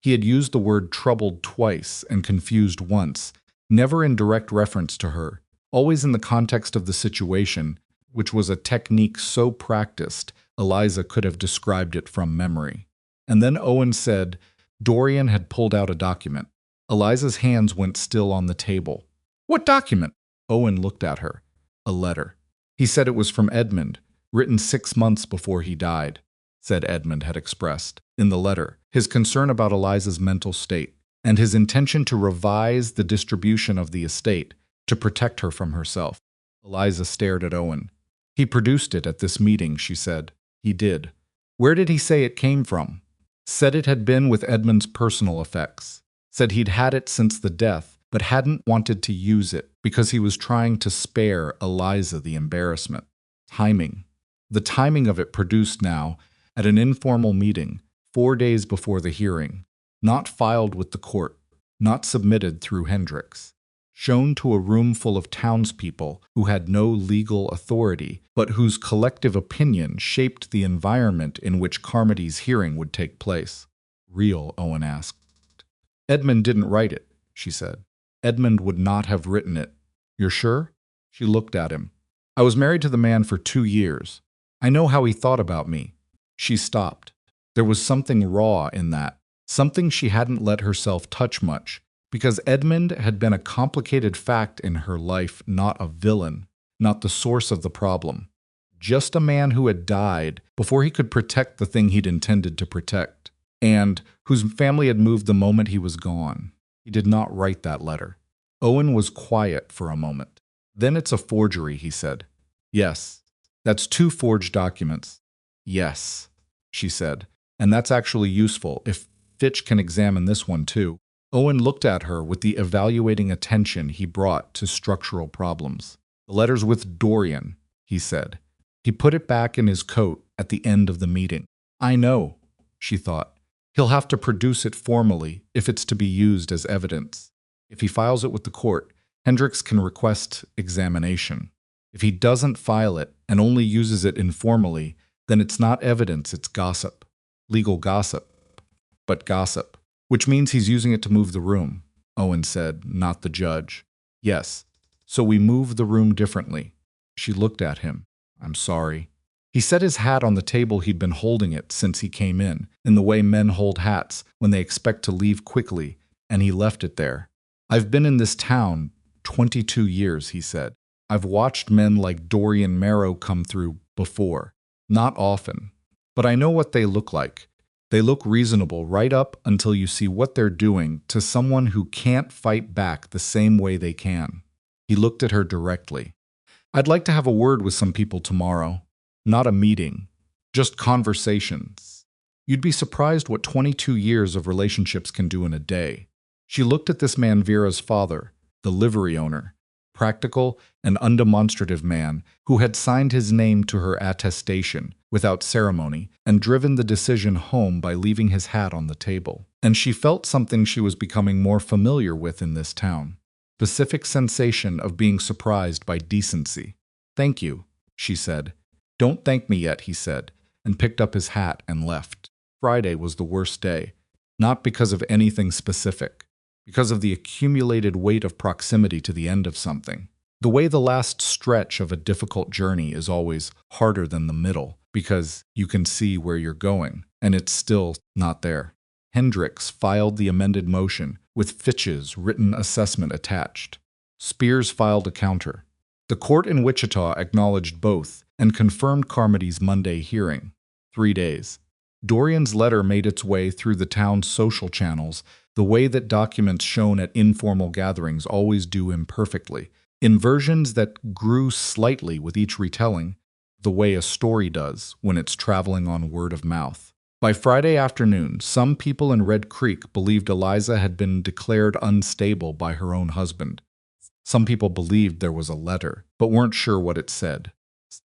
He had used the word troubled twice and confused once, never in direct reference to her, always in the context of the situation, which was a technique so practiced Eliza could have described it from memory. And then Owen said Dorian had pulled out a document. Eliza's hands went still on the table. "What document?" Owen looked at her. "A letter." He said it was from Edmund, written 6 months before he died, said Edmund had expressed, in the letter, his concern about Eliza's mental state, and his intention to revise the distribution of the estate to protect her from herself. Eliza stared at Owen. He produced it at this meeting, she said. He did. Where did he say it came from? Said it had been with Edmund's personal effects. Said he'd had it since the death, but hadn't wanted to use it because he was trying to spare Eliza the embarrassment. Timing. The timing of it produced now at an informal meeting 4 days before the hearing, not filed with the court, not submitted through Hendricks, shown to a room full of townspeople who had no legal authority, but whose collective opinion shaped the environment in which Carmody's hearing would take place. Real, Owen asked. Edmund didn't write it, she said. Edmund would not have written it. You're sure? She looked at him. I was married to the man for 2 years. I know how he thought about me. She stopped. There was something raw in that, something she hadn't let herself touch much, because Edmund had been a complicated fact in her life, not a villain, not the source of the problem. Just a man who had died before he could protect the thing he'd intended to protect, and whose family had moved the moment he was gone. He did not write that letter. Owen was quiet for a moment. Then it's a forgery, he said. Yes. That's 2 forged documents. Yes, she said. And that's actually useful, if Fitch can examine this one too. Owen looked at her with the evaluating attention he brought to structural problems. The letter's with Dorian, he said. He put it back in his coat at the end of the meeting. I know, she thought. He'll have to produce it formally if it's to be used as evidence. If he files it with the court, Hendricks can request examination. If he doesn't file it and only uses it informally, then it's not evidence, it's gossip. Legal gossip. But gossip. Which means he's using it to move the room, Owen said, not the judge. Yes. So we move the room differently. She looked at him. I'm sorry. He set his hat on the table he'd been holding it since he came in the way men hold hats when they expect to leave quickly, and he left it there. I've been in this town 22 years, he said. I've watched men like Dorian Marrow come through before. Not often. But I know what they look like. They look reasonable right up until you see what they're doing to someone who can't fight back the same way they can. He looked at her directly. I'd like to have a word with some people tomorrow. Not a meeting. Just conversations. You'd be surprised what 22 years of relationships can do in a day. She looked at this man Vera's father, the livery owner, practical and undemonstrative man who had signed his name to her attestation without ceremony and driven the decision home by leaving his hat on the table. And she felt something she was becoming more familiar with in this town. Specific sensation of being surprised by decency. Thank you, she said. Don't thank me yet, he said, and picked up his hat and left. Friday was the worst day, not because of anything specific, because of the accumulated weight of proximity to the end of something. The way the last stretch of a difficult journey is always harder than the middle, because you can see where you're going, and it's still not there. Hendricks filed the amended motion with Fitch's written assessment attached. Spears filed a counter. The court in Wichita acknowledged both and confirmed Carmody's Monday hearing. 3 days. Dorian's letter made its way through the town's social channels the way that documents shown at informal gatherings always do imperfectly, in versions that grew slightly with each retelling, the way a story does when it's traveling on word of mouth. By Friday afternoon, some people in Red Creek believed Eliza had been declared unstable by her own husband. Some people believed there was a letter, but weren't sure what it said.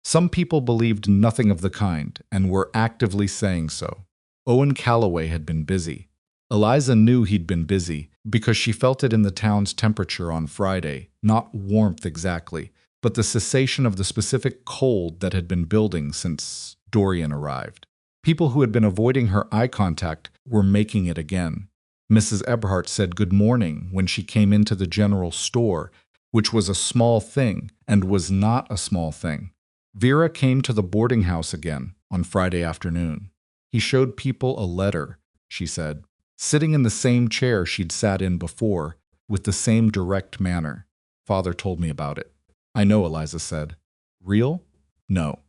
Some people believed nothing of the kind and were actively saying so. Owen Calloway had been busy. Eliza knew he'd been busy because she felt it in the town's temperature on Friday, not warmth exactly, but the cessation of the specific cold that had been building since Dorian arrived. People who had been avoiding her eye contact were making it again. Mrs. Eberhardt said good morning when she came into the general store, which was a small thing and was not a small thing. Vera came to the boarding house again on Friday afternoon. He showed people a letter, she said, sitting in the same chair she'd sat in before, with the same direct manner. Father told me about it. I know, Eliza said. Real? No.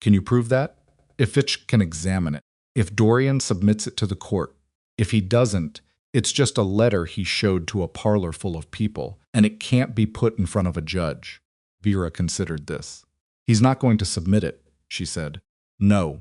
Can you prove that? If Fitch can examine it. If Dorian submits it to the court. If he doesn't, it's just a letter he showed to a parlor full of people, and it can't be put in front of a judge. Vera considered this. He's not going to submit it, she said. No,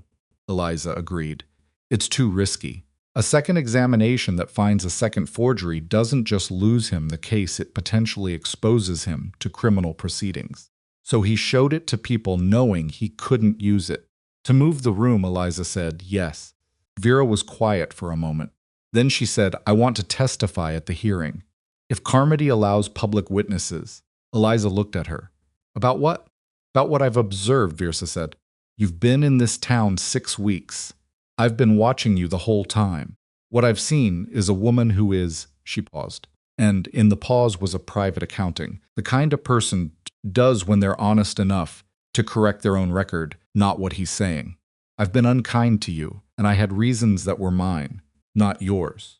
Eliza agreed. It's too risky. A second examination that finds a second forgery doesn't just lose him the case, it potentially exposes him to criminal proceedings. So he showed it to people knowing he couldn't use it. To move the room, Eliza said, yes. Vera was quiet for a moment. Then she said, I want to testify at the hearing. If Carmody allows public witnesses. Eliza looked at her. About what? About what I've observed, Versa said. You've been in this town 6 weeks. I've been watching you the whole time. What I've seen is a woman who is, she paused, and in the pause was a private accounting, the kind of person does when they're honest enough to correct their own record, not what he's saying. I've been unkind to you, and I had reasons that were mine, not yours.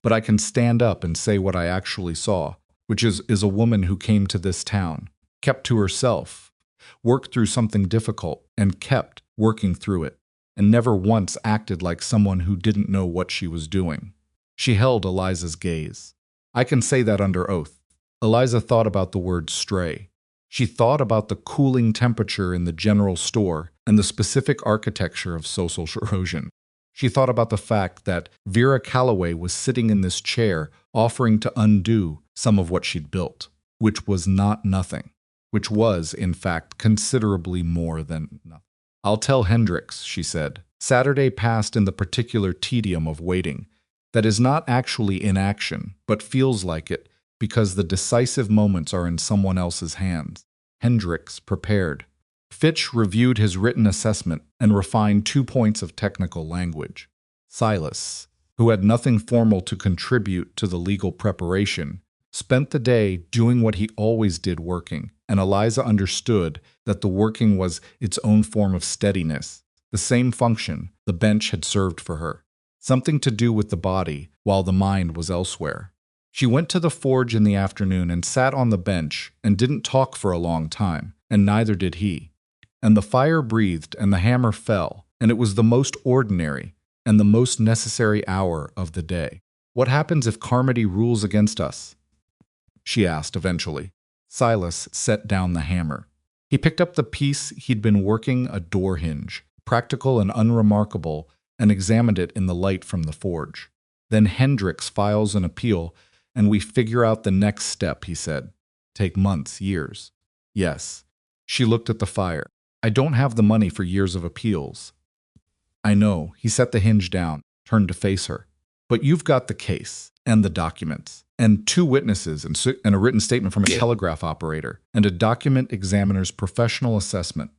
But I can stand up and say what I actually saw, which is a woman who came to this town, kept to herself, worked through something difficult, and kept working through it, and never once acted like someone who didn't know what she was doing. She held Eliza's gaze. I can say that under oath. Eliza thought about the word stray. She thought about the cooling temperature in the general store and the specific architecture of social erosion. She thought about the fact that Vera Calloway was sitting in this chair offering to undo some of what she'd built, which was not nothing, which was, in fact, considerably more than nothing. I'll tell Hendricks, she said. Saturday passed in the particular tedium of waiting that is not actually inaction, but feels like it because the decisive moments are in someone else's hands. Hendricks prepared. Fitch reviewed his written assessment and refined 2 points of technical language. Silas, who had nothing formal to contribute to the legal preparation, spent the day doing what he always did, working, and Eliza understood that the working was its own form of steadiness, the same function the bench had served for her, something to do with the body while the mind was elsewhere. She went to the forge in the afternoon and sat on the bench and didn't talk for a long time, and neither did he. And the fire breathed and the hammer fell, and it was the most ordinary and the most necessary hour of the day. What happens if Carmody rules against us? She asked eventually. Silas set down the hammer. He picked up the piece he'd been working, a door hinge, practical and unremarkable, and examined it in the light from the forge. Then Hendricks files an appeal, and we figure out the next step, he said. Take months, years. Yes. She looked at the fire. I don't have the money for years of appeals. I know. He set the hinge down, turned to face her. But you've got the case, and the documents, and 2 witnesses, and a written statement from a telegraph operator, and a document examiner's professional assessment.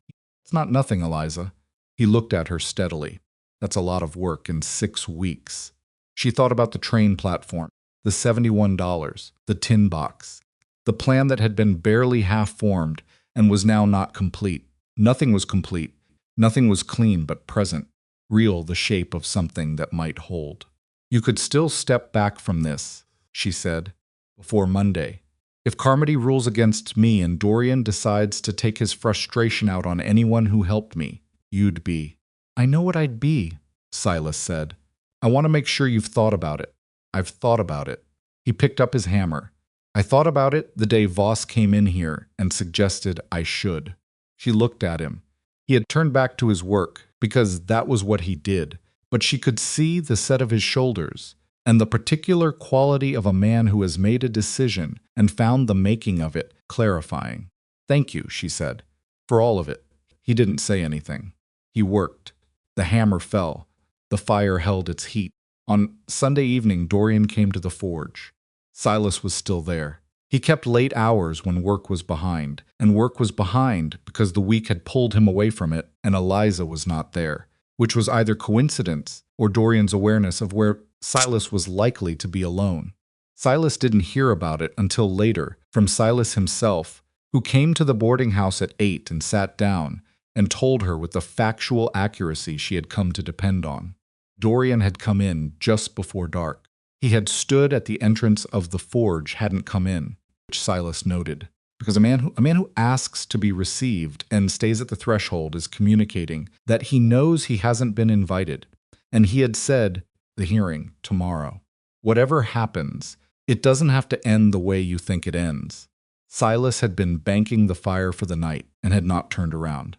It's not nothing, Eliza. He looked at her steadily. That's a lot of work in 6 weeks. She thought about the train platform, the $71, the tin box, the plan that had been barely half-formed and was now not complete. Nothing was complete. Nothing was clean but present, real, the shape of something that might hold. You could still step back from this, she said, before Monday. If Carmody rules against me and Dorian decides to take his frustration out on anyone who helped me, you'd be. I know what I'd be, Silas said. I want to make sure you've thought about it. I've thought about it. He picked up his hammer. I thought about it the day Voss came in here and suggested I should. She looked at him. He had turned back to his work because that was what he did, but she could see the set of his shoulders and the particular quality of a man who has made a decision and found the making of it clarifying. Thank you, she said, for all of it. He didn't say anything. He worked. The hammer fell. The fire held its heat. On Sunday evening, Dorian came to the forge. Silas was still there. He kept late hours when work was behind, and work was behind because the week had pulled him away from it and Eliza was not there, which was either coincidence or Dorian's awareness of where Silas was likely to be alone. Silas didn't hear about it until later from Silas himself, who came to the boarding house at 8 and sat down and told her with the factual accuracy she had come to depend on. Dorian had come in just before dark. He had stood at the entrance of the forge, hadn't come in, which Silas noted. Because a man who asks to be received and stays at the threshold is communicating that he knows he hasn't been invited, and he had said the hearing tomorrow. Whatever happens, it doesn't have to end the way you think it ends. Silas had been banking the fire for the night and had not turned around.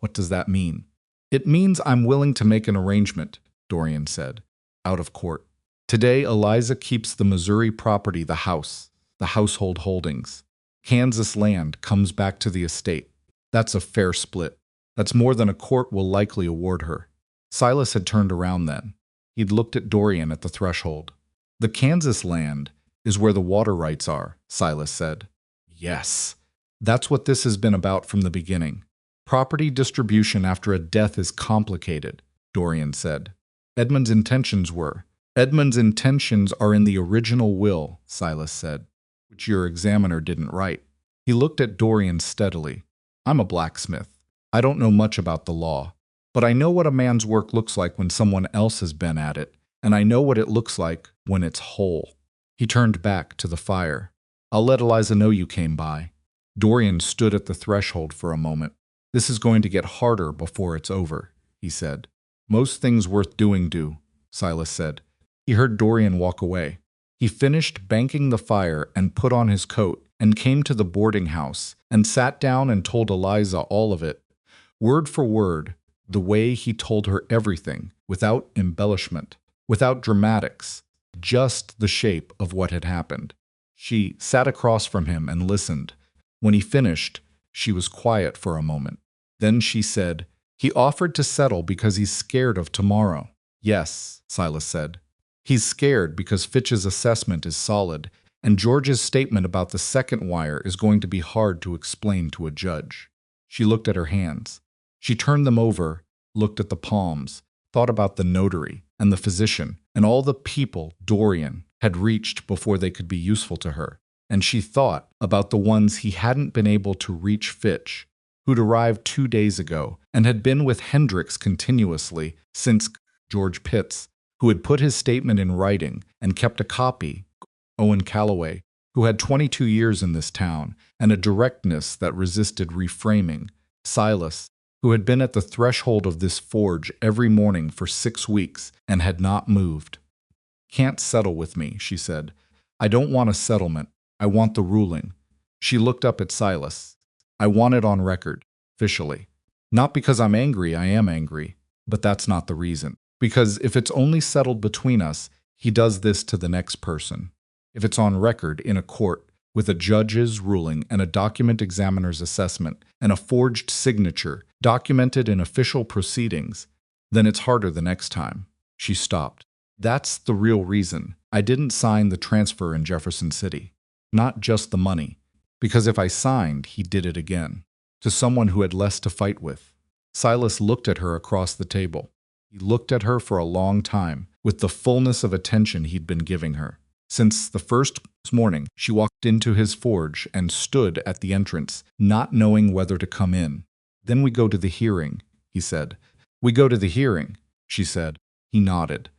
What does that mean? It means I'm willing to make an arrangement, Dorian said, out of court. Today, Eliza keeps the Missouri property, the house, the household holdings. Kansas land comes back to the estate. That's a fair split. That's more than a court will likely award her. Silas had turned around then. He'd looked at Dorian at the threshold. The Kansas land is where the water rights are, Silas said. Yes. That's what this has been about from the beginning. Property distribution after a death is complicated, Dorian said. Edmund's intentions are in the original will, Silas said, which your examiner didn't write. He looked at Dorian steadily. I'm a blacksmith. I don't know much about the law, but I know what a man's work looks like when someone else has been at it, and I know what it looks like when it's whole. He turned back to the fire. I'll let Eliza know you came by. Dorian stood at the threshold for a moment. This is going to get harder before it's over, he said. Most things worth doing do, Silas said. He heard Dorian walk away. He finished banking the fire and put on his coat and came to the boarding house and sat down and told Eliza all of it, word for word, the way he told her everything, without embellishment, without dramatics, just the shape of what had happened. She sat across from him and listened. When he finished, she was quiet for a moment. Then she said, He offered to settle because he's scared of tomorrow. Yes, Silas said. He's scared because Fitch's assessment is solid, and George's statement about the second wire is going to be hard to explain to a judge. She looked at her hands. She turned them over, looked at the palms, thought about the notary and the physician and all the people Dorian had reached before they could be useful to her. And she thought about the ones he hadn't been able to reach Fitch, who'd arrived 2 days ago and had been with Hendricks continuously since George Pitts, who had put his statement in writing and kept a copy, Owen Calloway, who had 22 years in this town and a directness that resisted reframing, Silas, who had been at the threshold of this forge every morning for 6 weeks and had not moved. Can't settle with me, she said. I don't want a settlement. I want the ruling. She looked up at Silas. I want it on record, officially. Not because I'm angry, I am angry, but that's not the reason. Because if it's only settled between us, he does this to the next person. If it's on record in a court, with a judge's ruling and a document examiner's assessment and a forged signature documented in official proceedings, then it's harder the next time. She stopped. That's the real reason I didn't sign the transfer in Jefferson City. Not just the money. Because if I signed, he did it again. To someone who had less to fight with. Silas looked at her across the table. He looked at her for a long time, with the fullness of attention he'd been giving her. Since the first morning, she walked into his forge and stood at the entrance, not knowing whether to come in. Then we go to the hearing, he said. We go to the hearing, she said. He nodded.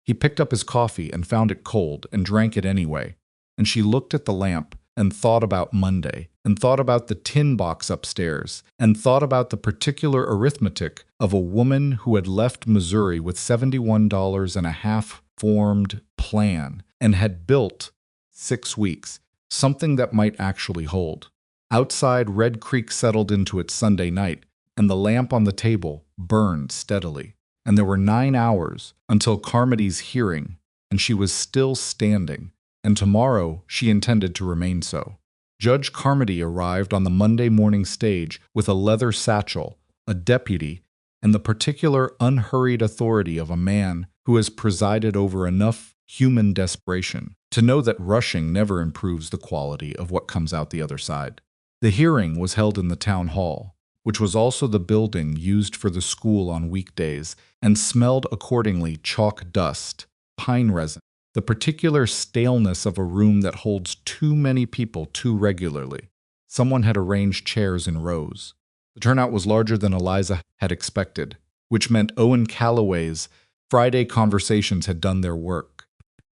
He picked up his coffee and found it cold and drank it anyway. And she looked at the lamp and thought about Monday, and thought about the tin box upstairs, and thought about the particular arithmetic of a woman who had left Missouri with $71 and a half formed plan, and had built 6 weeks, something that might actually hold. Outside, Red Creek settled into its Sunday night, and the lamp on the table burned steadily. And there were 9 hours until Carmody's hearing, and she was still standing, and tomorrow she intended to remain so. Judge Carmody arrived on the Monday morning stage with a leather satchel, a deputy, and the particular unhurried authority of a man who has presided over enough human desperation to know that rushing never improves the quality of what comes out the other side. The hearing was held in the town hall, which was also the building used for the school on weekdays, and smelled accordingly chalk dust, pine resin, the particular staleness of a room that holds too many people too regularly. Someone had arranged chairs in rows. The turnout was larger than Eliza had expected, which meant Owen Calloway's Friday conversations had done their work,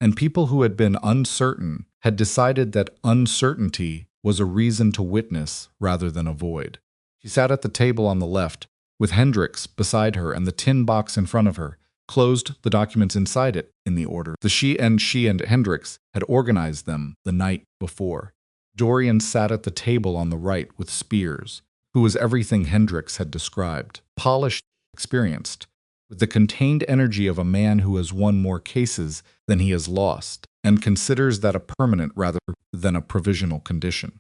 and people who had been uncertain had decided that uncertainty was a reason to witness rather than avoid. She sat at the table on the left, with Hendricks beside her and the tin box in front of her, closed the documents inside it in the order she and Hendricks had organized them the night before. Dorian sat at the table on the right with Spears, who was everything Hendricks had described, polished, experienced, with the contained energy of a man who has won more cases than he has lost, and considers that a permanent rather than a provisional condition.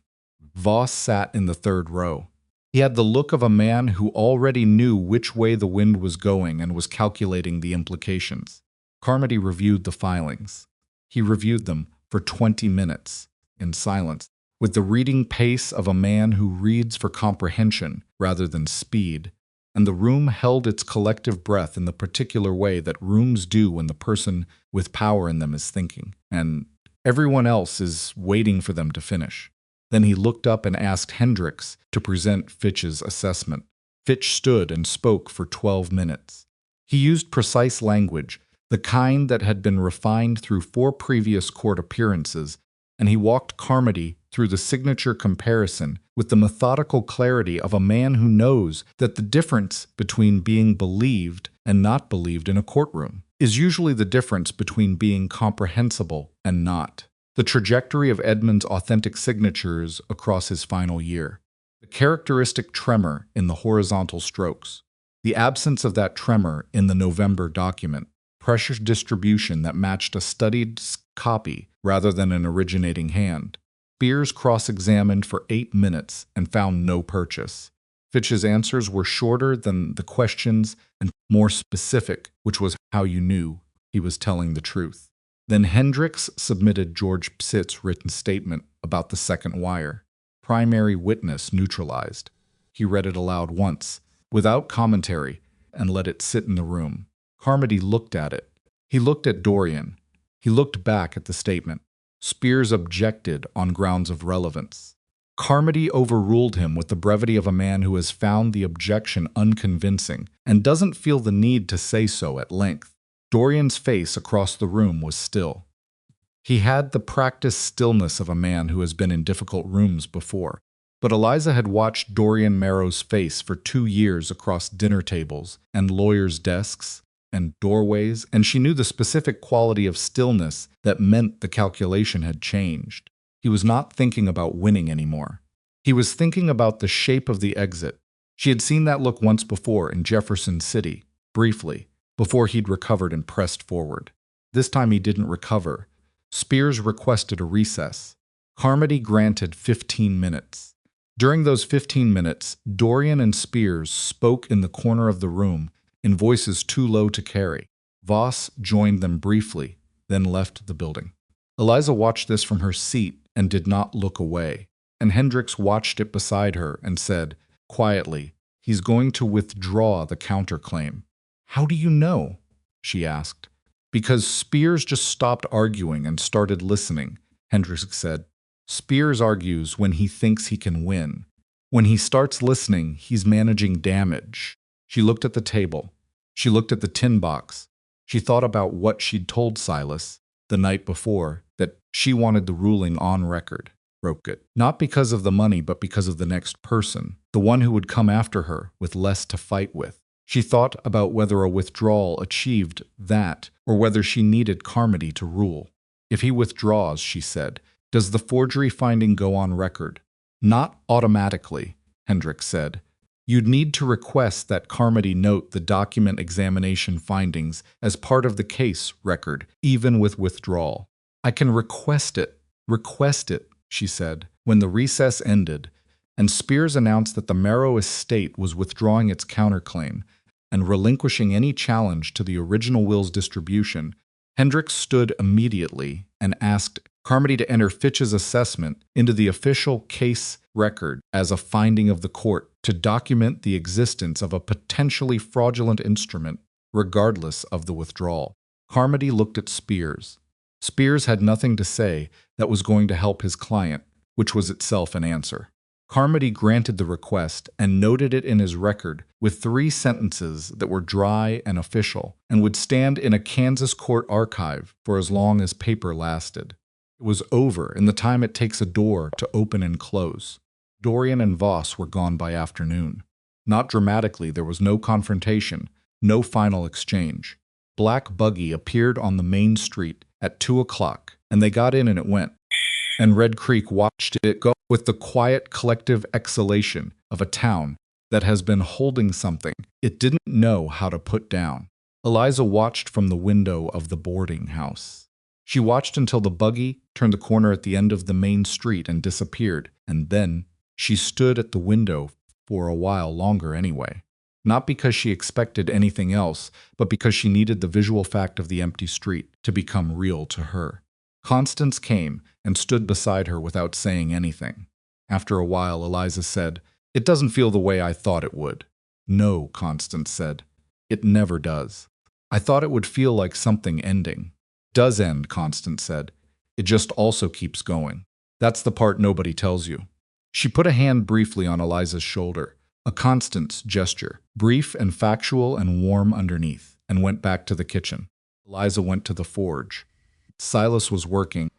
Voss sat in the third row. He had the look of a man who already knew which way the wind was going and was calculating the implications. Carmody reviewed the filings. He reviewed them for 20 minutes, in silence, with the reading pace of a man who reads for comprehension rather than speed, and the room held its collective breath in the particular way that rooms do when the person with power in them is thinking, and everyone else is waiting for them to finish. Then he looked up and asked Hendricks to present Fitch's assessment. Fitch stood and spoke for 12 minutes. He used precise language, the kind that had been refined through 4 previous court appearances, and he walked Carmody through the signature comparison with the methodical clarity of a man who knows that the difference between being believed and not believed in a courtroom is usually the difference between being comprehensible and not. The trajectory of Edmund's authentic signatures across his final year, the characteristic tremor in the horizontal strokes, the absence of that tremor in the November document, pressure distribution that matched a studied copy rather than an originating hand. Spears cross-examined for 8 minutes and found no purchase. Fitch's answers were shorter than the questions and more specific, which was how you knew he was telling the truth. Then Hendricks submitted George Psitt's written statement about the second wire. Primary witness neutralized. He read it aloud once, without commentary, and let it sit in the room. Carmody looked at it. He looked at Dorian. He looked back at the statement. Spears objected on grounds of relevance. Carmody overruled him with the brevity of a man who has found the objection unconvincing and doesn't feel the need to say so at length. Dorian's face across the room was still. He had the practiced stillness of a man who has been in difficult rooms before. But Eliza had watched Dorian Marrow's face for 2 years across dinner tables and lawyers' desks and doorways, and she knew the specific quality of stillness that meant the calculation had changed. He was not thinking about winning anymore. He was thinking about the shape of the exit. She had seen that look once before in Jefferson City, briefly, before he'd recovered and pressed forward. This time he didn't recover. Spears requested a recess. Carmody granted 15 minutes. During those 15 minutes, Dorian and Spears spoke in the corner of the room in voices too low to carry. Voss joined them briefly, then left the building. Eliza watched this from her seat and did not look away, and Hendricks watched it beside her and said, quietly, "He's going to withdraw the counterclaim." "How do you know?" she asked. "Because Spears just stopped arguing and started listening," Hendricks said. "Spears argues when he thinks he can win. When he starts listening, he's managing damage." She looked at the table. She looked at the tin box. She thought about what she'd told Silas the night before, that she wanted the ruling on record. Broke it. Not because of the money, but because of the next person, the one who would come after her with less to fight with. She thought about whether a withdrawal achieved that, or whether she needed Carmody to rule. "If he withdraws," she said, "does the forgery finding go on record?" "Not automatically," Hendricks said. "You'd need to request that Carmody note the document examination findings as part of the case record, even with withdrawal." "I can request it," she said, when the recess ended, and Spears announced that the Marrow estate was withdrawing its counterclaim and relinquishing any challenge to the original will's distribution. Hendricks stood immediately and asked Carmody to enter Fitch's assessment into the official case record as a finding of the court to document the existence of a potentially fraudulent instrument, regardless of the withdrawal. Carmody looked at Spears. Spears had nothing to say that was going to help his client, which was itself an answer. Carmody granted the request and noted it in his record with 3 sentences that were dry and official and would stand in a Kansas court archive for as long as paper lasted. It was over in the time it takes a door to open and close. Dorian and Voss were gone by afternoon. Not dramatically, there was no confrontation, no final exchange. Black buggy appeared on the main street at 2 o'clock, and they got in and it went. And Red Creek watched it go with the quiet collective exhalation of a town that has been holding something it didn't know how to put down. Eliza watched from the window of the boarding house. She watched until the buggy turned the corner at the end of the main street and disappeared, and then she stood at the window for a while longer anyway. Not because she expected anything else, but because she needed the visual fact of the empty street to become real to her. Constance came and stood beside her without saying anything. After a while, Eliza said, "It doesn't feel the way I thought it would." "No," Constance said. "It never does. I thought it would feel like something ending." "Does end," Constance said. "It just also keeps going. That's the part nobody tells you." She put a hand briefly on Eliza's shoulder, a Constance gesture, brief and factual and warm underneath, and went back to the kitchen. Eliza went to the forge. Silas was working,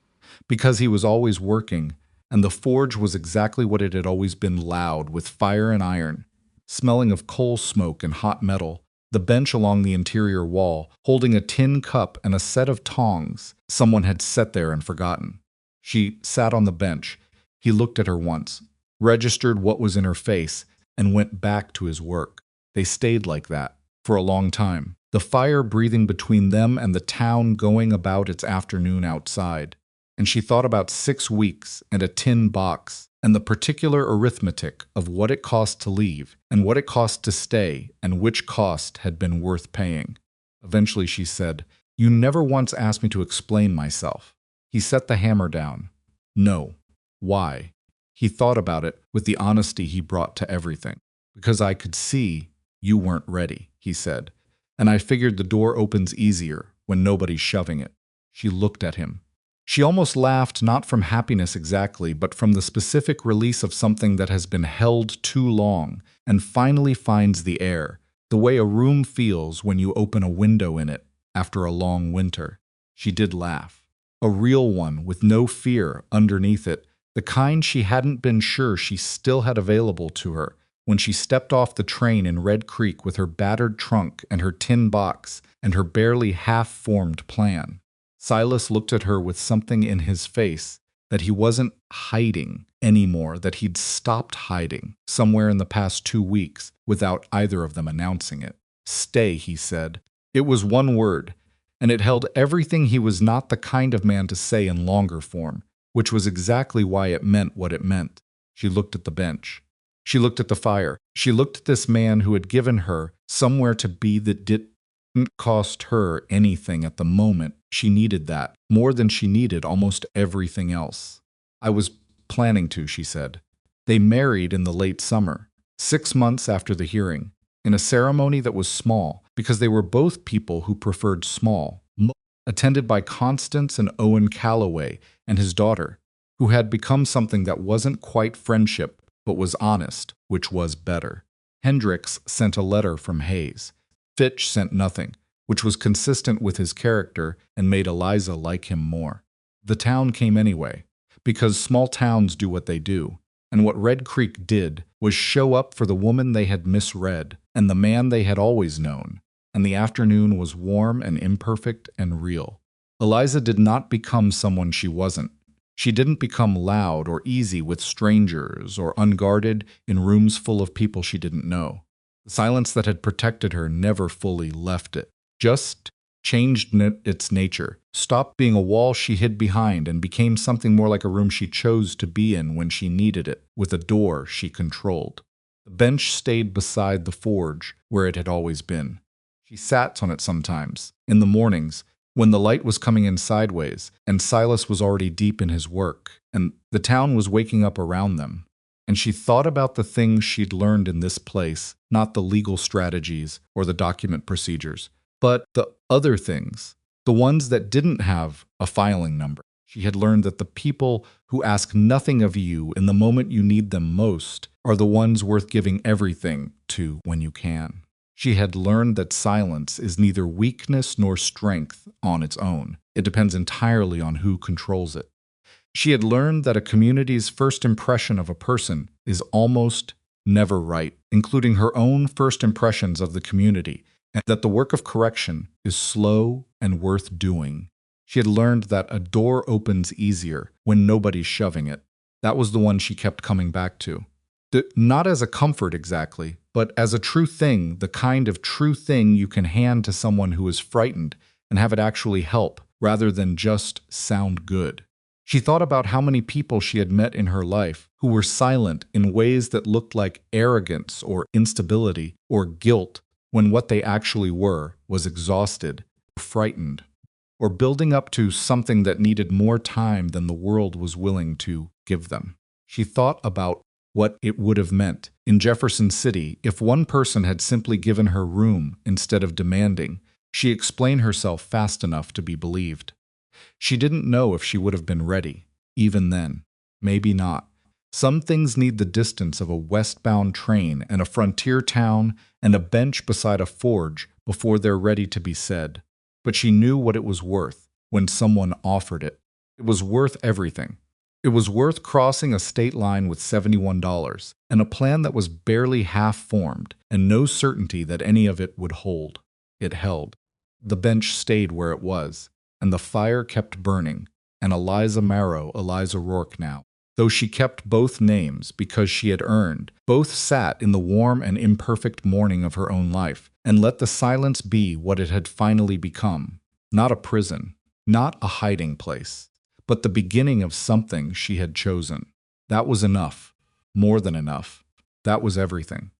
because he was always working, and the forge was exactly what it had always been, loud, with fire and iron, smelling of coal smoke and hot metal. The bench along the interior wall, holding a tin cup and a set of tongs someone had set there and forgotten. She sat on the bench. He looked at her once, registered what was in her face, and went back to his work. They stayed like that for a long time, the fire breathing between them and the town going about its afternoon outside. And she thought about 6 weeks and a tin box and the particular arithmetic of what it cost to leave and what it cost to stay and which cost had been worth paying. Eventually she said, "You never once asked me to explain myself." He set the hammer down. "No. Why?" He thought about it with the honesty he brought to everything. "Because I could see you weren't ready," he said. "And I figured the door opens easier when nobody's shoving it." She looked at him. She almost laughed, not from happiness exactly, but from the specific release of something that has been held too long and finally finds the air, the way a room feels when you open a window in it after a long winter. She did laugh. A real one with no fear underneath it, the kind she hadn't been sure she still had available to her when she stepped off the train in Red Creek with her battered trunk and her tin box and her barely half-formed plan. Silas looked at her with something in his face that he wasn't hiding anymore, that he'd stopped hiding somewhere in the past 2 weeks without either of them announcing it. "Stay," he said. It was one word, and it held everything he was not the kind of man to say in longer form, which was exactly why it meant what it meant. She looked at the bench. She looked at the fire. She looked at this man who had given her somewhere to be that didn't cost her anything at the moment. She needed that, more than she needed almost everything else. "I was planning to," she said. They married in the late summer, 6 months after the hearing, in a ceremony that was small, because they were both people who preferred small, attended by Constance and Owen Calloway and his daughter, who had become something that wasn't quite friendship, but was honest, which was better. Hendricks sent a letter from Hayes. Fitch sent nothing, which was consistent with his character and made Eliza like him more. The town came anyway, because small towns do what they do, and what Red Creek did was show up for the woman they had misread and the man they had always known, and the afternoon was warm and imperfect and real. Eliza did not become someone she wasn't. She didn't become loud or easy with strangers or unguarded in rooms full of people she didn't know. The silence that had protected her never fully left it, just changed its nature, stopped being a wall she hid behind and became something more like a room she chose to be in when she needed it, with a door she controlled. The bench stayed beside the forge where it had always been. She sat on it sometimes, in the mornings, when the light was coming in sideways and Silas was already deep in his work, and the town was waking up around them. And she thought about the things she'd learned in this place, not the legal strategies or the document procedures, but the other things, the ones that didn't have a filing number. She had learned that the people who ask nothing of you in the moment you need them most are the ones worth giving everything to when you can. She had learned that silence is neither weakness nor strength on its own. It depends entirely on who controls it. She had learned that a community's first impression of a person is almost never right, including her own first impressions of the community, and that the work of correction is slow and worth doing. She had learned that a door opens easier when nobody's shoving it. That was the one she kept coming back to. Not as a comfort exactly, but as a true thing, the kind of true thing you can hand to someone who is frightened and have it actually help, rather than just sound good. She thought about how many people she had met in her life who were silent in ways that looked like arrogance or instability or guilt, when what they actually were was exhausted, or frightened, or building up to something that needed more time than the world was willing to give them. She thought about what it would have meant in Jefferson City if one person had simply given her room instead of demanding. She explained herself fast enough to be believed. She didn't know if she would have been ready, even then. Maybe not. Some things need the distance of a westbound train and a frontier town and a bench beside a forge before they're ready to be said. But she knew what it was worth when someone offered it. It was worth everything. It was worth crossing a state line with $71 and a plan that was barely half formed and no certainty that any of it would hold. It held. The bench stayed where it was, and the fire kept burning, and Eliza Marrow, Eliza Rourke now. Though she kept both names because she had earned, both sat in the warm and imperfect morning of her own life, and let the silence be what it had finally become. Not a prison, not a hiding place, but the beginning of something she had chosen. That was enough. More than enough. That was everything.